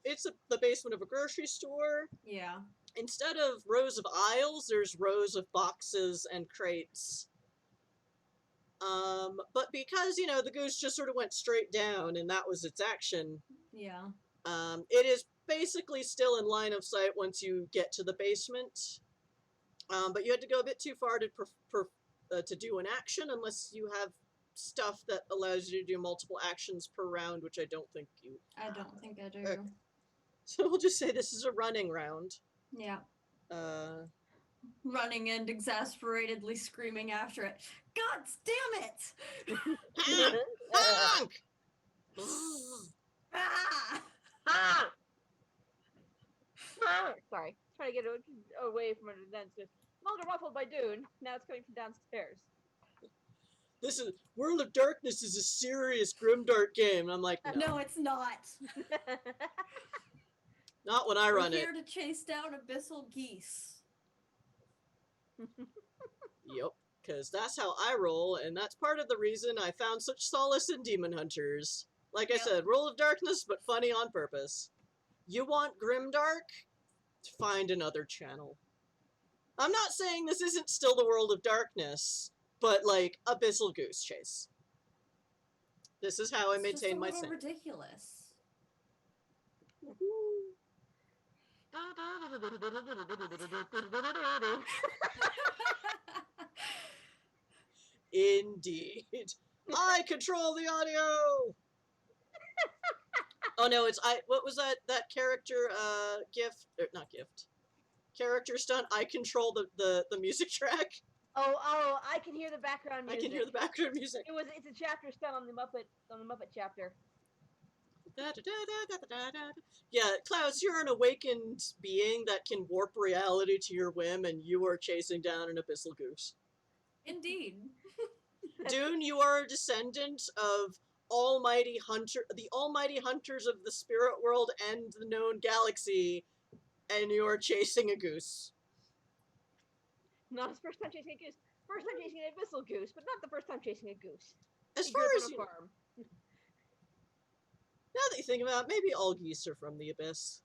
[SPEAKER 1] it's the basement of a grocery store.
[SPEAKER 3] Yeah.
[SPEAKER 1] Instead of rows of aisles, there's rows of boxes and crates. But because, the goose just sort of went straight down and that was its action,
[SPEAKER 3] Yeah.
[SPEAKER 1] it is basically still in line of sight once you get to the basement. But you had to go a bit too far to do an action, unless you have stuff that allows you to do multiple actions per round, which I don't think you...
[SPEAKER 3] I don't think I do.
[SPEAKER 1] Okay. So we'll just say this is a running round.
[SPEAKER 3] Yeah.
[SPEAKER 1] Running
[SPEAKER 3] and exasperatedly screaming after it. God damn it!
[SPEAKER 1] Honk!
[SPEAKER 3] Ah!
[SPEAKER 2] Sorry. Trying to get away from it, and then it's just longer ruffled by Dune. Now it's coming from downstairs.
[SPEAKER 1] This is World of Darkness is a serious grimdark game. And I'm like,
[SPEAKER 3] No, it's not.
[SPEAKER 1] Not when I run
[SPEAKER 3] We're
[SPEAKER 1] it.
[SPEAKER 3] here to chase down abyssal geese.
[SPEAKER 1] Yep, because that's how I roll, and that's part of the reason I found such solace in Demon Hunters. Like I said, World of Darkness, but funny on purpose. You want grimdark? Find another channel. I'm not saying this isn't still the World of Darkness, but like Abyssal Goose Chase. This is how I maintain my sanity.
[SPEAKER 3] Ridiculous.
[SPEAKER 1] Indeed. I control the audio! Oh no, what was that character, character stunt? I control the music track.
[SPEAKER 2] Oh, I can hear the background music.
[SPEAKER 1] I can hear the background music.
[SPEAKER 2] It's a chapter stunt on the Muppet chapter.
[SPEAKER 1] Yeah, Klaus, you're an awakened being that can warp reality to your whim, and you are chasing down an abyssal goose.
[SPEAKER 3] Indeed.
[SPEAKER 1] Dune, you are a descendant of the almighty hunters of the spirit world and the known galaxy, and you are chasing a goose.
[SPEAKER 2] Not his first time chasing a goose. First time chasing an abyssal goose, but not the first time chasing a goose.
[SPEAKER 1] As
[SPEAKER 2] He
[SPEAKER 1] far
[SPEAKER 2] grew up
[SPEAKER 1] as
[SPEAKER 2] on a
[SPEAKER 1] you...
[SPEAKER 2] farm.
[SPEAKER 1] Now that you think about it, maybe all geese are from the abyss.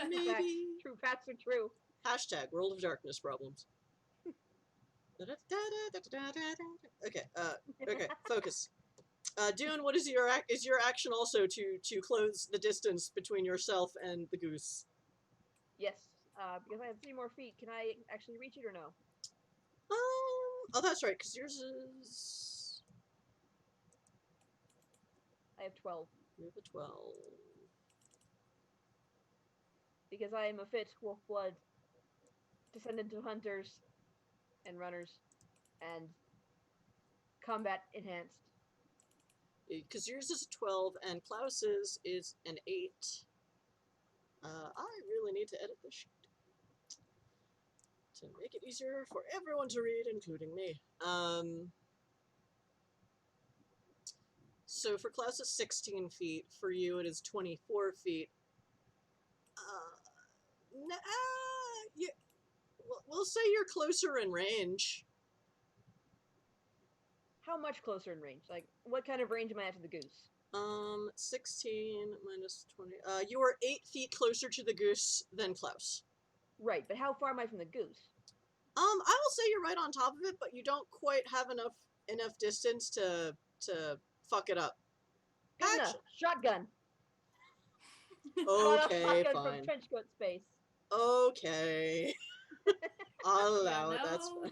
[SPEAKER 1] Maybe.
[SPEAKER 2] True facts are true.
[SPEAKER 1] Hashtag World of Darkness problems. Okay, focus. Dune, what is your action also to close the distance between yourself and the goose?
[SPEAKER 2] Yes, because I have 3 more feet. Can I actually reach it or no?
[SPEAKER 1] Oh, that's right, because yours is...
[SPEAKER 2] I have 12.
[SPEAKER 1] You have a 12.
[SPEAKER 2] Because I am a fit wolf blood descend into hunters and runners and combat enhanced.
[SPEAKER 1] Because yours is a 12 and Klaus's is an 8. I really need to edit this sheet to make it easier for everyone to read, including me. So for Klaus it's 16 feet. For you it is 24 feet. We'll say you're closer in range.
[SPEAKER 2] How much closer in range? Like, what kind of range am I at to the goose?
[SPEAKER 1] 16 minus 20. You are 8 feet closer to the goose than Klaus.
[SPEAKER 2] Right, but how far am I from the goose?
[SPEAKER 1] I will say you're right on top of it, but you don't quite have enough distance to fuck it up.
[SPEAKER 2] Good enough. Shotgun.
[SPEAKER 1] Okay,
[SPEAKER 2] shotgun
[SPEAKER 1] fine.
[SPEAKER 2] From trenchcoat space.
[SPEAKER 1] Okay. I'll allow it, that's fine.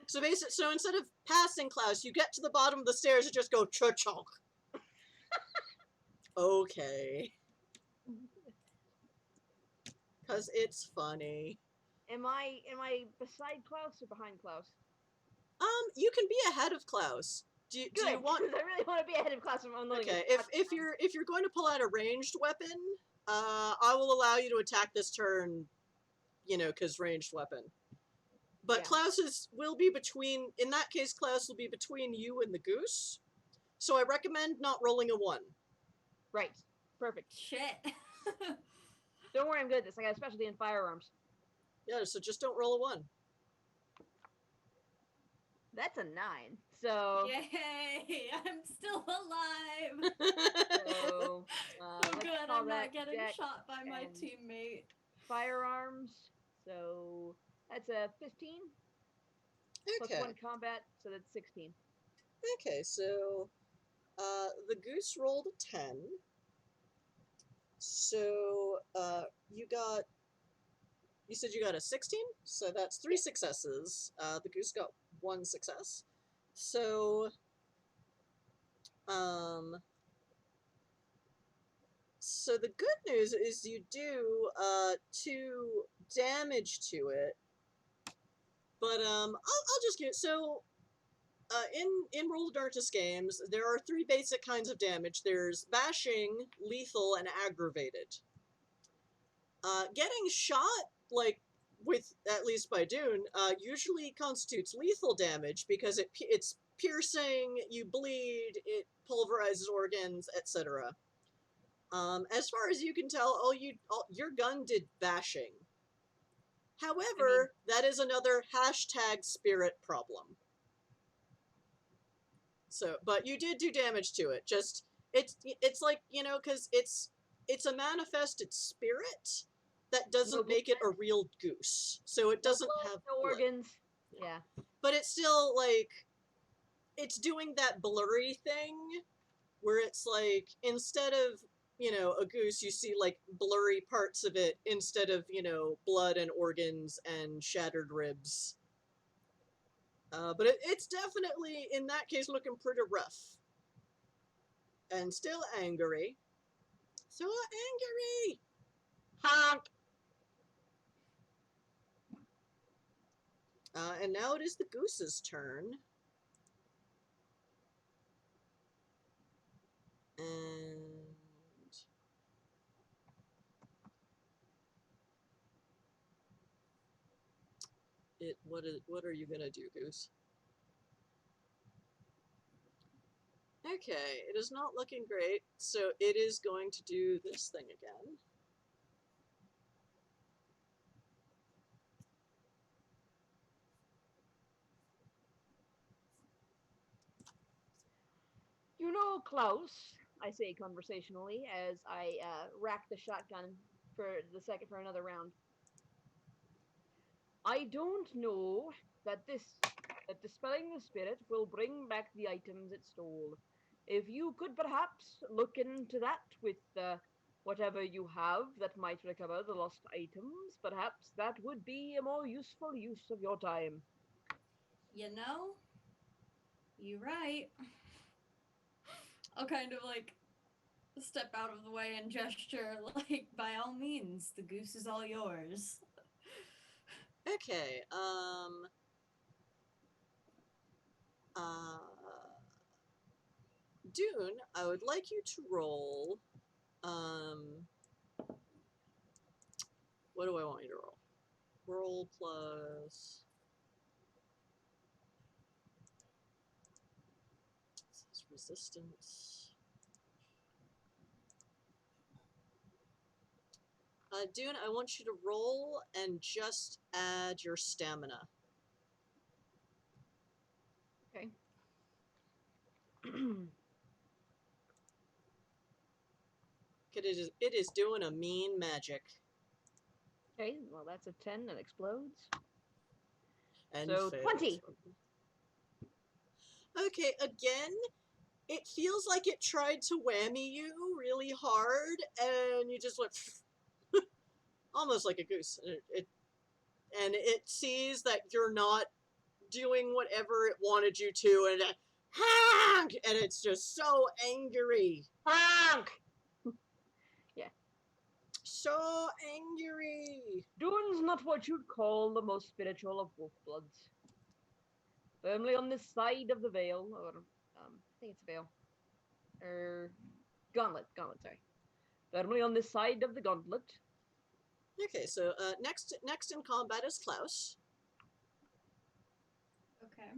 [SPEAKER 1] So instead of passing Klaus, you get to the bottom of the stairs and just go cha-chonk. Okay. Because it's funny.
[SPEAKER 2] Am I beside Klaus or behind Klaus?
[SPEAKER 1] You can be ahead of Klaus. Do you want?
[SPEAKER 2] I really want to be ahead of Klaus.
[SPEAKER 1] Okay, if you're going to pull out a ranged weapon, I will allow you to attack this turn. Because ranged weapon. But yeah. Klaus will be between. In that case, Klaus will be between you and the goose. So I recommend not rolling a 1.
[SPEAKER 2] Right. Perfect.
[SPEAKER 3] Shit.
[SPEAKER 2] Don't worry, I'm good at this. I got a specialty in firearms.
[SPEAKER 1] Yeah, so just don't roll a 1.
[SPEAKER 2] That's a 9. So
[SPEAKER 3] yay! I'm still alive.
[SPEAKER 2] So
[SPEAKER 3] good. I'm not getting shot by my teammate.
[SPEAKER 2] Firearms. So that's a 15.
[SPEAKER 1] Okay.
[SPEAKER 2] Plus 1 combat, so that's 16.
[SPEAKER 1] Okay, so the goose rolled a 10. So you said you got a 16, so that's 3 successes. The goose got 1 success. So so the good news is you do 2 damage to it. But I'll just give it. So in World of Darkness games, there are 3 basic kinds of damage. There's bashing, lethal, and aggravated. Getting shot, with at least by Idun, usually constitutes lethal damage because it's piercing, you bleed, it pulverizes organs, etc. As far as you can tell, your gun did bashing. However, that is another #spirit problem. So, but you did do damage to it. Just it's like, because it's a manifested spirit that doesn't make it a real goose. So it doesn't have
[SPEAKER 2] no organs. Yeah.
[SPEAKER 1] But it's still it's doing that blurry thing where it's instead of, a goose, you see blurry parts of it instead of, blood and organs and shattered ribs. But it's definitely, in that case, looking pretty rough. And still angry. So angry!
[SPEAKER 2] Honk!
[SPEAKER 1] And now it is the goose's turn. And what are you gonna do, Goose? Okay, it is not looking great, so it is going to do this thing again.
[SPEAKER 2] You know, Klaus, I say conversationally as I rack the shotgun for another round. I don't know that dispelling the spirit will bring back the items it stole. If you could perhaps look into that with whatever you have that might recover the lost items, perhaps that would be a more useful use of your time.
[SPEAKER 3] You're right. I'll kind of step out of the way and gesture by all means, the goose is all yours.
[SPEAKER 1] Okay, Dune, I would like you to roll, what do I want you to roll? Roll plus... This is resistance. Dune, I want you to roll and just add your stamina.
[SPEAKER 2] Okay.
[SPEAKER 1] It is doing a mean magic.
[SPEAKER 2] Okay, well, that's a 10 that explodes.
[SPEAKER 1] And
[SPEAKER 2] So,
[SPEAKER 1] fails.
[SPEAKER 2] 20.
[SPEAKER 1] Okay, again, it feels like it tried to whammy you really hard, and you just went almost like a goose. And it sees that you're not doing whatever it wanted you to, and Honk! And it's just so angry.
[SPEAKER 2] Honk!
[SPEAKER 1] So angry.
[SPEAKER 2] Dune's not what you'd call the most spiritual of wolf-bloods. Firmly on this side of the veil, or, I think it's a veil. Gauntlet, sorry. Firmly on this side of the gauntlet.
[SPEAKER 1] Okay, so next in combat is Klaus.
[SPEAKER 3] Okay.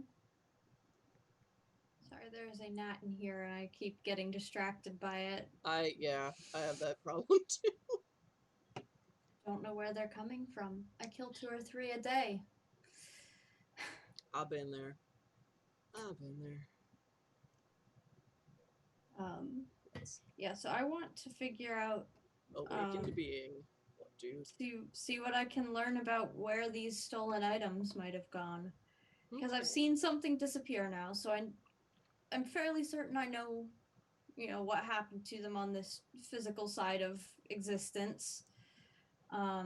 [SPEAKER 3] Sorry, there's a gnat in here and I keep getting distracted by it.
[SPEAKER 1] I have that problem too.
[SPEAKER 3] Don't know where they're coming from. I kill 2 or 3 a day.
[SPEAKER 1] I've been there.
[SPEAKER 3] Yeah, so I want to figure out
[SPEAKER 1] Awaken to being. What, dude?
[SPEAKER 3] to see what I can learn about where these stolen items might have gone. Because I've seen something disappear now, so I'm fairly certain I know, what happened to them on this physical side of existence. I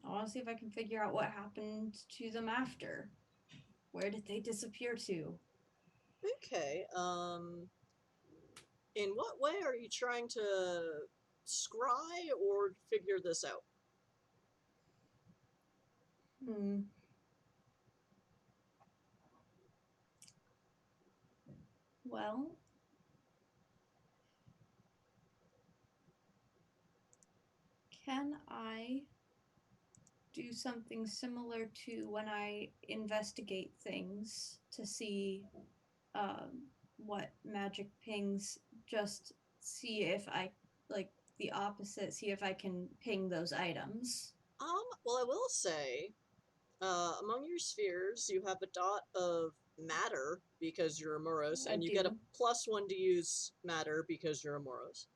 [SPEAKER 3] want to see if I can figure out what happened to them after. Where did they disappear to?
[SPEAKER 1] Okay. In what way are you trying to scry or figure this out?
[SPEAKER 3] Well, can I do something similar to when I investigate things to see what magic pings, just see if I, like the opposite, see if I can ping those items?
[SPEAKER 1] Well, I will say, among your spheres, you have a dot of matter because you're a Moros, and you get a +1 to use matter because you're a Moros.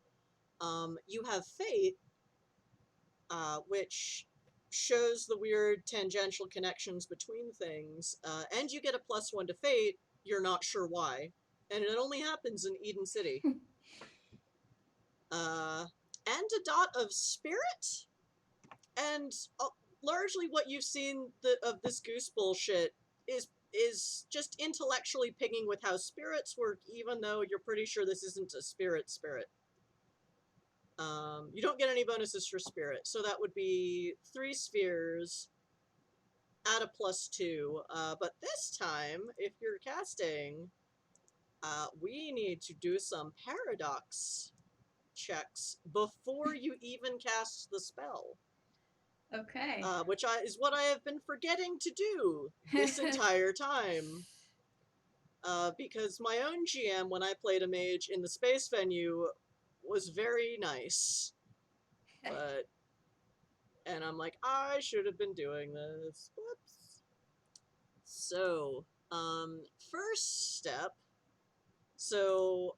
[SPEAKER 1] You have fate, which shows the weird tangential connections between things, and you get a +1 to fate. You're not sure why, and it only happens in Eden City. And a dot of spirit, and largely what you've seen of this goose bullshit is just intellectually picking with how spirits work, even though you're pretty sure this isn't a spirit. You don't get any bonuses for spirit, so that would be 3 spheres at a +2. But this time, if you're casting, we need to do some paradox checks before you even cast the spell.
[SPEAKER 3] Okay.
[SPEAKER 1] Which is what I have been forgetting to do this entire time. Because my own GM, when I played a mage in the space venue, was very nice. And I'm like, I should have been doing this. Whoops. So, first step. So,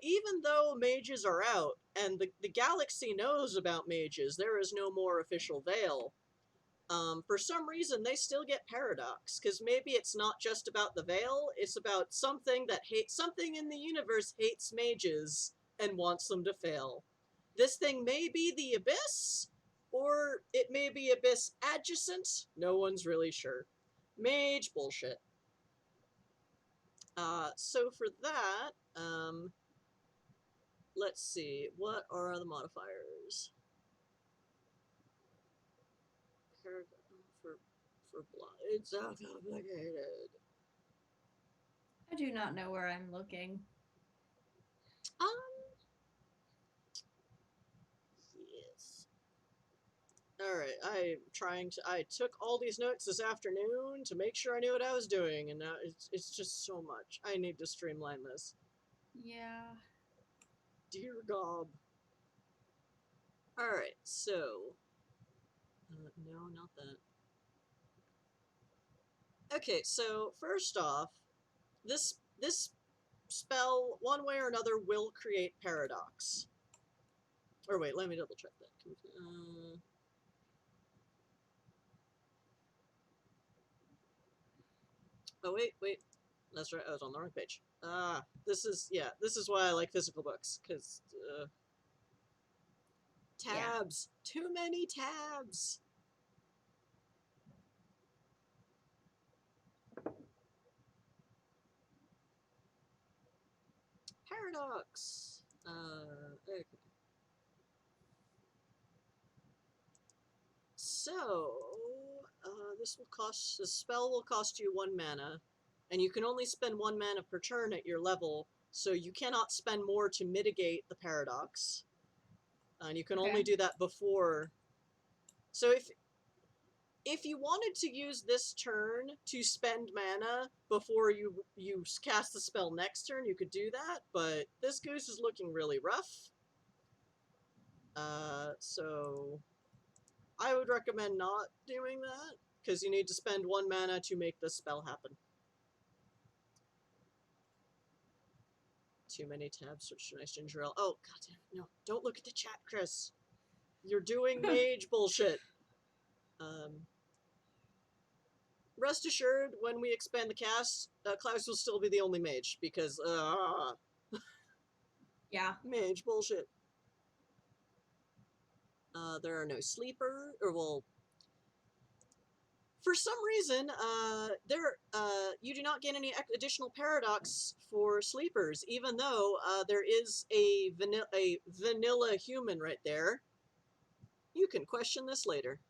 [SPEAKER 1] even though mages are out, and the galaxy knows about mages, there is no more official veil. For some reason, they still get paradox, because maybe it's not just about the veil, it's about something in the universe hates mages and wants them to fail. This thing may be the Abyss, or it may be Abyss adjacent, no one's really sure. Mage bullshit. So for that, let's see, what are the modifiers? for blood. It's so complicated.
[SPEAKER 3] I do not know where I'm looking.
[SPEAKER 1] Yes. All right, I took all these notes this afternoon to make sure I knew what I was doing, and now it's just so much. I need to streamline this.
[SPEAKER 3] Yeah.
[SPEAKER 1] Dear Gob. All right, so no, not that. Okay, so first off, this spell, one way or another, will create paradox. Or wait, let me double check that. Oh wait, that's right. I was on the wrong page. This is why I like physical books, because tabs, too many tabs. Paradox. Okay. So, this spell will cost you 1 mana, and you can only spend 1 mana per turn at your level, so you cannot spend more to mitigate the paradox. And you can only do that before. So if you wanted to use this turn to spend mana before you cast the spell next turn, you could do that, but this goose is looking really rough. So I would recommend not doing that, because you need to spend 1 mana to make this spell happen. Too many tabs, such a nice ginger ale. Oh, goddamn, no, don't look at the chat, Chris. You're doing mage bullshit. Rest assured, when we expand the cast, Klaus will still be the only mage, because,
[SPEAKER 3] Yeah.
[SPEAKER 1] mage bullshit. There are no sleeper, or well, for some reason, you do not get any additional paradox for sleepers, even though there is a vanilla human right there. You can question this later.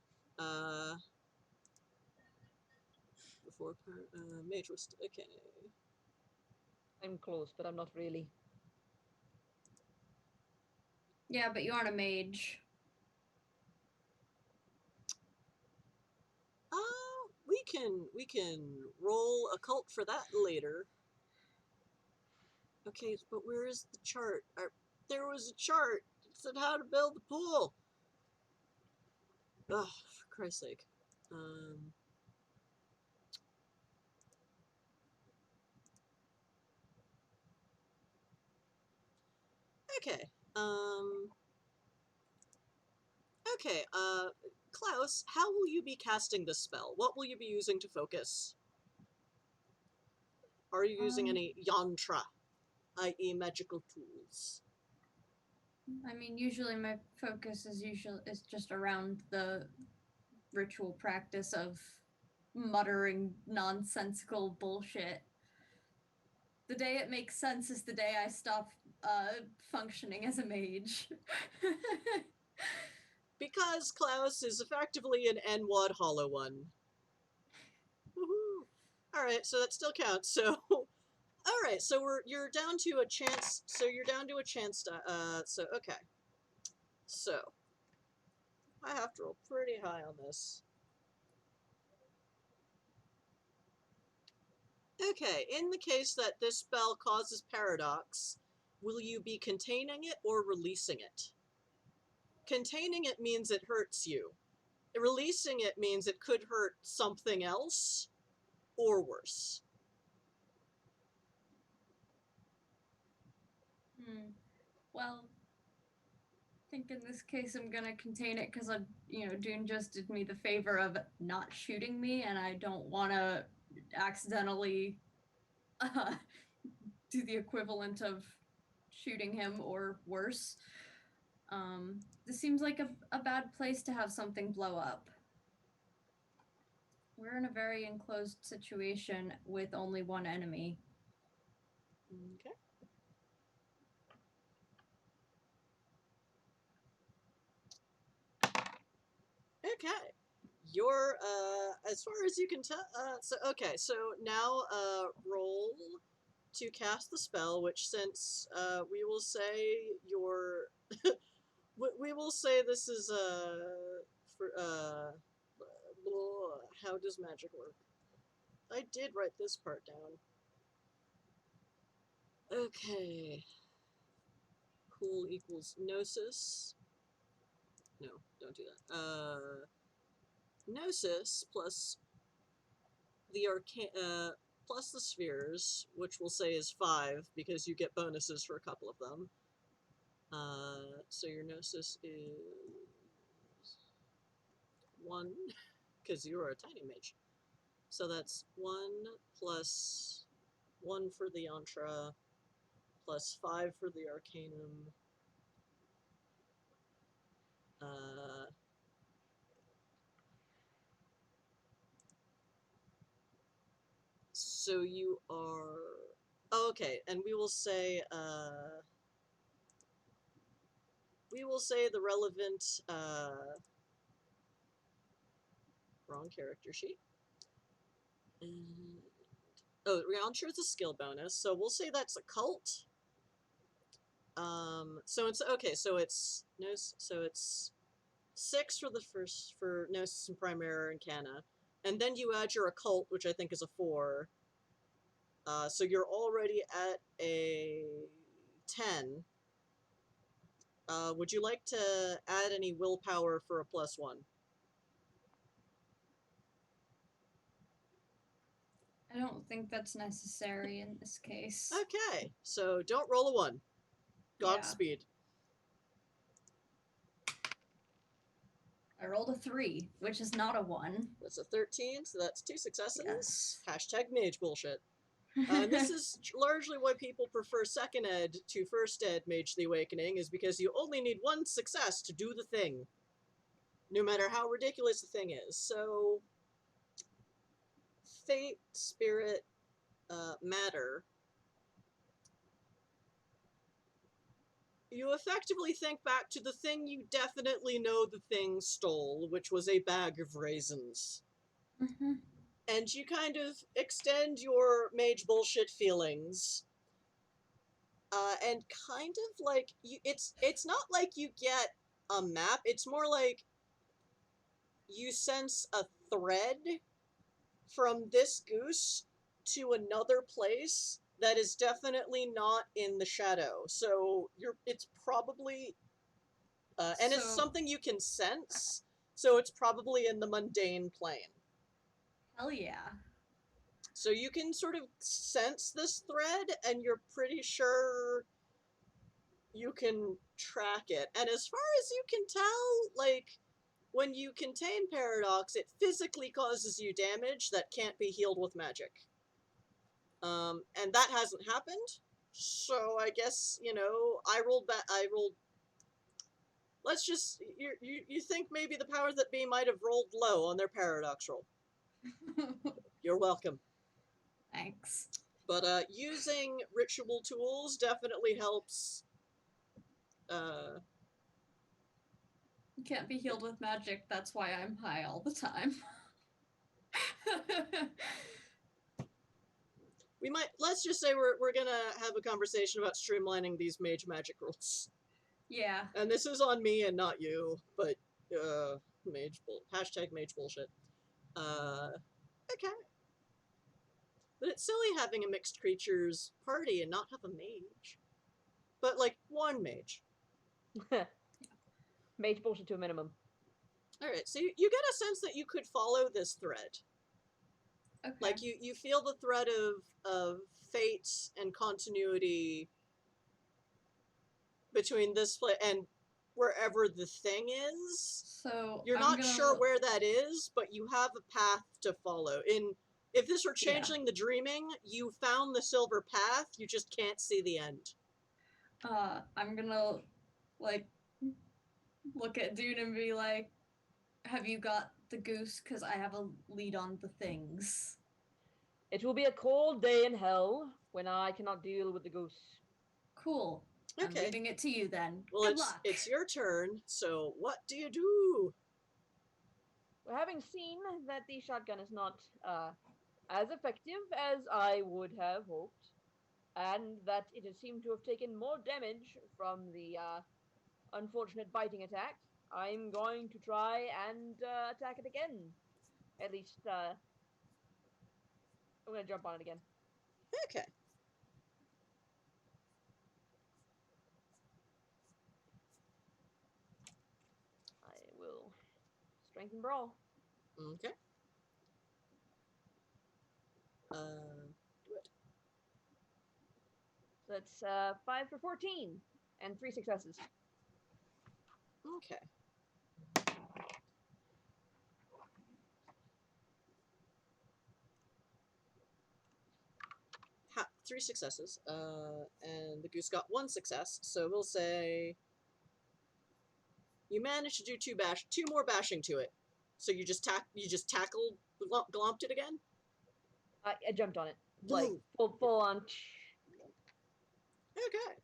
[SPEAKER 1] Before mage was okay.
[SPEAKER 2] I'm close, but I'm not really.
[SPEAKER 3] Yeah, but you aren't a mage.
[SPEAKER 1] We can roll occult for that later. Okay, but where is the chart? There was a chart. It said how to build the pool. Ugh, for Christ's sake. Okay. Okay, Klaus, how will you be casting this spell? What will you be using to focus? Are you using any yantra, i.e. magical tools?
[SPEAKER 3] I mean, usually my focus is just around the ritual practice of muttering nonsensical bullshit. The day it makes sense is the day I stop functioning as a mage.
[SPEAKER 1] Because Klaus is effectively an N-Wad hollow one. Woohoo! Alright, so that still counts, so... Alright, so you're down to a chance, so okay. So, I have to roll pretty high on this. Okay, in the case that this spell causes paradox, will you be containing it or releasing it? Containing it means it hurts you. Releasing it means it could hurt something else, or worse.
[SPEAKER 3] Well, I think in this case I'm gonna contain it because Dune just did me the favor of not shooting me, and I don't want to accidentally do the equivalent of shooting him or worse. This seems like a bad place to have something blow up. We're in a very enclosed situation with only one enemy.
[SPEAKER 1] Okay. Okay. You're, as far as you can tell, so now, roll to cast the spell, which since, we will say your, we will say this is, for, how does magic work? I did write this part down. Okay. Cool equals gnosis. No, don't do that. Gnosis plus the plus the spheres, which we'll say is 5 because you get bonuses for a couple of them. So your gnosis is 1 because you are a tiny mage. So that's 1 plus 1 for the Yantra plus 5 for the Arcanum. So you are... Oh, okay, and we will say the relevant, wrong character sheet. And, oh, Realture is a skill bonus, so we'll say that's a cult. So it's, okay, so it's 6 for the first, for Gnosis and Primera and Canna, and then you add your occult, which I think is a 4. So you're already at a 10. Would you like to add any willpower for a +1?
[SPEAKER 3] I don't think that's necessary in this case.
[SPEAKER 1] Okay, so don't roll a 1. Godspeed.
[SPEAKER 3] I rolled a 3, which is not a 1.
[SPEAKER 1] That's a 13, so that's 2 successes.
[SPEAKER 3] Yes.
[SPEAKER 1] Hashtag mage bullshit. This is largely why people prefer second ed to first ed Mage the Awakening, is because you only need 1 success to do the thing. No matter how ridiculous the thing is. So, fate, spirit, matter. You effectively think back to the thing you definitely know the thing stole, which was a bag of raisins.
[SPEAKER 3] Mm-hmm.
[SPEAKER 1] And you kind of extend your mage bullshit feelings. And kind of like, it's not like you get a map, it's more like you sense a thread from this goose to another place that is definitely not in the shadow. So it's probably, and it's something you can sense, so it's probably in the mundane plane.
[SPEAKER 3] Hell yeah.
[SPEAKER 1] So you can sort of sense this thread, and you're pretty sure you can track it. And as far as you can tell, like, when you contain Paradox, it physically causes you damage that can't be healed with magic. And that hasn't happened, so I guess, I rolled... Let's just... You think maybe the powers that be might have rolled low on their Paradox roll. You're welcome.
[SPEAKER 3] Thanks.
[SPEAKER 1] But, using ritual tools definitely helps,
[SPEAKER 3] You can't be healed with magic, that's why I'm high all the time.
[SPEAKER 1] let's just say we're gonna have a conversation about streamlining these mage magic rules.
[SPEAKER 3] Yeah.
[SPEAKER 1] And this is on me and not you, but, hashtag mage bullshit. Okay. But it's silly having a mixed creatures party and not have a mage. But, like, 1 mage.
[SPEAKER 2] Mage bullshit to a minimum.
[SPEAKER 1] Alright, so you get a sense that you could follow this thread.
[SPEAKER 3] Okay.
[SPEAKER 1] Like, you feel the thread of fate and continuity between this place and wherever the thing is.
[SPEAKER 3] So
[SPEAKER 1] You're not sure where that is, but you have a path to follow. If this were Changeling the Dreaming, you found the silver path, you just can't see the end.
[SPEAKER 3] I'm gonna, like, look at Dune and be like, have you got the goose? Because I have a lead on the things.
[SPEAKER 2] It will be a cold day in hell when I cannot deal with the goose.
[SPEAKER 3] Cool.
[SPEAKER 1] Okay.
[SPEAKER 3] I'm leaving it to you then.
[SPEAKER 1] Well,
[SPEAKER 3] Good luck.
[SPEAKER 1] it's your turn, so what do you do?
[SPEAKER 2] Having seen that the shotgun is not as effective as I would have hoped, and that it has seemed to have taken more damage from the unfortunate biting attack, I'm going to try and attack it again. At least, I'm going to jump on it again.
[SPEAKER 1] Okay.
[SPEAKER 2] I will strengthen brawl.
[SPEAKER 1] Okay. Do it.
[SPEAKER 2] So that's 5 for 14 and 3 successes.
[SPEAKER 1] Okay. Three successes. And the goose got one success. So we'll say you managed to do two more bashing to it. So you just tackled glomped it again.
[SPEAKER 2] I jumped on it like full on.
[SPEAKER 1] Okay.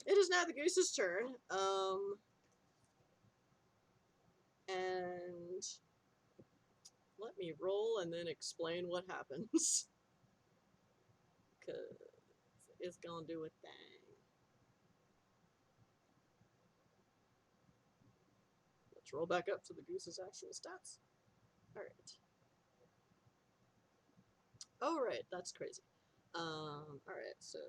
[SPEAKER 1] It is now the goose's turn. And let me roll and then explain what happens. Cause it's gonna do a thing. Let's roll back up to the goose's actual stats. Alright, that's crazy. Alright, so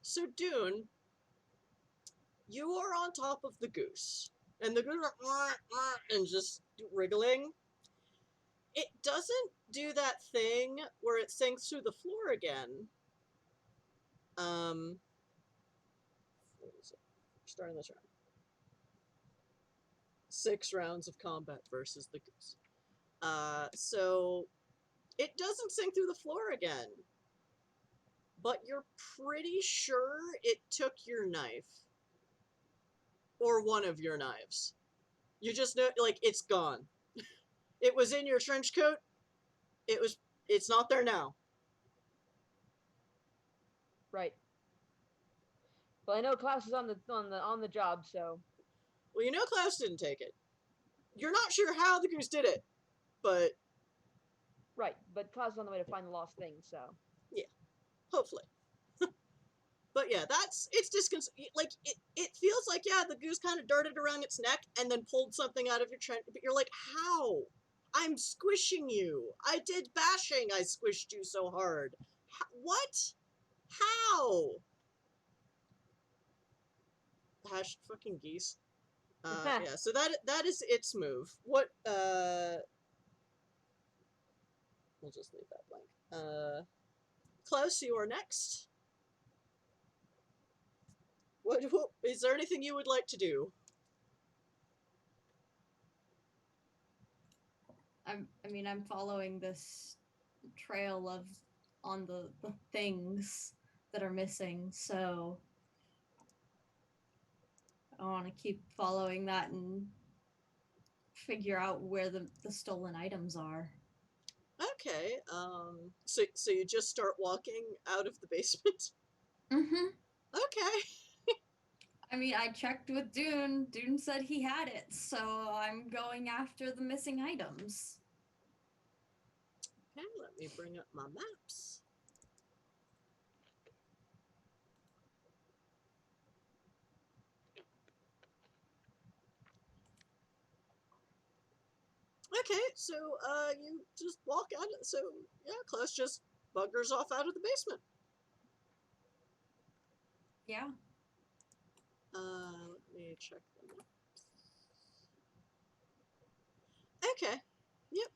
[SPEAKER 1] so Dune, you are on top of the goose, and the goose are and just wriggling. It doesn't do that thing where it sinks through the floor again. What is it? Starting this round. 6 rounds of combat versus the goose. So it doesn't sink through the floor again. But you're pretty sure it took your knife. Or one of your knives. You just know, like, it's gone. It was in your trench coat. It's not there now.
[SPEAKER 2] Right. But I know Klaus is on the job, so.
[SPEAKER 1] Well, you know Klaus didn't take it. You're not sure how the goose did it, but
[SPEAKER 2] right. But Klaus is on the way to find the lost thing, so.
[SPEAKER 1] Yeah, hopefully. But yeah, it's like it feels like, yeah, the goose kind of darted around its neck and then pulled something out of your trench. But you're like, how? I'm squishing you. I did bashing. I squished you so hard. What? How? Hash fucking geese. Yeah, so that is its move. What, we'll just leave that blank. Klaus, you are next. What is there anything you would like to do?
[SPEAKER 3] I'm following this trail of on the things that are missing, so I want to keep following that and figure out where the stolen items are.
[SPEAKER 1] Okay, so you just start walking out of the basement?
[SPEAKER 3] Mm-hmm.
[SPEAKER 1] Okay.
[SPEAKER 3] I mean, I checked with Dune. Dune said he had it, so I'm going after the missing items.
[SPEAKER 1] Okay, let me bring up my maps. Okay, so, you just walk out, so, yeah, Klaus just buggers off out of the basement.
[SPEAKER 3] Yeah.
[SPEAKER 1] Let me check the maps. Okay, yep.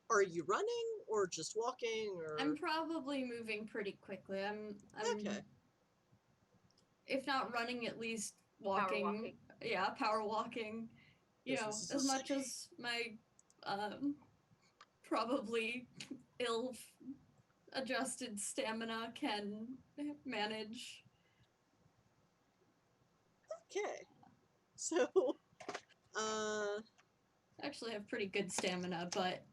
[SPEAKER 1] Are you running, or just walking, or?
[SPEAKER 3] I'm probably moving pretty quickly. I'm
[SPEAKER 1] Okay.
[SPEAKER 3] If not running, at least walking.
[SPEAKER 2] Power walking.
[SPEAKER 3] Yeah, power walking. You know, as much as my probably ill-adjusted stamina can manage.
[SPEAKER 1] Okay. So,
[SPEAKER 3] I actually have pretty good stamina, but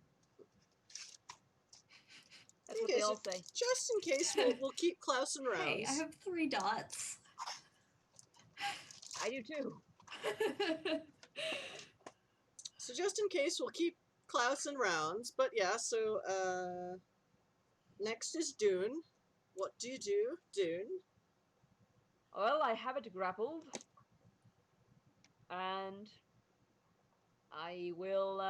[SPEAKER 2] That's what
[SPEAKER 1] okay,
[SPEAKER 2] they all
[SPEAKER 1] so
[SPEAKER 2] say.
[SPEAKER 1] just in case, we'll keep Klaus in rounds.
[SPEAKER 3] hey, I have 3 dots.
[SPEAKER 2] I do too.
[SPEAKER 1] So just in case, we'll keep Klaus in rounds. But yeah, so next is Dune. What do you do, Dune?
[SPEAKER 2] Well, I have it grappled. And I will,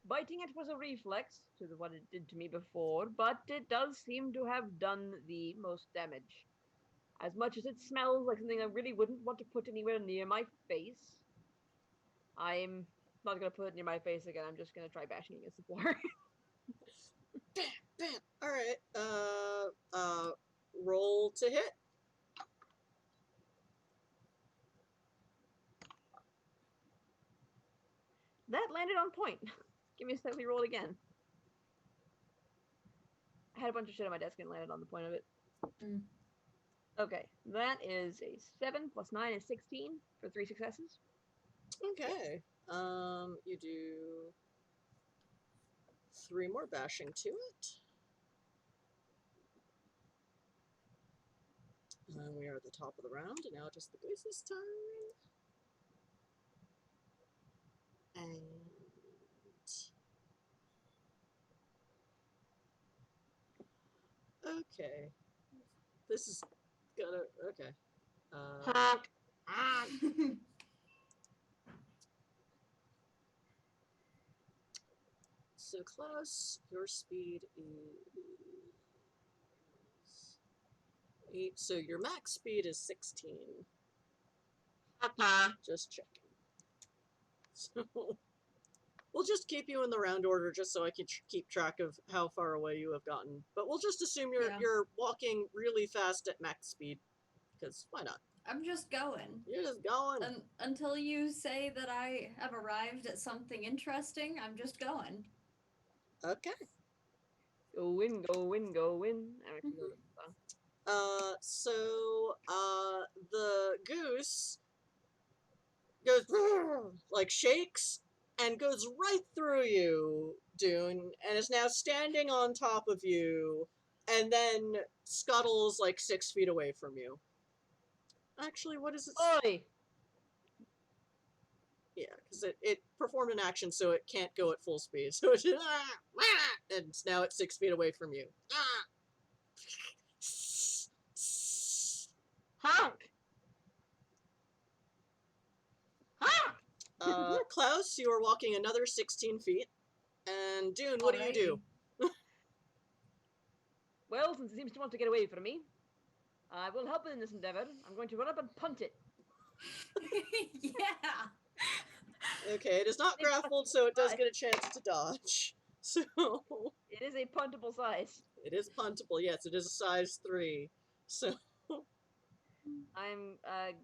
[SPEAKER 2] biting it was a reflex to what it did to me before, but it does seem to have done the most damage. As much as it smells like something I really wouldn't want to put anywhere near my face, I'm not going to put it near my face again. I'm just going to try bashing against the floor.
[SPEAKER 1] Bam, bam. All right. Roll to hit.
[SPEAKER 2] That landed on point. Give me a second, roll it again. I had a bunch of shit on my desk and landed on the point of it.
[SPEAKER 3] Mm.
[SPEAKER 2] Okay, that is a 7 plus 9 is 16 for 3 successes.
[SPEAKER 1] Okay. You do 3 more bashing to it. And we are at the top of the round, and now just the goose's turn. And okay, this is gonna okay.
[SPEAKER 2] Honk! Honk!
[SPEAKER 1] So Klaus, your speed is 8. So your max speed is 16. Just checking. So we'll just keep you in the round order just so I can keep track of how far away you have gotten. But we'll just assume you're walking really fast at max speed, because why not?
[SPEAKER 3] I'm just going.
[SPEAKER 1] You're just going.
[SPEAKER 3] Until you say that I have arrived at something interesting, I'm just going.
[SPEAKER 1] Okay.
[SPEAKER 2] Go in, go in, go in. I actually know this song.
[SPEAKER 1] So the goose goes like shakes and goes right through you, Dune, and is now standing on top of you, and then scuttles like 6 feet away from you. Actually, what is it?
[SPEAKER 2] Oi!
[SPEAKER 1] Yeah, because it performed an action, so it can't go at full speed. So it's just, and it's now at 6 feet away from you.
[SPEAKER 2] Honk! Honk!
[SPEAKER 1] Klaus, you are walking another 16 feet. And Dune, what do you do?
[SPEAKER 2] Well, since it seems to want to get away from me, I will help it in this endeavor. I'm going to run up and punt it.
[SPEAKER 3] Yeah.
[SPEAKER 1] Okay, it is not grappled, so it does get a chance to dodge. So
[SPEAKER 2] It is a puntable size.
[SPEAKER 1] it is puntable. Yes, it is a size 3. So
[SPEAKER 2] I'm, I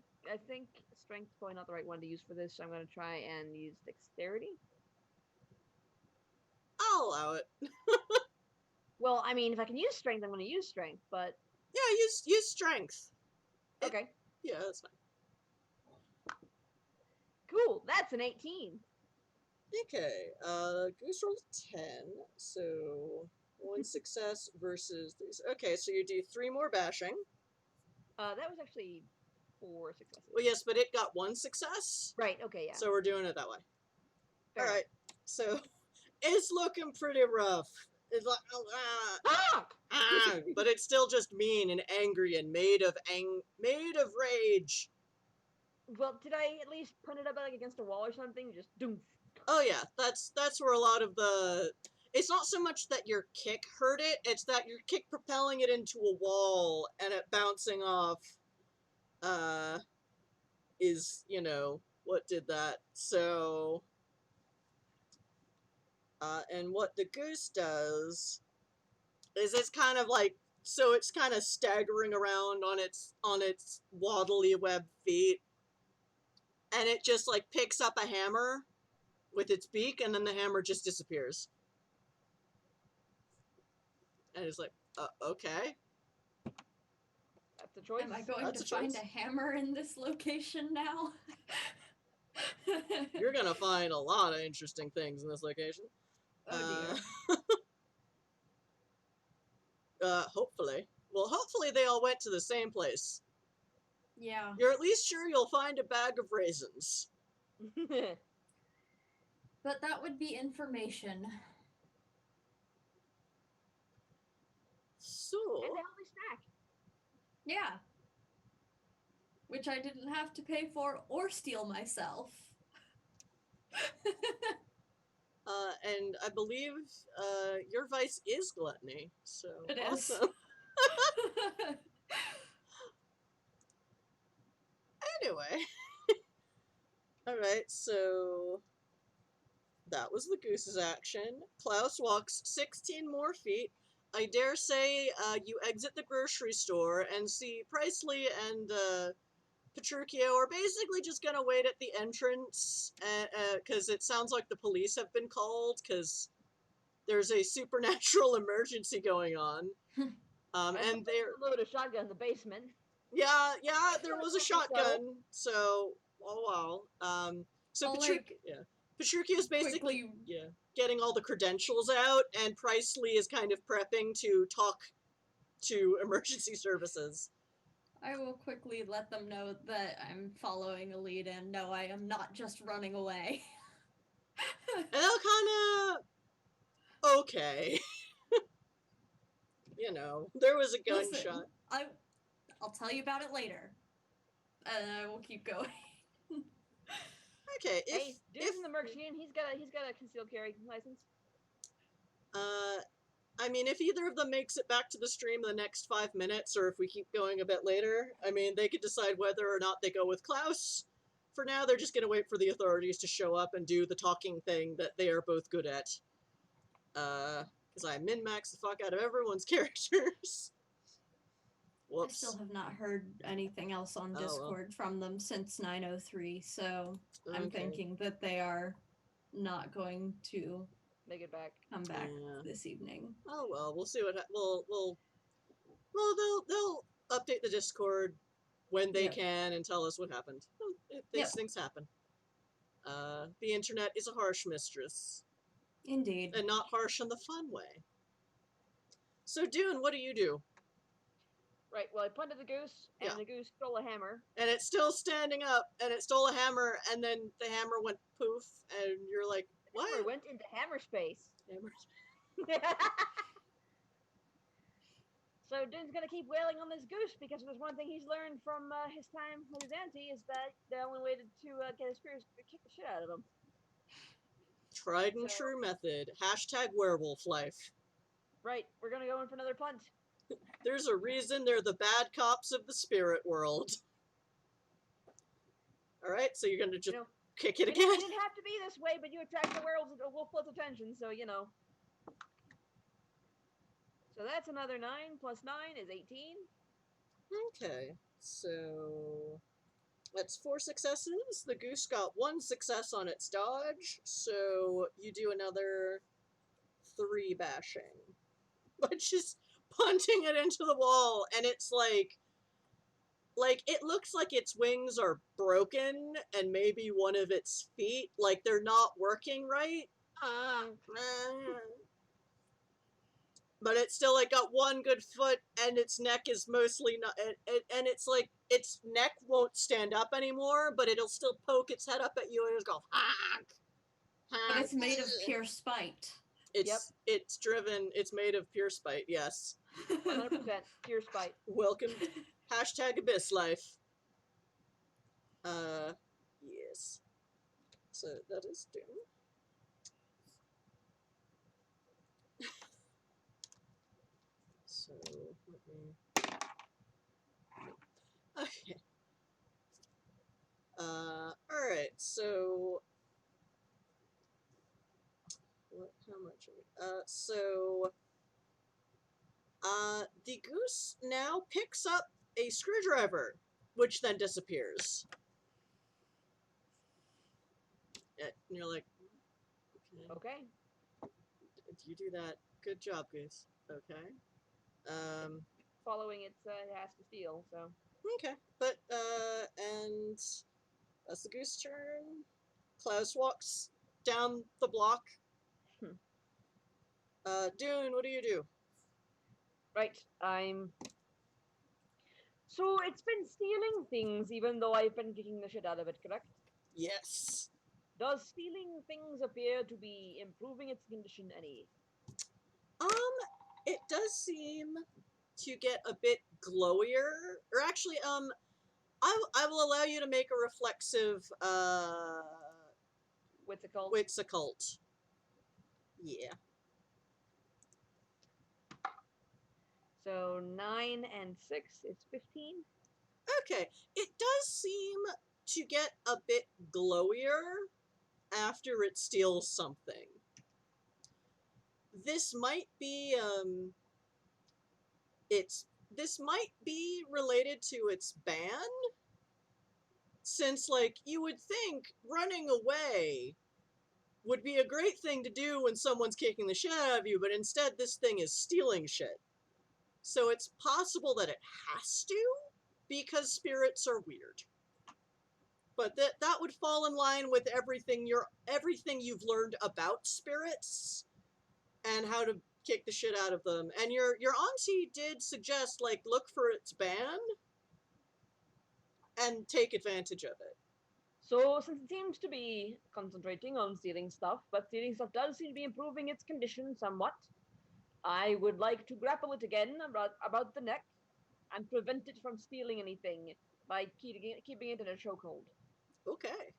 [SPEAKER 2] think strength's probably not the right one to use for this, so I'm going to try and use dexterity.
[SPEAKER 1] I'll allow it.
[SPEAKER 2] Well, I mean, if I can use strength, I'm going to use strength, but...
[SPEAKER 1] Yeah, use strength.
[SPEAKER 2] Okay.
[SPEAKER 1] Yeah, that's fine.
[SPEAKER 2] Cool, that's an 18.
[SPEAKER 1] Okay, Goose rolled 10, so 1 success versus these. Okay, so you do 3 more bashing.
[SPEAKER 2] That was actually 4 successes.
[SPEAKER 1] Well, yes, but it got 1 success.
[SPEAKER 2] Right, okay, yeah.
[SPEAKER 1] So we're doing it that way.
[SPEAKER 2] Fair
[SPEAKER 1] All right, so it's looking pretty rough. It's like, but it's still just mean and angry and made of rage.
[SPEAKER 2] Well, did I at least punt it up like against a wall or something? Just doof.
[SPEAKER 1] Oh yeah, that's where a lot of the. It's not so much that your kick hurt it; it's that your kick propelling it into a wall and it bouncing off. Is what did that? So. And what the goose does is it's kind of like it's kind of staggering around on its waddly web feet, and it just like picks up a hammer with its beak, and then the hammer just disappears. And it's like, okay.
[SPEAKER 2] That's a choice.
[SPEAKER 3] Am I going
[SPEAKER 1] That's
[SPEAKER 3] to
[SPEAKER 1] a
[SPEAKER 3] find
[SPEAKER 1] choice.
[SPEAKER 3] a hammer in this location now?
[SPEAKER 1] You're gonna find a lot of interesting things in this location.
[SPEAKER 2] Oh dear.
[SPEAKER 1] Hopefully. Well, hopefully they all went to the same place.
[SPEAKER 3] Yeah.
[SPEAKER 1] You're at least sure you'll find a bag of raisins.
[SPEAKER 3] But that would be information.
[SPEAKER 1] So,
[SPEAKER 2] And a healthy snack.
[SPEAKER 3] Yeah. Which I didn't have to pay for or steal myself.
[SPEAKER 1] and I believe your vice is gluttony. So
[SPEAKER 3] It is.
[SPEAKER 1] awesome. Anyway. Alright, so that was the goose's action. Klaus walks 16 more feet. I dare say you exit the grocery store and see Presley and Petruchio are basically just gonna wait at the entrance because it sounds like the police have been called because there's a supernatural emergency going on. And they're
[SPEAKER 2] load a shotgun in the basement.
[SPEAKER 1] yeah, there was a shotgun. So oh wow. So
[SPEAKER 3] I'll,
[SPEAKER 1] Petruchio's basically
[SPEAKER 3] quickly,
[SPEAKER 1] getting all the credentials out, and Presley is kind of prepping to talk to emergency services.
[SPEAKER 3] I will quickly let them know that I'm following a lead and no, I am not just running away.
[SPEAKER 1] And they'll kind of okay. You know, there was a gunshot.
[SPEAKER 3] Listen, I'll tell you about it later. And I will keep going.
[SPEAKER 1] Okay,
[SPEAKER 2] Hey, dude's in the merc machine. He's got a concealed carry license.
[SPEAKER 1] I mean, if either of them makes it back to the stream in the next 5 minutes, or if we keep going a bit later, I mean, they could decide whether or not they go with Klaus. For now, they're just gonna wait for the authorities to show up and do the talking thing that they are both good at. Because I min-max the fuck out of everyone's characters. Whoops.
[SPEAKER 3] I still have not heard anything else on Discord from them since 9:03, so I'm thinking that they are not going to
[SPEAKER 2] make it back.
[SPEAKER 3] Come back this evening.
[SPEAKER 1] Oh well, we'll see what they'll update the Discord when they can and tell us what happened. These things happen. The internet is a harsh mistress.
[SPEAKER 3] Indeed.
[SPEAKER 1] And not harsh in the fun way. So Dune, what do you do?
[SPEAKER 2] Right, well I punted the goose, and the goose stole a hammer.
[SPEAKER 1] And it's still standing up, and it stole a hammer, and then the hammer went poof, and you're like, what?
[SPEAKER 2] Hammer went into hammer space. So Dune's gonna keep wailing on this goose, because there's one thing he's learned from his time with his auntie, is that the only way to get his fears is to kick the shit out of him.
[SPEAKER 1] Tried and true method. # werewolf life.
[SPEAKER 2] Right, we're gonna go in for another punt.
[SPEAKER 1] There's a reason they're the bad cops of the spirit world. Alright, so you're gonna just kick it again?
[SPEAKER 2] It didn't have to be this way, but you attract the wolf's attention, so you know. So that's another 9, plus 9 is 18.
[SPEAKER 1] Okay, so that's 4 successes. The goose got 1 success on its dodge, so you do another 3 bashing. But just punting it into the wall, and it's like it looks like its wings are broken, and maybe one of its feet, like they're not working right. But it's still like got 1 good foot, and its neck is mostly not, and it's like its neck won't stand up anymore, but it'll still poke its head up at you and it'll go honk.
[SPEAKER 3] But it's made of pure spite.
[SPEAKER 1] It's made of pure spite, yes.
[SPEAKER 2] 100% pure spite.
[SPEAKER 1] Welcome # abyss life. Yes. So that is Doom. So let me. Okay. Alright, so how much are we, the goose now picks up a screwdriver, which then disappears. And you're like,
[SPEAKER 2] okay.
[SPEAKER 1] You do that. Good job, goose. Okay.
[SPEAKER 2] following its has to steal. So
[SPEAKER 1] Okay, but and that's the goose turn. Klaus walks down the block. Dune, what do you do?
[SPEAKER 2] right, I'm. So it's been stealing things, even though I've been kicking the shit out of it. Correct?
[SPEAKER 1] Yes.
[SPEAKER 2] Does stealing things appear to be improving its condition any?
[SPEAKER 1] Um, it does seem to get a bit glowier, or actually, I will allow you to make a reflexive,
[SPEAKER 2] What's it called?
[SPEAKER 1] wits occult. Yeah.
[SPEAKER 2] So 9 and 6 is 15.
[SPEAKER 1] Okay, it does seem to get a bit glowier after it steals something. This might be, this might be related to its ban, since, like, you would think running away would be a great thing to do when someone's kicking the shit out of you, but instead this thing is stealing shit. So it's possible that it has to, because spirits are weird. But that would fall in line with everything you've learned about spirits and how to kick the shit out of them. And your auntie did suggest, like, look for its ban and take advantage of it.
[SPEAKER 2] So since it seems to be concentrating on stealing stuff, but stealing stuff does seem to be improving its condition somewhat, I would like to grapple it again about the neck and prevent it from stealing anything by keeping it in a chokehold.
[SPEAKER 1] Okay.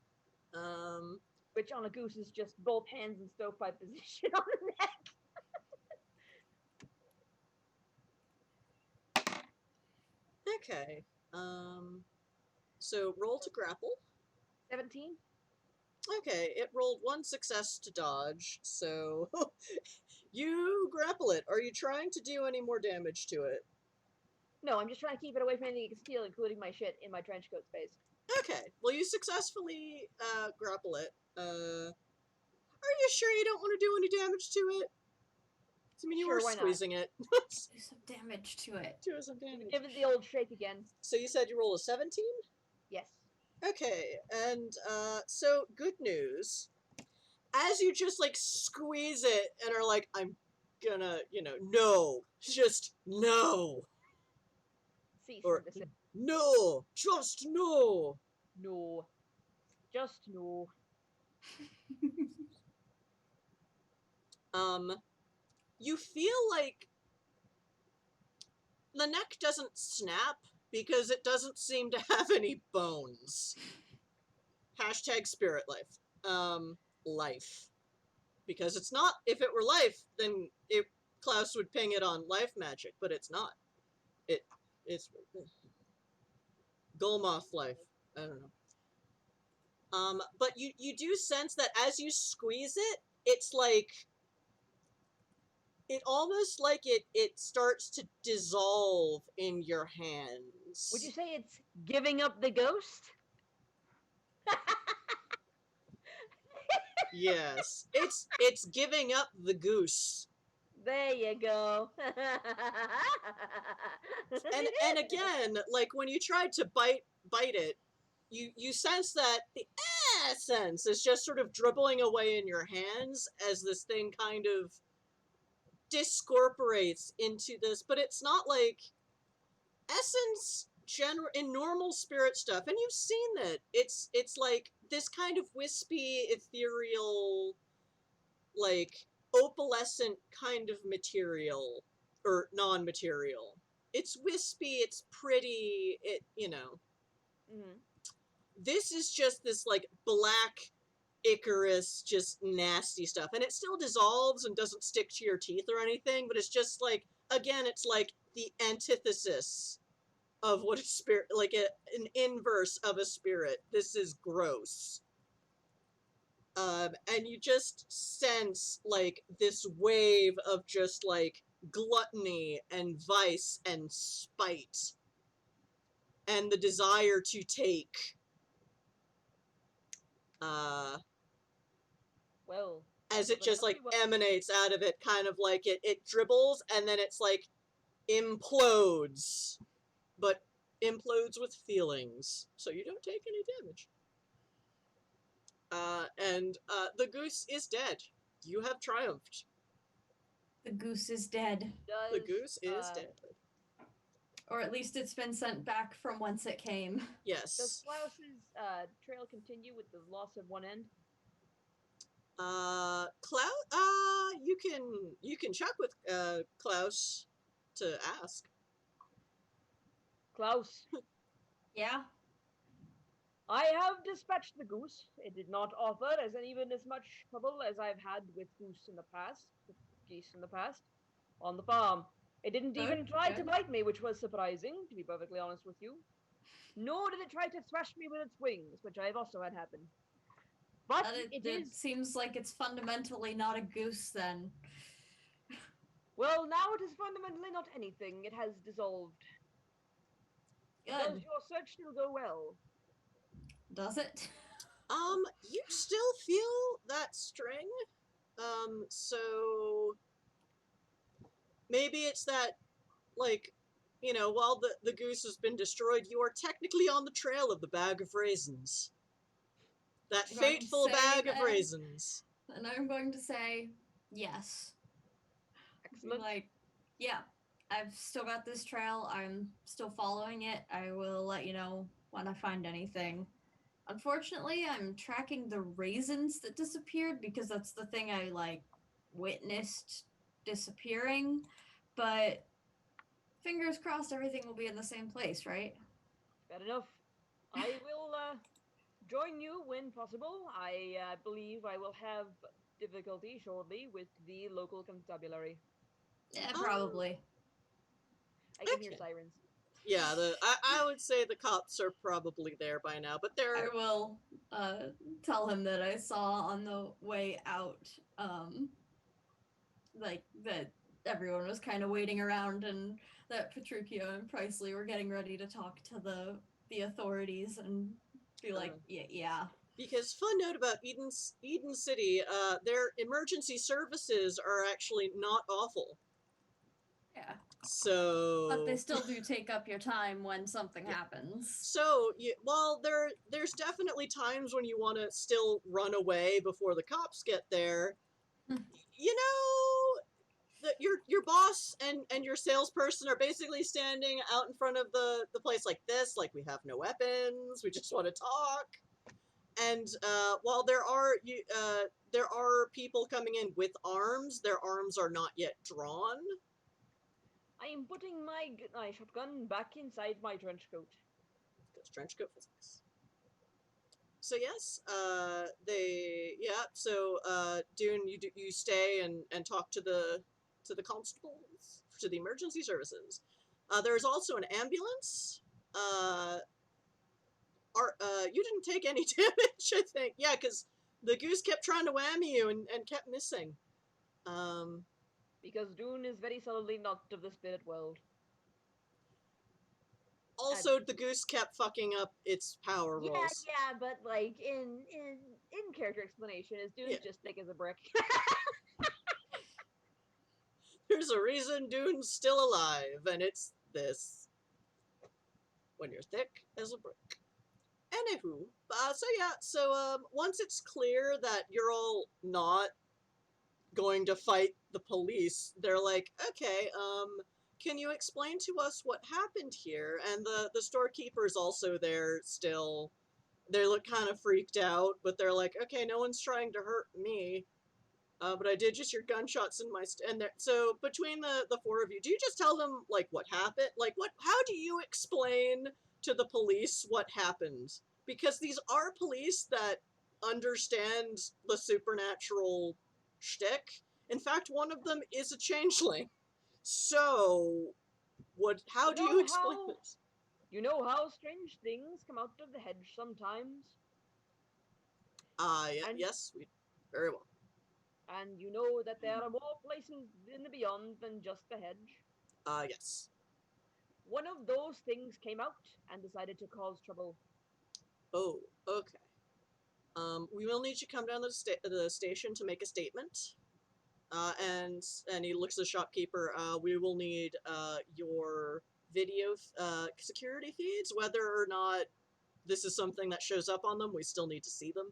[SPEAKER 2] Which on a goose is just both hands in stovepipe position on the neck.
[SPEAKER 1] Okay. So roll to grapple.
[SPEAKER 2] 17.
[SPEAKER 1] Okay, it rolled one success to dodge, so you grapple it. Are you trying to do any more damage to it?
[SPEAKER 2] No, I'm just trying to keep it away from anything it can steal, including my shit in my trench coat space.
[SPEAKER 1] Okay, well, you successfully grapple it. Are you sure you don't want to do any damage to it? I mean, you
[SPEAKER 2] Sure,
[SPEAKER 1] were
[SPEAKER 2] why not?
[SPEAKER 1] squeezing it.
[SPEAKER 3] Do some damage to it.
[SPEAKER 1] Do some damage.
[SPEAKER 2] Give it the old shake again.
[SPEAKER 1] So you said you rolled a 17?
[SPEAKER 2] Yes.
[SPEAKER 1] Okay, and so good news. As you just, like, squeeze it and are like, I'm gonna, no, just no.
[SPEAKER 2] Cease
[SPEAKER 1] Or
[SPEAKER 2] and desist.
[SPEAKER 1] no, just no.
[SPEAKER 2] No. Just no.
[SPEAKER 1] You feel like the neck doesn't snap because it doesn't seem to have any bones. Hashtag spirit life. Life. Because it's not, if it were life, then Klaus would ping it on life magic, but it's not. It's Golmoth life. I don't know. But you do sense that as you squeeze it, it's like, it almost like it starts to dissolve in your hands.
[SPEAKER 2] Would you say it's giving up the ghost?
[SPEAKER 1] Yes. It's giving up the goose.
[SPEAKER 2] There you go.
[SPEAKER 1] And again, like when you tried to bite it, you sense that the essence is just sort of dribbling away in your hands as this thing kind of discorporates into this, but it's not like essence in normal spirit stuff, and you've seen it. It's like this kind of wispy, ethereal, like opalescent kind of material or non-material. It's wispy, it's pretty,
[SPEAKER 2] Mm-hmm.
[SPEAKER 1] This is just this like black Icarus, just nasty stuff, and it still dissolves and doesn't stick to your teeth or anything, but it's just like, again, it's like the antithesis of what a spirit, like an inverse of a spirit. This is gross. And you just sense like this wave of just like gluttony and vice and spite and the desire to take.
[SPEAKER 2] Well,
[SPEAKER 1] As it just like emanates out of it, kind of like it dribbles, and then it's like implodes, but implodes with feelings, so you don't take any damage. And the goose is dead. You have triumphed.
[SPEAKER 3] The goose is dead.
[SPEAKER 1] The goose is dead.
[SPEAKER 3] Or at least it's been sent back from whence it came.
[SPEAKER 2] Does
[SPEAKER 1] Yes.
[SPEAKER 2] Klaus's trail continue with the loss of one end?
[SPEAKER 1] Klaus, you can check with Klaus to ask.
[SPEAKER 2] Klaus,
[SPEAKER 3] Yeah?
[SPEAKER 2] I have dispatched the goose. It did not offer even as much trouble as I've had with geese in the past, on the farm. It didn't even try to bite me, which was surprising, to be perfectly honest with you. Nor did it try to thrash me with its wings, which I've also had happen. But
[SPEAKER 3] it seems like it's fundamentally not a goose then.
[SPEAKER 2] Well, now it is fundamentally not anything. It has dissolved.
[SPEAKER 3] Good.
[SPEAKER 2] Does your search still go well?
[SPEAKER 3] Does it?
[SPEAKER 1] You still feel that string. So maybe it's that, like, you know, while the goose has been destroyed, you are technically on the trail of the bag of raisins. That fateful bag of raisins.
[SPEAKER 3] And I'm going to say yes.
[SPEAKER 2] Excellent.
[SPEAKER 3] Like, yeah, I've still got this trail. I'm still following it. I will let you know when I find anything. Unfortunately, I'm tracking the raisins that disappeared because that's the thing I, like, witnessed disappearing. But fingers crossed everything will be in the same place, right?
[SPEAKER 2] Fair enough. I will join you when possible. I believe I will have difficulty shortly with the local constabulary.
[SPEAKER 3] Yeah, probably.
[SPEAKER 2] I can hear sirens.
[SPEAKER 1] Yeah, I would say the cops are probably there by now, but they're...
[SPEAKER 3] I will tell him that I saw on the way out, like, that everyone was kind of waiting around and that Petruchio and Pricely were getting ready to talk to the authorities and be like, yeah.
[SPEAKER 1] Because fun note about Eden City, their emergency services are actually not awful.
[SPEAKER 3] Yeah.
[SPEAKER 1] So...
[SPEAKER 3] But they still do take up your time when something happens.
[SPEAKER 1] So, while there's definitely times when you want to still run away before the cops get there, you know, your boss and your salesperson are basically standing out in front of the place like this, like, we have no weapons, we just want to talk. And while there are people coming in with arms, their arms are not yet drawn.
[SPEAKER 2] I am putting my shotgun back inside my trench coat.
[SPEAKER 1] Because trench coat physics. So yes, Dune, you stay and talk to the constables, to the emergency services. There's also an ambulance. You didn't take any damage, I think. Yeah, because the goose kept trying to whammy you and kept missing.
[SPEAKER 2] Because Dune is very solidly not of the spirit world.
[SPEAKER 1] Also, the goose kept fucking up its power rolls.
[SPEAKER 2] Yeah, but like in character explanation, is Dune just thick as a brick?
[SPEAKER 1] There's a reason Dune's still alive, and it's this. When you're thick as a brick. Anywho, once it's clear that you're all not going to fight the police, they're like, okay, can you explain to us what happened here? And the storekeeper's also there still. They look kind of freaked out, but they're like, okay, no one's trying to hurt me. But I did just hear gunshots in my so between the four of you, do you just tell them like what happened? Like how do you explain to the police what happened? Because these are police that understand the supernatural shtick. In fact, one of them is a changeling. So, how do you explain this?
[SPEAKER 2] You know how strange things come out of the hedge sometimes?
[SPEAKER 1] Yes, very well.
[SPEAKER 2] And you know that there are more places in the beyond than just the hedge?
[SPEAKER 1] Yes.
[SPEAKER 2] One of those things came out and decided to cause trouble.
[SPEAKER 1] Oh, okay. We will need you to come down to the station to make a statement. And he looks at the shopkeeper. We will need your video security feeds, whether or not this is something that shows up on them. We still need to see them.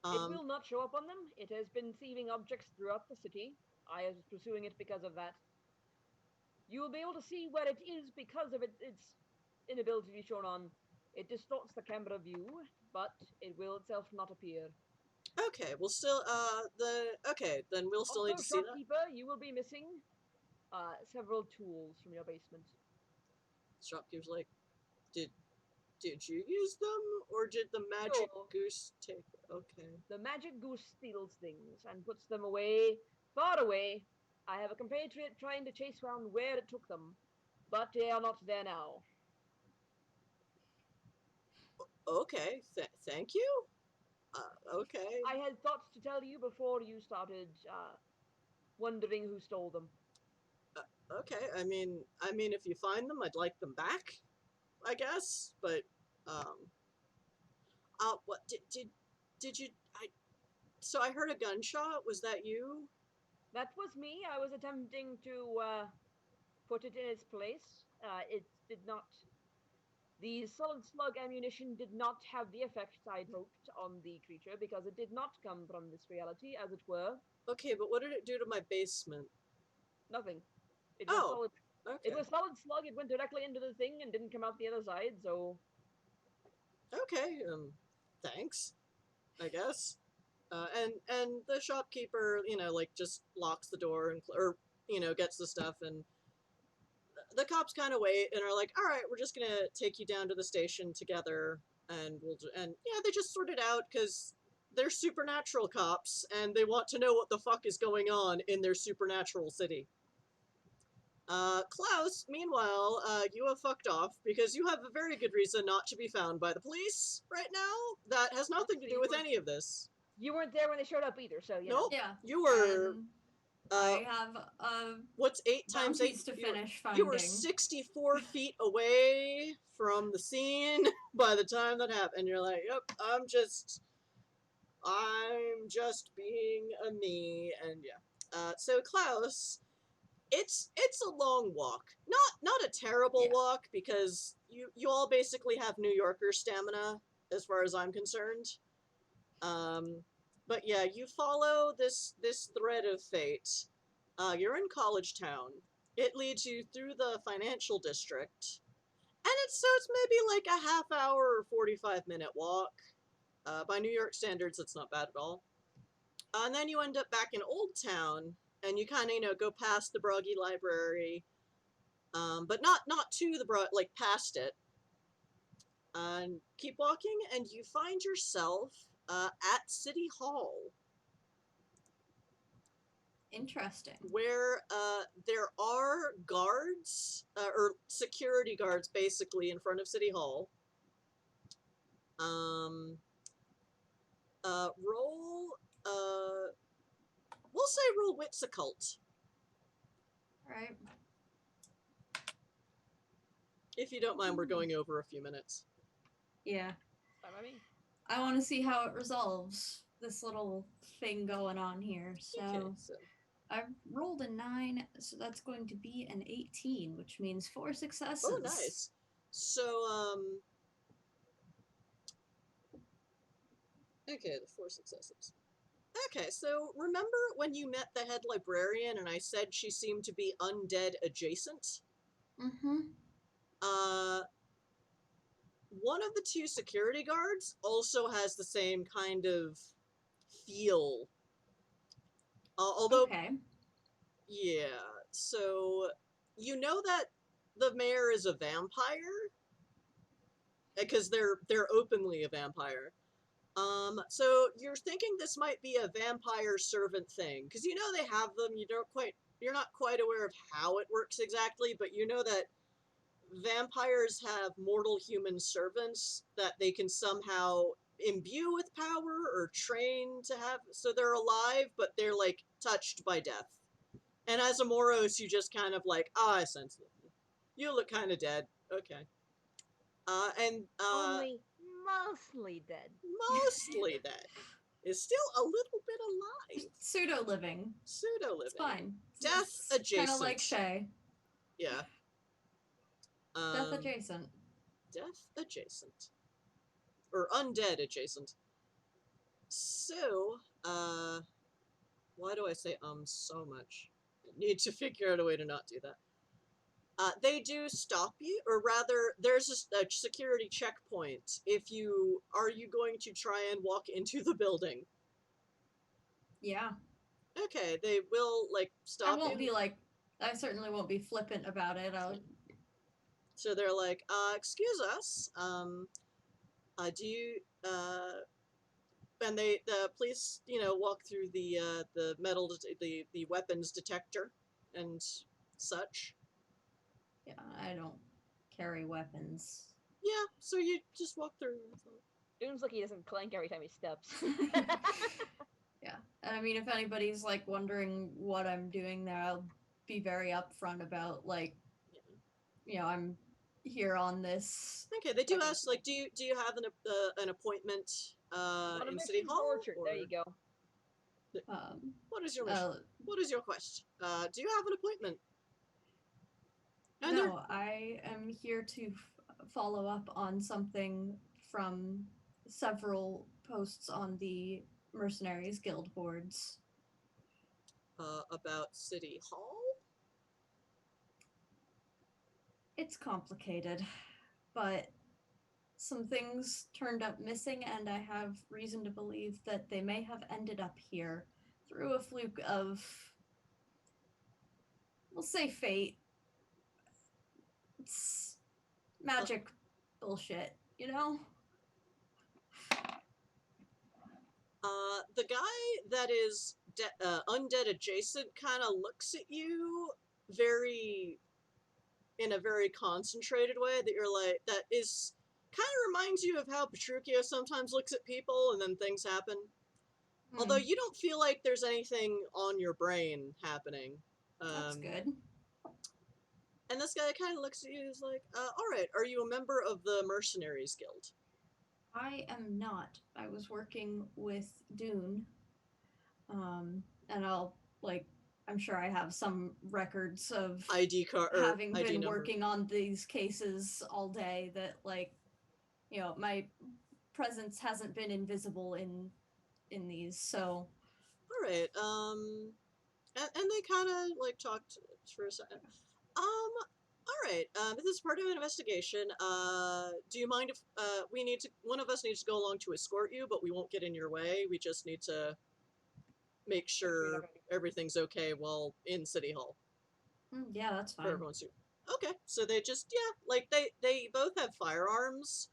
[SPEAKER 2] It will not show up on them. It has been thieving objects throughout the city. I was pursuing it because of that. You will be able to see where it is because of its inability to be shown on. It distorts the camera view, but it will itself not appear.
[SPEAKER 1] Okay, we'll still then we'll still need
[SPEAKER 2] Also,
[SPEAKER 1] to see that.
[SPEAKER 2] shopkeeper, you will be missing several tools from your basement.
[SPEAKER 1] Shopkeeper's like, did you use them, or did the magic
[SPEAKER 2] No.
[SPEAKER 1] goose take? Okay.
[SPEAKER 2] The magic goose steals things and puts them away, far away. I have a compatriot trying to chase around where it took them, but they are not there now.
[SPEAKER 1] Okay. Thank you. Okay.
[SPEAKER 2] I had thought to tell you before you started wondering who stole them.
[SPEAKER 1] Okay. I mean, if you find them, I'd like them back. I guess, but what did you? So I heard a gunshot. Was that you?
[SPEAKER 2] That was me. I was attempting to put it in its place. It did not. The solid slug ammunition did not have the effect I'd hoped on the creature because it did not come from this reality, as it were.
[SPEAKER 1] Okay, but what did it do to my basement?
[SPEAKER 2] Nothing. It was solid.
[SPEAKER 1] Okay.
[SPEAKER 2] It was solid slug. It went directly into the thing and didn't come out the other side. So.
[SPEAKER 1] Okay. Thanks. I guess. And the shopkeeper, just locks the door or gets the stuff, and the cops kind of wait and are like, all right, we're just gonna take you down to the station together, and they just sort it out because they're supernatural cops and they want to know what the fuck is going on in their supernatural city. Klaus, meanwhile, you have fucked off because you have a very good reason not to be found by the police right now. That has nothing to do with any of this.
[SPEAKER 2] You weren't there when they showed up either, so you know.
[SPEAKER 1] Nope.
[SPEAKER 3] Yeah.
[SPEAKER 1] You were.
[SPEAKER 3] I have
[SPEAKER 1] what's 8 times 8
[SPEAKER 3] to finish finding.
[SPEAKER 1] You were 64 feet away from the scene by the time that happened. You're like, yep, I'm just being a me, and yeah. So Klaus, it's a long walk. Not a terrible walk because you all basically have New Yorker stamina as far as I'm concerned. But yeah, you follow this thread of fate. You're in College Town. It leads you through the financial district, and it's maybe like a half hour or 45-minute walk. By New York standards, it's not bad at all. And then you end up back in Old Town, and you kind of go past the Broggy Library, but not to the past it. And keep walking, and you find yourself at City Hall.
[SPEAKER 3] Interesting.
[SPEAKER 1] Where there are guards, or security guards, basically, in front of City Hall. Roll, we'll say roll Wits Occult.
[SPEAKER 3] Alright.
[SPEAKER 1] If you don't mind, we're going over a few minutes.
[SPEAKER 3] Yeah.
[SPEAKER 2] Fine by me.
[SPEAKER 3] I want to see how it resolves this little thing going on here. So, I rolled a 9, so that's going to be an 18, which means 4 successes.
[SPEAKER 1] Oh, nice. So, okay, the 4 successes. Okay, so remember when you met the head librarian and I said she seemed to be undead adjacent?
[SPEAKER 3] Mm-hmm.
[SPEAKER 1] One of the 2 security guards also has the same kind of feel. Although,
[SPEAKER 3] okay.
[SPEAKER 1] Yeah, so you know that the mayor is a vampire? Because they're openly a vampire. So you're thinking this might be a vampire servant thing, because you know they have them. You're not quite aware of how it works exactly, but you know that vampires have mortal human servants that they can somehow imbue with power or train to have, so they're alive, but they're touched by death. And as a Moros, you just kind of I sense it. You look kind of dead. Okay.
[SPEAKER 2] Only mostly dead.
[SPEAKER 1] Mostly dead. is still a little bit alive.
[SPEAKER 3] Pseudo living.
[SPEAKER 1] Pseudo living.
[SPEAKER 3] It's fine.
[SPEAKER 1] Death
[SPEAKER 3] Kind
[SPEAKER 1] adjacent.
[SPEAKER 3] of like Shay.
[SPEAKER 1] Yeah.
[SPEAKER 3] Death adjacent.
[SPEAKER 1] Death adjacent. Or undead adjacent. So, why do I say so much? I need to figure out a way to not do that. They do stop you, or rather, there's a security checkpoint. Are you going to try and walk into the building?
[SPEAKER 3] Yeah.
[SPEAKER 1] Okay, they will, stop
[SPEAKER 3] I
[SPEAKER 1] you.
[SPEAKER 3] won't be I certainly won't be flippant about it.
[SPEAKER 1] So they're like, excuse us, do you, and the police, walk through the metal, the weapons detector and such.
[SPEAKER 3] Yeah, I don't carry weapons.
[SPEAKER 1] Yeah, so you just walk through.
[SPEAKER 2] Seems like he doesn't clank every time he steps.
[SPEAKER 3] Yeah, and I mean, if anybody's wondering what I'm doing there, I'll be very upfront about I'm here on this.
[SPEAKER 1] Okay, they do ask do you have an appointment in City Hall?
[SPEAKER 2] Tortured. There you go.
[SPEAKER 1] What is your mission? What is your quest? Do you have an appointment? And
[SPEAKER 3] no, I am here to follow up on something from several posts on the Mercenaries Guild boards.
[SPEAKER 1] About City Hall?
[SPEAKER 3] It's complicated, but some things turned up missing, and I have reason to believe that they may have ended up here through a fluke of, we'll say, fate. It's magic bullshit, you know?
[SPEAKER 1] The guy that is undead adjacent kind of looks at you in a very concentrated way that you're like, that is kind of reminds you of how Petruchio sometimes looks at people and then things happen. Although you don't feel like there's anything on your brain happening.
[SPEAKER 3] That's good.
[SPEAKER 1] And this guy kind of looks at you and is like, alright, are you a member of the Mercenaries Guild?
[SPEAKER 3] I am not. I was working with Dune. And I'll, I'm sure I have some records of
[SPEAKER 1] ID card,
[SPEAKER 3] having
[SPEAKER 1] ID
[SPEAKER 3] been
[SPEAKER 1] number.
[SPEAKER 3] working on these cases all day that, my presence hasn't been invisible in these, so.
[SPEAKER 1] Alright, and they kind of, talked for a second. Alright, this is part of an investigation. Do you mind if, one of us needs to go along to escort you, but we won't get in your way. We just need to make sure everything's okay while in City Hall.
[SPEAKER 3] Yeah, that's fine.
[SPEAKER 1] For everyone's suit. Okay, so they just, they both have firearms,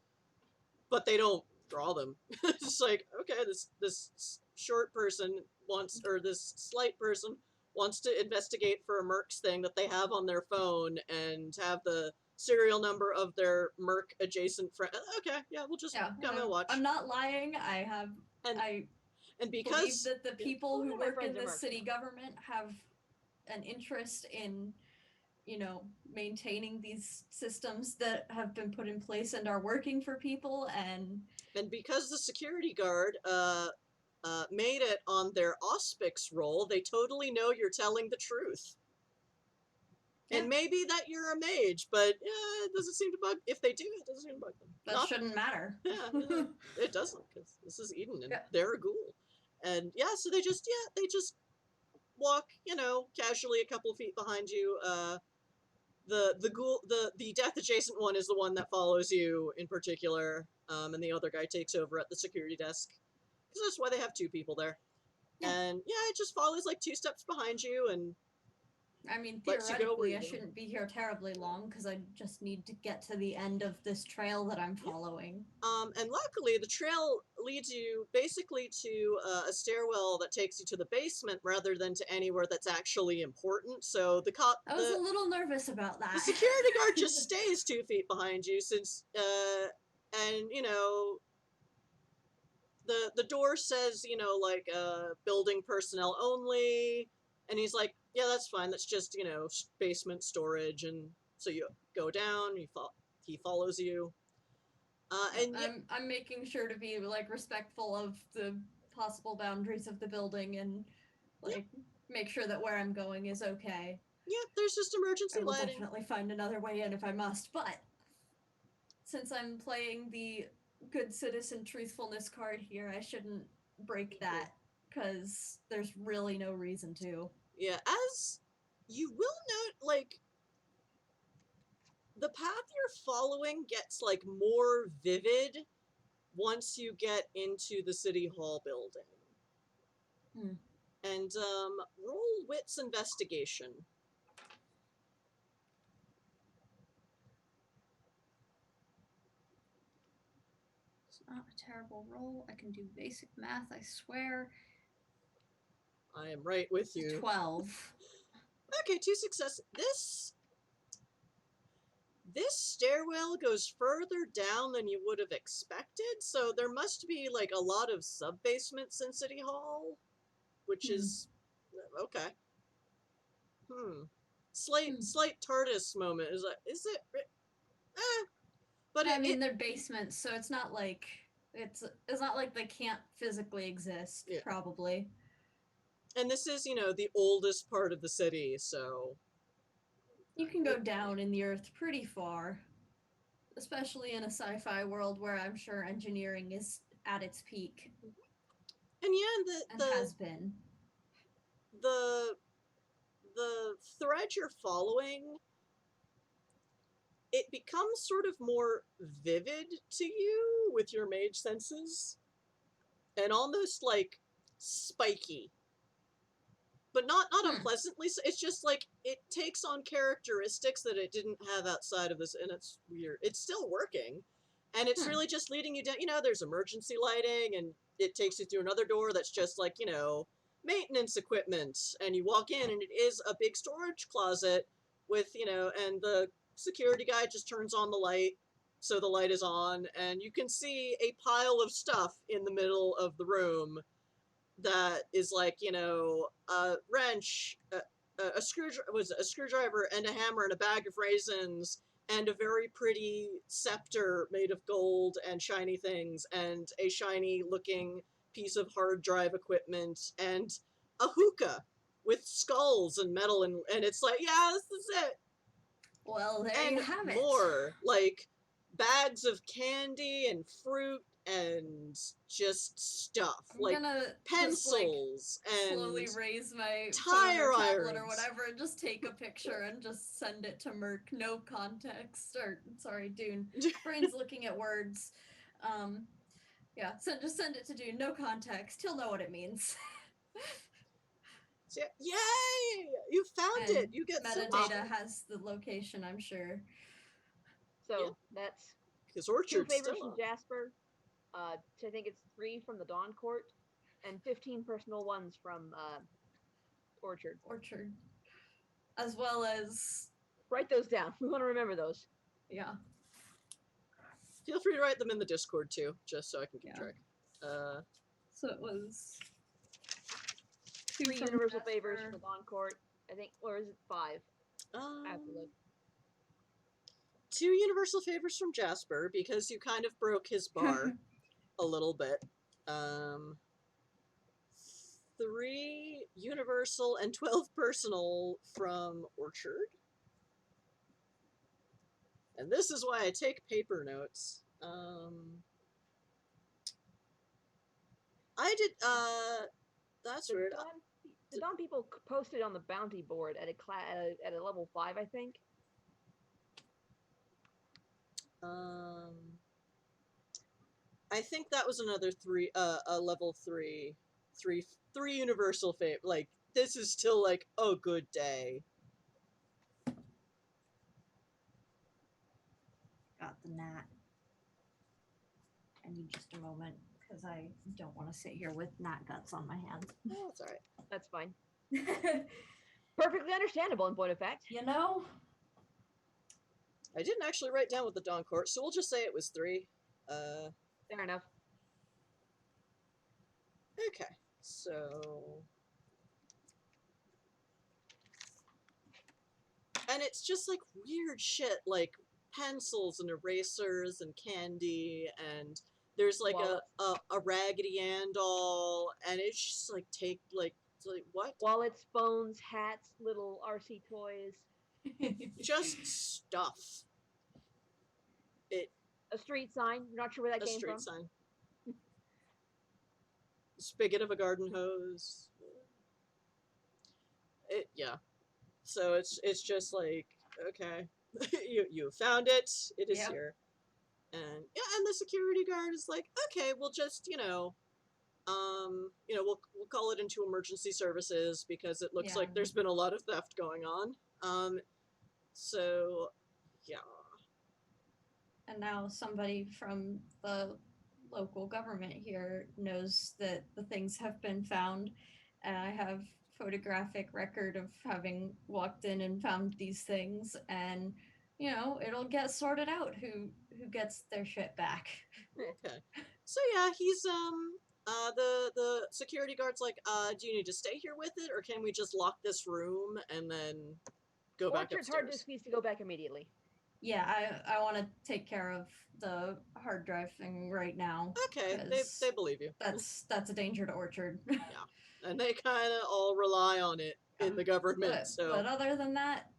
[SPEAKER 1] but they don't draw them. It's just like, okay, this short person wants, or this slight person wants to investigate for a Mercs thing that they have on their phone and have the serial number of their Merc adjacent friend. Okay, yeah, we'll just come and watch.
[SPEAKER 3] I'm not lying.
[SPEAKER 1] And because
[SPEAKER 3] believe that the people who work in the city government have an interest in, maintaining these systems that have been put in place and are working for people, and
[SPEAKER 1] because the security guard made it on their auspics roll, they totally know you're telling the truth. Yeah. And maybe that you're a mage, but it doesn't seem to bug. If they do, it doesn't seem to bug them.
[SPEAKER 3] That shouldn't matter.
[SPEAKER 1] Yeah, it doesn't, because this is Idun and they're a ghoul. And so they just walk, casually a couple of feet behind you. The ghoul, the death adjacent one is the one that follows you in particular, and the other guy takes over at the security desk. Because that's why they have two people there. Yeah. And it just follows 2 steps behind you, and
[SPEAKER 3] I mean, theoretically, I shouldn't be here terribly long, because I just need to get to the end of this trail that I'm following.
[SPEAKER 1] And luckily, the trail leads you basically to a stairwell that takes you to the basement rather than to anywhere that's actually important. So the cop...
[SPEAKER 3] I was a little nervous about that.
[SPEAKER 1] The security guard just stays 2 feet behind you since... and, the door says, building personnel only, and he's like, yeah, that's fine, that's just, basement storage, and so you go down, he follows you.
[SPEAKER 3] And I'm making sure to be, respectful of the possible boundaries of the building and like make sure that where I'm going is okay.
[SPEAKER 1] Yeah, there's just emergency
[SPEAKER 3] I will
[SPEAKER 1] lighting.
[SPEAKER 3] definitely find another way in if I must, but since I'm playing the good citizen truthfulness card here, I shouldn't break that because there's really no reason to.
[SPEAKER 1] Yeah, as you will note, like, the path you're following gets, like, more vivid once you get into the City Hall building. And, roll Wits Investigation.
[SPEAKER 3] It's not a terrible roll. I can do basic math, I swear.
[SPEAKER 1] I am right with you.
[SPEAKER 3] 12.
[SPEAKER 1] Okay, 2 successes. This stairwell goes further down than you would have expected, so there must be, like, a lot of sub-basements in City Hall, which is... okay. Slight TARDIS moment. Is it? But
[SPEAKER 3] I mean, they're basements, so it's not like it's not like they can't physically exist.
[SPEAKER 1] Yeah.
[SPEAKER 3] Probably.
[SPEAKER 1] And this is, the oldest part of the city, so
[SPEAKER 3] you can go down in the earth pretty far, especially in a sci-fi world where I'm sure engineering is at its peak.
[SPEAKER 1] And yeah,
[SPEAKER 3] and has been.
[SPEAKER 1] The thread you're following, it becomes sort of more vivid to you with your mage senses, and almost like spiky, but not unpleasantly. It's just like it takes on characteristics that it didn't have outside of this, and it's weird. It's still working, and it's really just leading you down. There's emergency lighting, and it takes you through another door that's just like, maintenance equipment, and you walk in, and it is a big storage closet with, and the security guy just turns on the light, so the light is on, and you can see a pile of stuff in the middle of the room that is like, a wrench, a screwdriver, and a hammer, and a bag of raisins, and a very pretty scepter made of gold and shiny things, and a shiny looking piece of hard drive equipment, and a hookah with skulls and metal, and it's like, yeah, this is it.
[SPEAKER 3] Well, there you have it.
[SPEAKER 1] More, like, bags of candy and fruit and just stuff. I'm like pencils and
[SPEAKER 3] slowly raise my
[SPEAKER 1] tire
[SPEAKER 3] tablet
[SPEAKER 1] irons
[SPEAKER 3] or whatever and just take a picture and just send it to Merc. No context. Or, sorry, Dune. Brain's looking at words. Yeah, so just send it to Dune. No context. He'll know what it means.
[SPEAKER 1] So, yay! You found it! You get
[SPEAKER 3] metadata has the location, I'm sure.
[SPEAKER 2] So that's
[SPEAKER 1] because
[SPEAKER 2] 2
[SPEAKER 1] Orchard's
[SPEAKER 2] favors
[SPEAKER 1] still
[SPEAKER 2] from Jasper. I think it's 3 from the Dawn Court, and 15 personal ones from Orchard.
[SPEAKER 3] As well as...
[SPEAKER 2] Write those down. We want to remember those.
[SPEAKER 3] Yeah.
[SPEAKER 1] Feel free to write them in the Discord, too, just so I can keep track.
[SPEAKER 3] So it was...
[SPEAKER 2] 3 universal favors from the Dawn Court, I think, or is it 5? I have to look.
[SPEAKER 1] 2 universal favors from Jasper, because you kind of broke his bar a little bit. 3 universal and 12 personal from Orchard. And this is why I take paper notes. I did, that's weird.
[SPEAKER 2] The Dawn people posted on the bounty board at a level 5, I think.
[SPEAKER 1] I think that was another 3, a level 3 universal fave. Like, this is still like a good day.
[SPEAKER 3] Got the gnat. I need just a moment because I don't want to sit here with gnat guts on my hands.
[SPEAKER 1] Oh, that's alright.
[SPEAKER 2] That's fine. Perfectly understandable in point of fact.
[SPEAKER 1] I didn't actually write down with the Dawn Court, so we'll just say it was 3.
[SPEAKER 2] Fair enough.
[SPEAKER 1] Okay, so... And it's just, like, weird shit, like pencils and erasers and candy, and there's like
[SPEAKER 2] Wallets.
[SPEAKER 1] a Raggedy Ann doll, and it's just like it's like what?
[SPEAKER 2] Wallets, phones, hats, little RC toys,
[SPEAKER 1] Just stuff.
[SPEAKER 2] a street sign. You're not sure where that
[SPEAKER 1] A
[SPEAKER 2] came
[SPEAKER 1] street
[SPEAKER 2] from.
[SPEAKER 1] sign. Spigot of a garden hose. Yeah. So it's just like, okay, you found it. It is
[SPEAKER 3] Yep.
[SPEAKER 1] here. And yeah, and the security guard is like, okay, we'll just we'll call it into emergency services because it looks
[SPEAKER 3] Yeah.
[SPEAKER 1] like there's been a lot of theft going on. So yeah.
[SPEAKER 3] And now somebody from the local government here knows that the things have been found, and I have photographic record of having walked in and found these things, and it'll get sorted out who gets their shit back.
[SPEAKER 1] Okay. So yeah, he's the security guard's like, do you need to stay here with it, or can we just lock this room and then go back
[SPEAKER 2] Orchard's hard
[SPEAKER 1] upstairs?
[SPEAKER 2] disk needs to go back immediately.
[SPEAKER 3] Yeah, I want to take care of the hard drive thing right now.
[SPEAKER 1] Okay,
[SPEAKER 3] 'cause
[SPEAKER 1] they believe you.
[SPEAKER 3] That's a danger to Orchard.
[SPEAKER 1] And they kind of all rely on it in the government.
[SPEAKER 3] But,
[SPEAKER 1] So
[SPEAKER 3] but other than that,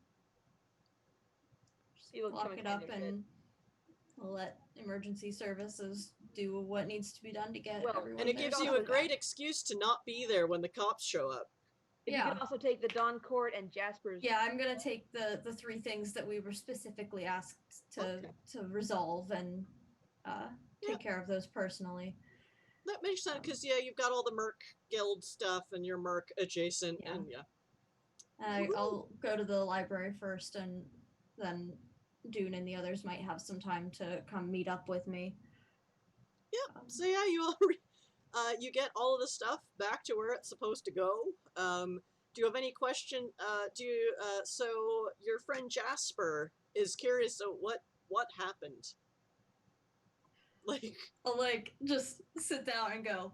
[SPEAKER 3] just
[SPEAKER 2] People
[SPEAKER 3] lock
[SPEAKER 2] come
[SPEAKER 3] it
[SPEAKER 2] and
[SPEAKER 3] up
[SPEAKER 2] find their shit.
[SPEAKER 3] and let emergency services do what needs to be done to get
[SPEAKER 2] Well,
[SPEAKER 3] everyone
[SPEAKER 1] and it
[SPEAKER 3] there
[SPEAKER 1] gives
[SPEAKER 2] also
[SPEAKER 1] you a
[SPEAKER 3] safely
[SPEAKER 1] great
[SPEAKER 3] back.
[SPEAKER 1] excuse to not be there when the cops show up.
[SPEAKER 2] If you
[SPEAKER 3] Yeah.
[SPEAKER 2] can also take the Dawn Court and Jasper's.
[SPEAKER 3] Yeah, I'm gonna take the 3 things that we were specifically asked to resolve and take care of those personally.
[SPEAKER 1] That makes sense because you've got all the Merc Guild stuff and your Merc adjacent,
[SPEAKER 3] Yeah.
[SPEAKER 1] and yeah.
[SPEAKER 3] I'll go to the library first, and then Dune and the others might have some time to come meet up with me.
[SPEAKER 1] Yep. So yeah, you all you get all of the stuff back to where it's supposed to go. Do you have any question? So your friend Jasper is curious. So what happened? Like,
[SPEAKER 3] I'll just sit down and go,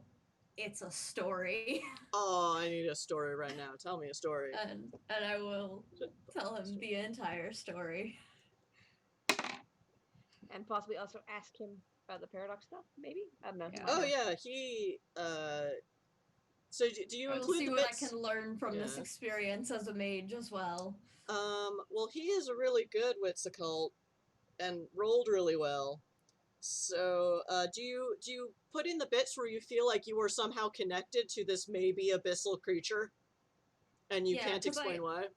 [SPEAKER 3] it's a story.
[SPEAKER 1] oh, I need a story right now. Tell me a story.
[SPEAKER 3] and I will tell him the entire story.
[SPEAKER 2] And possibly also ask him about the paradox stuff, maybe? I don't know.
[SPEAKER 3] Yeah.
[SPEAKER 1] Oh yeah, he. So do you
[SPEAKER 3] I will
[SPEAKER 1] include
[SPEAKER 3] see
[SPEAKER 1] the
[SPEAKER 3] what
[SPEAKER 1] bits?
[SPEAKER 3] I can learn from this
[SPEAKER 1] Yeah.
[SPEAKER 3] experience as a mage as well.
[SPEAKER 1] Well, he is a really good wits occult and rolled really well. So, do you put in the bits where you feel like you were somehow connected to this maybe abyssal creature, and you
[SPEAKER 3] Yeah,
[SPEAKER 1] can't
[SPEAKER 3] 'cause
[SPEAKER 1] explain why?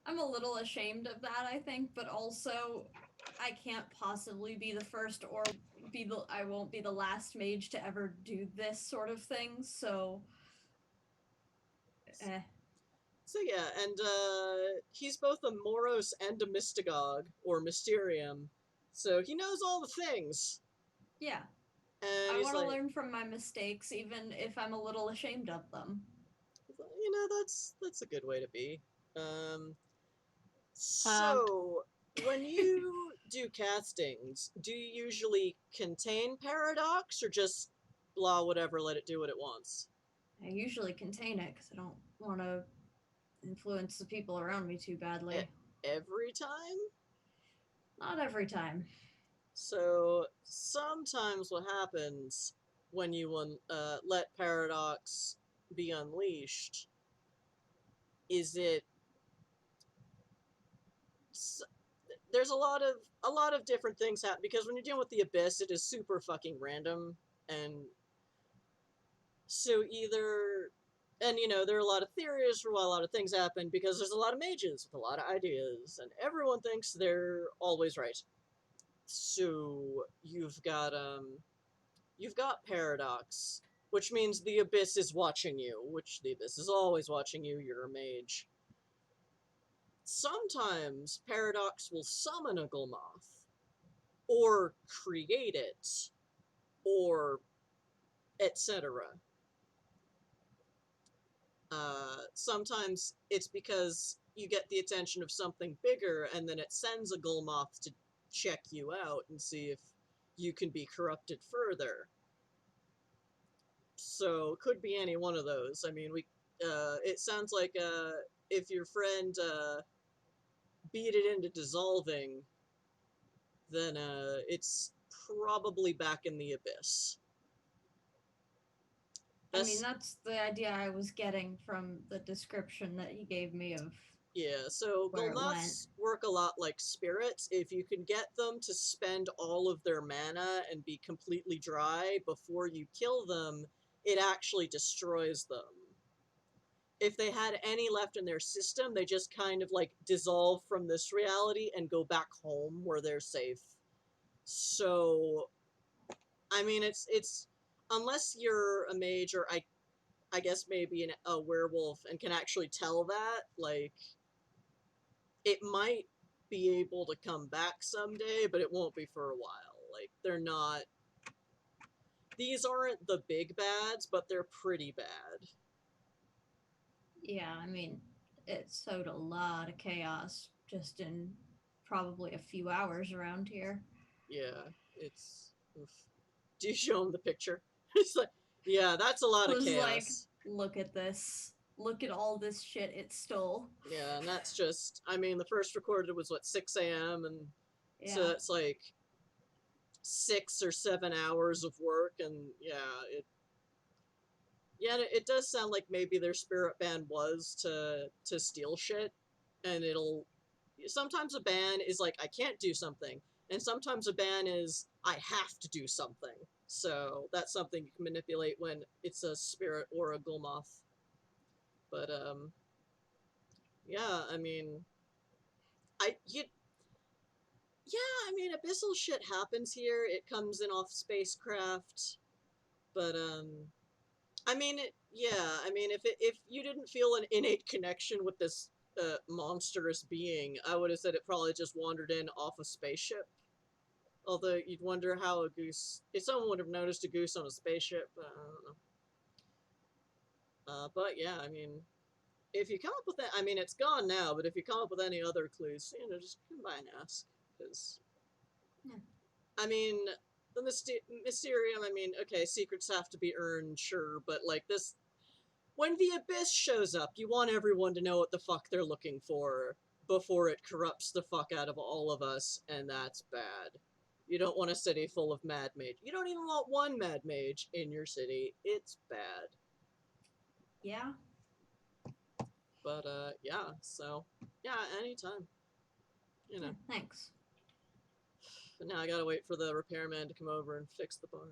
[SPEAKER 3] I'm a little ashamed of that, I think, but also I can't possibly be the first or I won't be the last mage to ever do this sort of thing, so
[SPEAKER 1] So yeah, and he's both a Moros and a Mystagogue, or Mysterium, so he knows all the things.
[SPEAKER 3] yeah.
[SPEAKER 1] And
[SPEAKER 3] I
[SPEAKER 1] he's
[SPEAKER 3] want to
[SPEAKER 1] like,
[SPEAKER 3] learn from my mistakes, even if I'm a little ashamed of them.
[SPEAKER 1] that's a good way to be. So when you do castings, do you usually contain paradox, or just blah whatever, let it do what it wants?
[SPEAKER 3] I usually contain it because I don't want to influence the people around me too badly.
[SPEAKER 1] Every time?
[SPEAKER 3] Not every time.
[SPEAKER 1] So sometimes what happens when you let paradox be unleashed is there's a lot of different things happen, because when you're dealing with the abyss, it is super fucking random, and so there are a lot of theories for why a lot of things happen, because there's a lot of mages with a lot of ideas, and everyone thinks they're always right. So you've got paradox, which means the abyss is watching you, which the abyss is always watching you. You're a mage. Sometimes paradox will summon a Gulmoth, or create it, or etc. Sometimes it's because you get the attention of something bigger, and then it sends a Gulmoth to check you out and see if you can be corrupted further. So could be any one of those. I mean, it sounds like if your friend beat it into dissolving, then it's probably back in the abyss.
[SPEAKER 3] I mean, that's the idea I was getting from the description that he gave me of.
[SPEAKER 1] Yeah, so
[SPEAKER 3] where it
[SPEAKER 1] Golnoths work a lot like spirits. If you can get them to spend all of their mana and be completely dry before you kill them, it actually destroys them. If they had any left in their system, they just kind of like dissolve from this reality and go back home where they're safe. So, I mean, it's unless you're a mage or I guess maybe a werewolf and can actually tell that, like, it might be able to come back someday, but it won't be for a while. Like, they're not... These aren't the big bads, but they're pretty bad.
[SPEAKER 3] Yeah, I mean, it sowed a lot of chaos just in probably a few hours around here.
[SPEAKER 1] Yeah, it's... Oof. Do you show him the picture? It's like, yeah, that's a lot of chaos.
[SPEAKER 3] Like, look at this. Look at all this shit it stole.
[SPEAKER 1] Yeah, and that's just... I mean, the first recorded was, what, 6 a.m.? And
[SPEAKER 3] Yeah.
[SPEAKER 1] so it's like 6 or 7 hours of work, and yeah, it does sound like maybe their spirit ban was to steal shit, and it'll... Sometimes a ban is like, I can't do something, and sometimes a ban is, I have to do something. So that's something you can manipulate when it's a spirit or a Gulmoth. But, yeah, I mean... Yeah, I mean, abyssal shit happens here. It comes in off spacecraft. But, I mean, if you didn't feel an innate connection with this monstrous being, I would have said it probably just wandered in off a spaceship. Although you'd wonder how a goose... If someone would have noticed a goose on a spaceship, I don't know. But yeah, I mean, if you come up with that... I mean, it's gone now, but if you come up with any other clues, just come by and ask. Because...
[SPEAKER 3] Yeah.
[SPEAKER 1] I mean... The Mysterium, I mean, okay, secrets have to be earned, sure, but, like, this... When the Abyss shows up, you want everyone to know what the fuck they're looking for before it corrupts the fuck out of all of us, and that's bad. You don't want a city full of mad mage. You don't even want one mad mage in your city. It's bad.
[SPEAKER 3] Yeah.
[SPEAKER 1] But, yeah, so... Yeah, anytime. You know.
[SPEAKER 3] Yeah, thanks.
[SPEAKER 1] But now I gotta wait for the repairman to come over and fix the bar.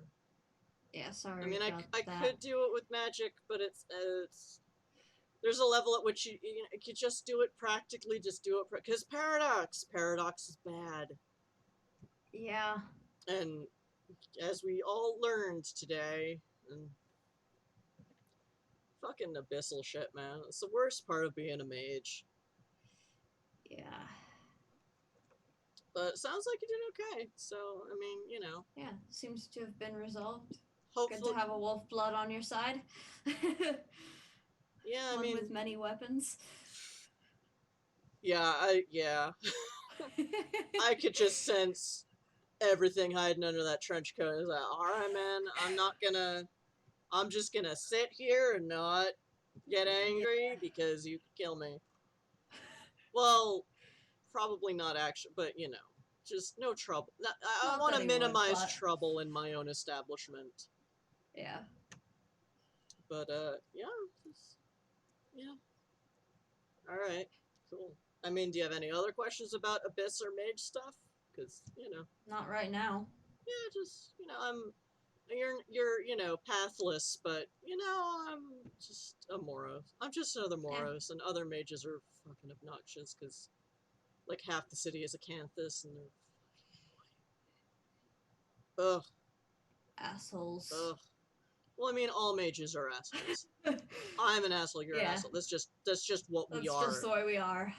[SPEAKER 3] Yeah, sorry.
[SPEAKER 1] I mean,
[SPEAKER 3] about
[SPEAKER 1] I
[SPEAKER 3] that.
[SPEAKER 1] could do it with magic, but it's there's a level at which you could just do it practically, just do it because paradox is bad.
[SPEAKER 3] Yeah.
[SPEAKER 1] And as we all learned today, and fucking abyssal shit, man. It's the worst part of being a mage.
[SPEAKER 3] Yeah.
[SPEAKER 1] But it sounds like you did okay. So, I mean,
[SPEAKER 3] Yeah, seems to have been resolved.
[SPEAKER 1] hopefully...
[SPEAKER 3] Good to have a wolf blood on your side.
[SPEAKER 1] Yeah, I
[SPEAKER 3] One
[SPEAKER 1] mean...
[SPEAKER 3] with many weapons.
[SPEAKER 1] Yeah, I could just sense everything hiding under that trench coat. Is like, alright, man, I'm just gonna sit here and not get angry because you could kill me. Well, probably not actually, but just no trouble. I want to minimize trouble in my own establishment.
[SPEAKER 3] Yeah.
[SPEAKER 1] But, yeah. Alright, cool. I mean, do you have any other questions about Abyss or Mage stuff? Because,
[SPEAKER 3] Not right now.
[SPEAKER 1] Yeah, just, you're, pathless, but, I'm just a Moros. I'm just another Moros, and other mages are fucking obnoxious, because, like, half the city is Acanthus, and they're fucking... Ugh.
[SPEAKER 3] Assholes.
[SPEAKER 1] Ugh. Well, I mean, all mages are assholes. I'm an asshole, you're an asshole. That's just what we are.
[SPEAKER 3] That's just the way we are.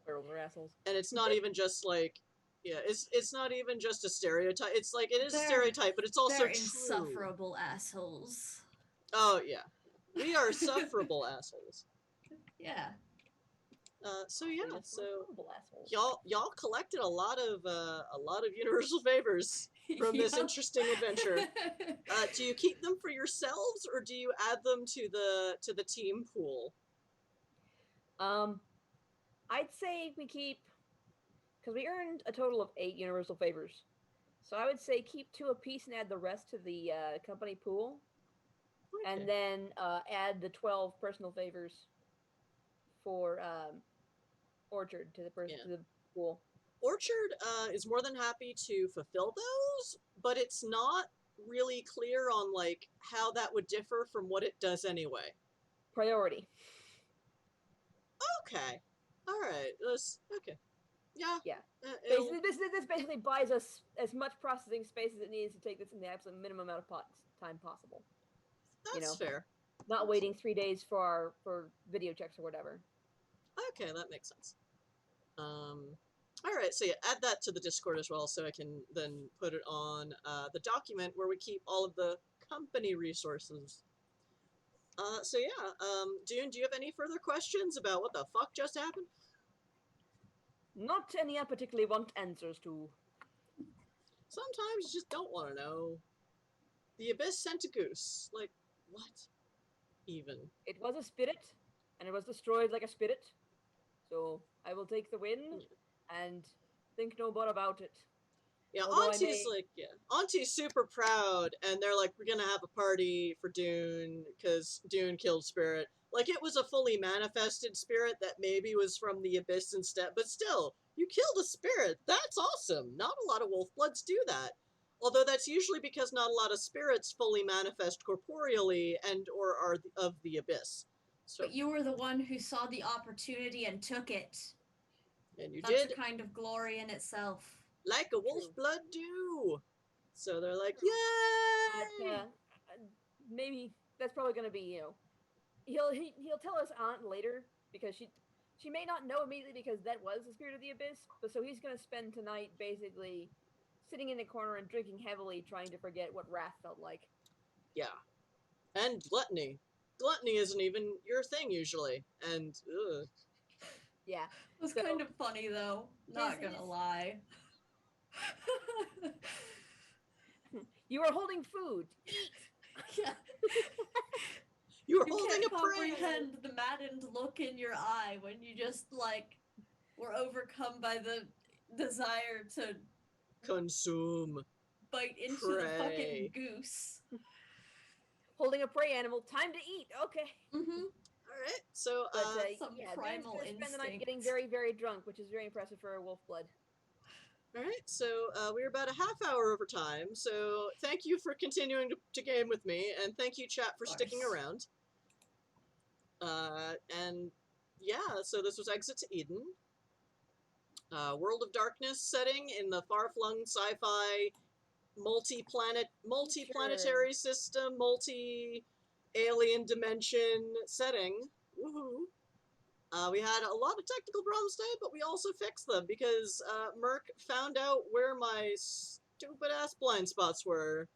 [SPEAKER 2] Werewolves are assholes.
[SPEAKER 1] And it's not even just, like... Yeah, it's not even just a stereotype. It's like, it is a stereotype, but it's also
[SPEAKER 3] they're
[SPEAKER 1] true.
[SPEAKER 3] Insufferable assholes.
[SPEAKER 1] Oh, yeah. We are sufferable assholes.
[SPEAKER 3] Yeah.
[SPEAKER 1] So yeah, so y'all collected a lot of universal favors from this interesting adventure. Do you keep them for yourselves, or do you add them to the team pool?
[SPEAKER 2] I'd say we keep, because we earned a total of 8 universal favors. So I would say keep 2 apiece and add the rest to the company pool,
[SPEAKER 1] Okay.
[SPEAKER 2] and then add the 12 personal favors for Orchard to the
[SPEAKER 1] Yeah.
[SPEAKER 2] to the pool.
[SPEAKER 1] Orchard is more than happy to fulfill those, but it's not really clear on like how that would differ from what it does anyway.
[SPEAKER 2] Priority.
[SPEAKER 1] Okay. All right. Okay. Yeah.
[SPEAKER 2] Yeah.
[SPEAKER 1] It'll,
[SPEAKER 2] Basically, this basically buys us as much processing space as it needs to take this in the absolute minimum amount of time possible.
[SPEAKER 1] that's fair.
[SPEAKER 2] Not waiting 3 days for video checks or whatever.
[SPEAKER 1] Okay, that makes sense. All right, so yeah, add that to the Discord as well, so I can then put it on the document where we keep all of the company resources. So yeah, Dune, do you have any further questions about what the fuck just happened?
[SPEAKER 2] Not any I particularly want answers to.
[SPEAKER 1] Sometimes you just don't want to know. The Abyss sent a goose. Like, what? Even.
[SPEAKER 2] It was a spirit, and it was destroyed like a spirit. So I will take the win and think no more about it.
[SPEAKER 1] Yeah,
[SPEAKER 2] Although
[SPEAKER 1] Auntie's like, yeah, Auntie's super proud, and they're like, we're gonna have a party for Dune because Dune killed Spirit. Like, it was a fully manifested spirit that maybe was from the Abyss instead, but still, you killed a spirit. That's awesome. Not a lot of Wolfbloods do that. Although that's usually because not a lot of spirits fully manifest corporeally and or are of the Abyss. So,
[SPEAKER 3] But you were the one who saw the opportunity and took it.
[SPEAKER 1] and you
[SPEAKER 3] That's
[SPEAKER 1] did
[SPEAKER 3] a kind of glory in itself.
[SPEAKER 1] like a Wolfblood do. So they're like,
[SPEAKER 2] But,
[SPEAKER 1] yay!
[SPEAKER 2] maybe that's probably going to be he'll tell us Aunt later because she may not know immediately because that was the spirit of the abyss. But so he's going to spend tonight basically sitting in a corner and drinking heavily, trying to forget what wrath felt like.
[SPEAKER 1] Yeah. And gluttony. Gluttony isn't even your thing usually. And, ugh.
[SPEAKER 2] Yeah.
[SPEAKER 3] It was
[SPEAKER 2] So-
[SPEAKER 3] kind of funny though. Not gonna lie.
[SPEAKER 2] You are holding food. Eat.
[SPEAKER 3] Yeah.
[SPEAKER 1] You were
[SPEAKER 3] You
[SPEAKER 1] holding
[SPEAKER 3] can't
[SPEAKER 1] a prey!
[SPEAKER 3] comprehend the maddened look in your eye when you just like were overcome by the desire to
[SPEAKER 1] Consume.
[SPEAKER 3] bite into the
[SPEAKER 1] Prey.
[SPEAKER 3] fucking goose.
[SPEAKER 2] Holding a prey animal. Time to eat. Okay.
[SPEAKER 3] Mm-hmm.
[SPEAKER 1] Alright, so,
[SPEAKER 2] But
[SPEAKER 3] Some
[SPEAKER 2] yeah,
[SPEAKER 3] primal
[SPEAKER 2] Dune's gonna spend the night
[SPEAKER 3] instinct.
[SPEAKER 2] getting very, very drunk, which is very impressive for a wolf blood.
[SPEAKER 1] alright, so, we're about a half hour over time, so thank you for continuing to game with me, and thank you, chat, for sticking
[SPEAKER 3] course.
[SPEAKER 1] around. And, yeah, so this was Exit to Eden. World of Darkness setting in the far-flung sci-fi multi-planetary system, multi-alien dimension setting. Woohoo! We had a lot of technical problems today, but we also fixed them because Merc found out where my stupid-ass blind spots were.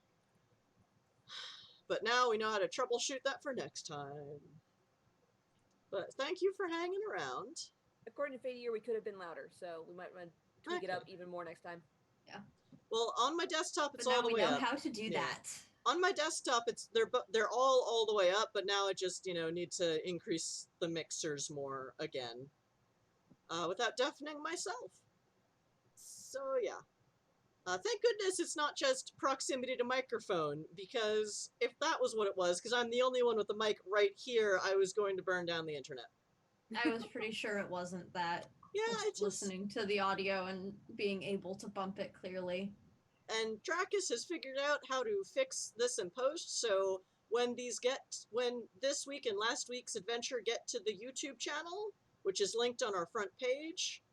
[SPEAKER 1] But now we know how to troubleshoot that for next time. But thank you for hanging around.
[SPEAKER 2] According to Fadier, we could have been louder, so we might want to tweak it up even more next time.
[SPEAKER 1] Well, on my desktop, it's
[SPEAKER 3] But now
[SPEAKER 1] all the
[SPEAKER 3] we
[SPEAKER 1] way
[SPEAKER 3] know
[SPEAKER 1] up.
[SPEAKER 3] how to do
[SPEAKER 1] Yeah.
[SPEAKER 3] that.
[SPEAKER 1] On my desktop, they're all the way up, but now I just need to increase the mixers more again, without deafening myself. So yeah, thank goodness it's not just proximity to microphone, because if that was what it was, because I'm the only one with the mic right here, I was going to burn down the internet.
[SPEAKER 3] I was pretty sure it wasn't that.
[SPEAKER 1] Yeah, I
[SPEAKER 3] Just listening to the audio and being able to bump it clearly.
[SPEAKER 1] And Dracus has figured out how to fix this in post, so when this week and last week's adventure get to the YouTube channel, which is linked on our front page,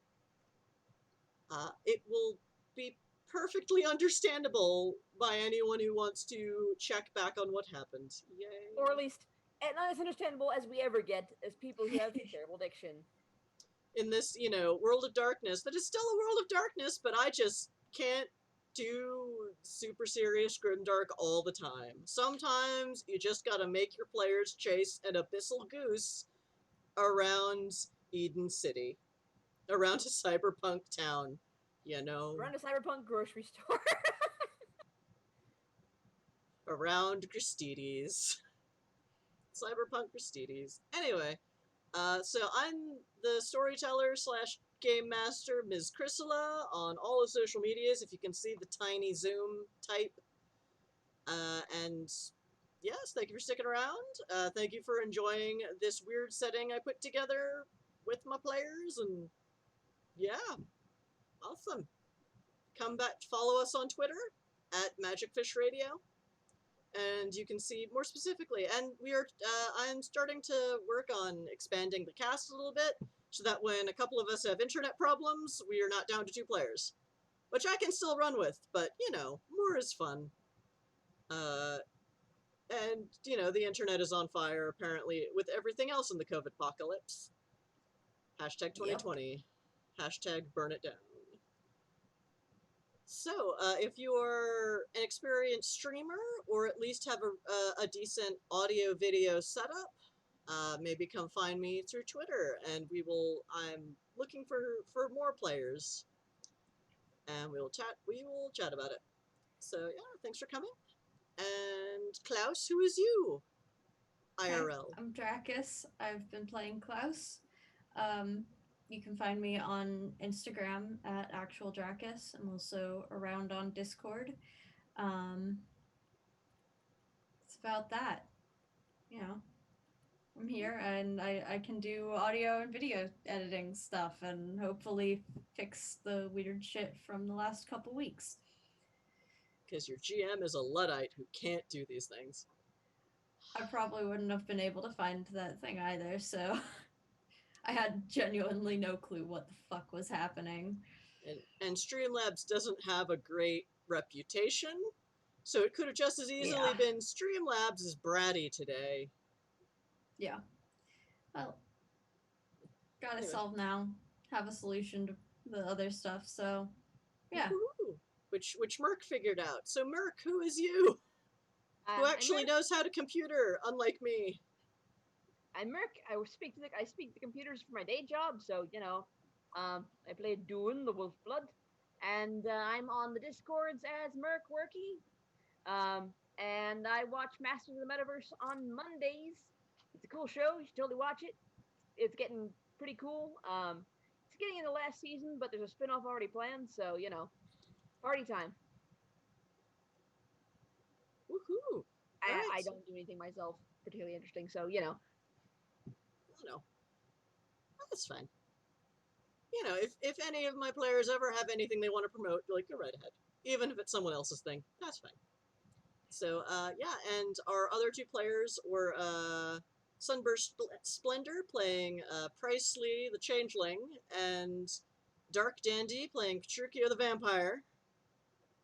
[SPEAKER 1] it will be perfectly understandable by anyone who wants to check back on what happened. Yay.
[SPEAKER 2] Or at least not as understandable as we ever get as people who have terrible diction.
[SPEAKER 1] In this, world of darkness, that is still a world of darkness, but I just can't do super serious grimdark all the time. Sometimes you just gotta make your players chase an abyssal goose around Eden City. Around a cyberpunk town,
[SPEAKER 2] Around a cyberpunk grocery store.
[SPEAKER 1] Around Gristides. Cyberpunk Gristides. Anyway, so I'm the storyteller / Game Master, Ms. Chrysula, on all the social medias, if you can see the tiny Zoom type. And yes, thank you for sticking around. Thank you for enjoying this weird setting I put together with my players, and yeah, awesome. Come back, follow us on Twitter at Magicfish Radio, and you can see more specifically. And we are, I'm starting to work on expanding the cast a little bit, so that when a couple of us have internet problems, we are not down to 2 players, which I can still run with. But you know, more is fun. And you know, the internet is on fire apparently with everything else in the COVID apocalypse. Hashtag 2020. Yep. Hashtag burn it down. So, if you're an experienced streamer, or at least have a decent audio-video setup, maybe come find me through Twitter, and I'm looking for more players, and we will chat about it. So, yeah, thanks for coming. And Klaus, who is you? IRL.
[SPEAKER 3] Hi, I'm Dracus. I've been playing Klaus. You can find me on Instagram at Actual Dracus. I'm also around on Discord. It's about that. You know, I'm here and I can do audio and video editing stuff and hopefully fix the weird shit from the last couple weeks.
[SPEAKER 1] Because your GM is a Luddite who can't do these things.
[SPEAKER 3] I probably wouldn't have been able to find that thing either, so I had genuinely no clue what the fuck was happening.
[SPEAKER 1] And Streamlabs doesn't have a great reputation, so it could have just as easily been Streamlabs is bratty today.
[SPEAKER 3] Yeah. Well, got it solved now. Have a solution to the other stuff, so yeah.
[SPEAKER 1] Ooh, which Merc figured out. So Merc, who is you? Who actually knows how to computer, unlike me?
[SPEAKER 2] I'm Merc. I speak to computers for my day job, so you know, I play Idun, the Wolfblood, and I'm on the Discords as Merc Worky. And I watch Masters of the Metaverse on Mondays. It's a cool show. You should totally watch it. It's getting pretty cool. It's getting in the last season, but there's a spinoff already planned, so you know, party time.
[SPEAKER 1] Woohoo!
[SPEAKER 2] I don't do anything myself particularly interesting, so you know.
[SPEAKER 1] No, that's fine. You know, if any of my players ever have anything they want to promote, like, go right ahead. Even if it's someone else's thing, that's fine. So, yeah, and our other 2 players were Sunburst Splendor playing Pricely the Changeling, and Dark Dandy playing Petruchio the Vampire.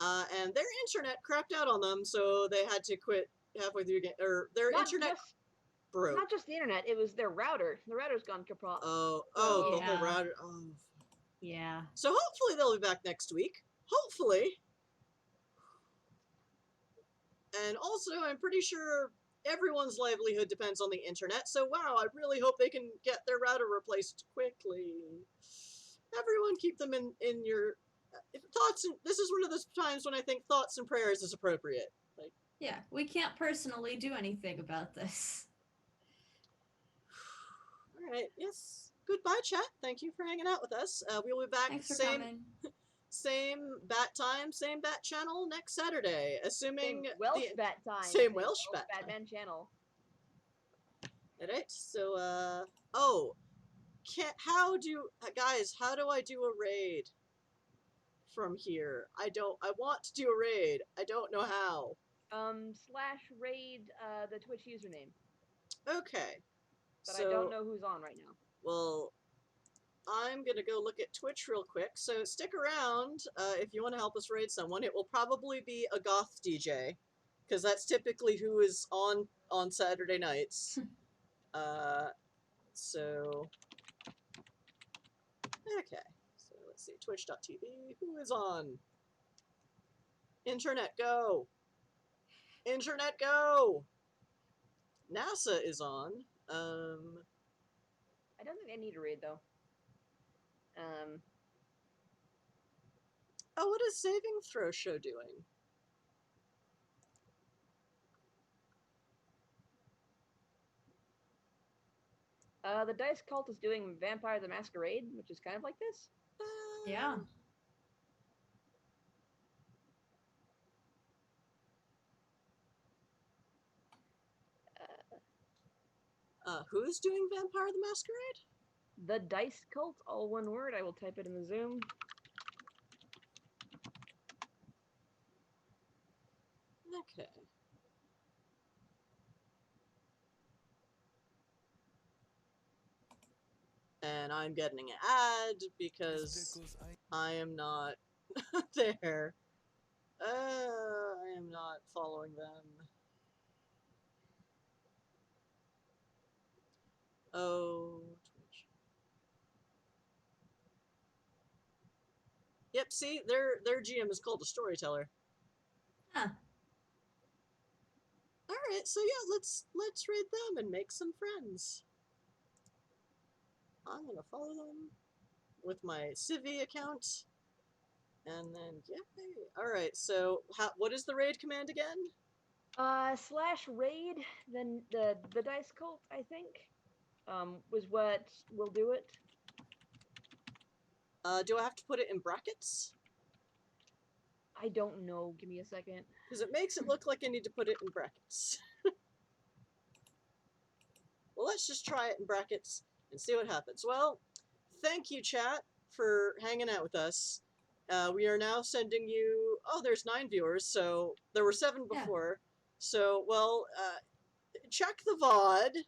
[SPEAKER 1] And their internet crapped out on them, so they had to quit halfway through again. Or their internet broke.
[SPEAKER 2] Not just the internet, it was their router. The router's gone kaput.
[SPEAKER 1] The whole router. Oh.
[SPEAKER 3] Yeah.
[SPEAKER 1] So hopefully they'll be back next week. Hopefully. And also, I'm pretty sure everyone's livelihood depends on the internet, so wow, I really hope they can get their router replaced quickly. Everyone keep them in your thoughts. This is one of those times when I think thoughts and prayers is appropriate. Like,
[SPEAKER 3] yeah, we can't personally do anything about this.
[SPEAKER 1] Alright, yes. Goodbye, chat. Thank you for hanging out with us. We will be back.
[SPEAKER 3] Thanks for coming.
[SPEAKER 1] Same bat time, same bat channel next Saturday, assuming
[SPEAKER 2] same Welsh bat time.
[SPEAKER 1] Same Welsh bat time.
[SPEAKER 2] Batman channel.
[SPEAKER 1] Alright, so guys, how do I do a raid from here? I want to do a raid. I don't know how.
[SPEAKER 2] /raid the Twitch username.
[SPEAKER 1] Okay.
[SPEAKER 2] But I don't know who's on right now.
[SPEAKER 1] Well, I'm gonna go look at Twitch real quick, so stick around if you want to help us raid someone. It will probably be a goth DJ, because that's typically who is on Saturday nights. So okay, so let's see, twitch.tv, who is on? Internet go! Internet go! NASA is on.
[SPEAKER 2] I don't think I need a raid though.
[SPEAKER 1] Oh, what is Saving Throw Show doing?
[SPEAKER 2] The Dice Cult is doing Vampire the Masquerade, which is kind of like this.
[SPEAKER 3] Yeah.
[SPEAKER 1] Who's doing Vampire the Masquerade?
[SPEAKER 2] The Dice Cult, all one word. I will type it in the Zoom.
[SPEAKER 1] Okay. And I'm getting an ad because I am not there. I am not following them. Oh, Twitch. Yep, see, their GM is called a storyteller.
[SPEAKER 3] Huh.
[SPEAKER 1] Alright, so yeah, let's raid them and make some friends. I'm gonna follow them with my Civi account. And then, yeah. Alright, so what is the raid command again?
[SPEAKER 2] /raid, then the Dice Cult, I think, was what will do it.
[SPEAKER 1] Do I have to put it in brackets?
[SPEAKER 2] I don't know. Give me a second.
[SPEAKER 1] Because it makes it look like I need to put it in brackets. Well, let's just try it in brackets and see what happens. Well, thank you, chat, for hanging out with us. We are now sending you... Oh, there's 9 viewers, so there were 7 before. Yeah. So, well, check the VOD.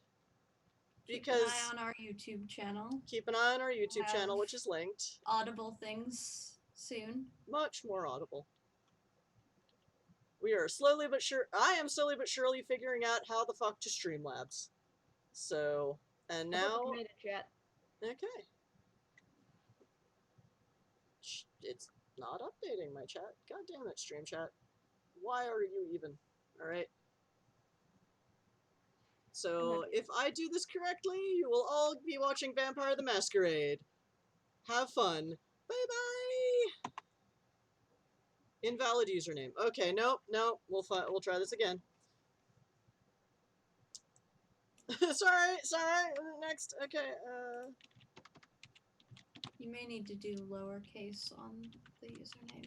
[SPEAKER 1] Because
[SPEAKER 3] keep an eye on our YouTube channel.
[SPEAKER 1] Keep an eye on our YouTube channel, which is linked.
[SPEAKER 3] Audible things soon.
[SPEAKER 1] Much more audible. We are slowly but sure... I am slowly but surely figuring out how the fuck to Streamlabs. So, and now...
[SPEAKER 2] Chat.
[SPEAKER 1] Okay. It's not updating my chat. God damn it, stream chat. Why are you even? Alright. So, if I do this correctly, you will all be watching Vampire the Masquerade. Have fun. Bye-bye! Invalid username. Okay, nope. We'll try this again. sorry. Next. Okay,
[SPEAKER 3] You may need to do lowercase on the username.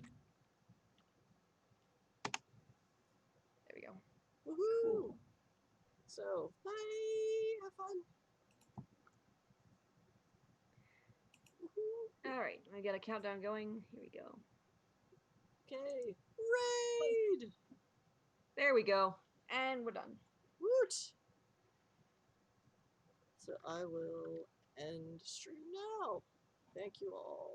[SPEAKER 2] There we go.
[SPEAKER 1] Woohoo!
[SPEAKER 3] Cool.
[SPEAKER 1] So, bye! Have fun!
[SPEAKER 2] Alright, I got a countdown going. Here we go.
[SPEAKER 1] Okay. Raid!
[SPEAKER 2] There we go. And we're done.
[SPEAKER 1] Woot! So I will end stream now. Thank you all.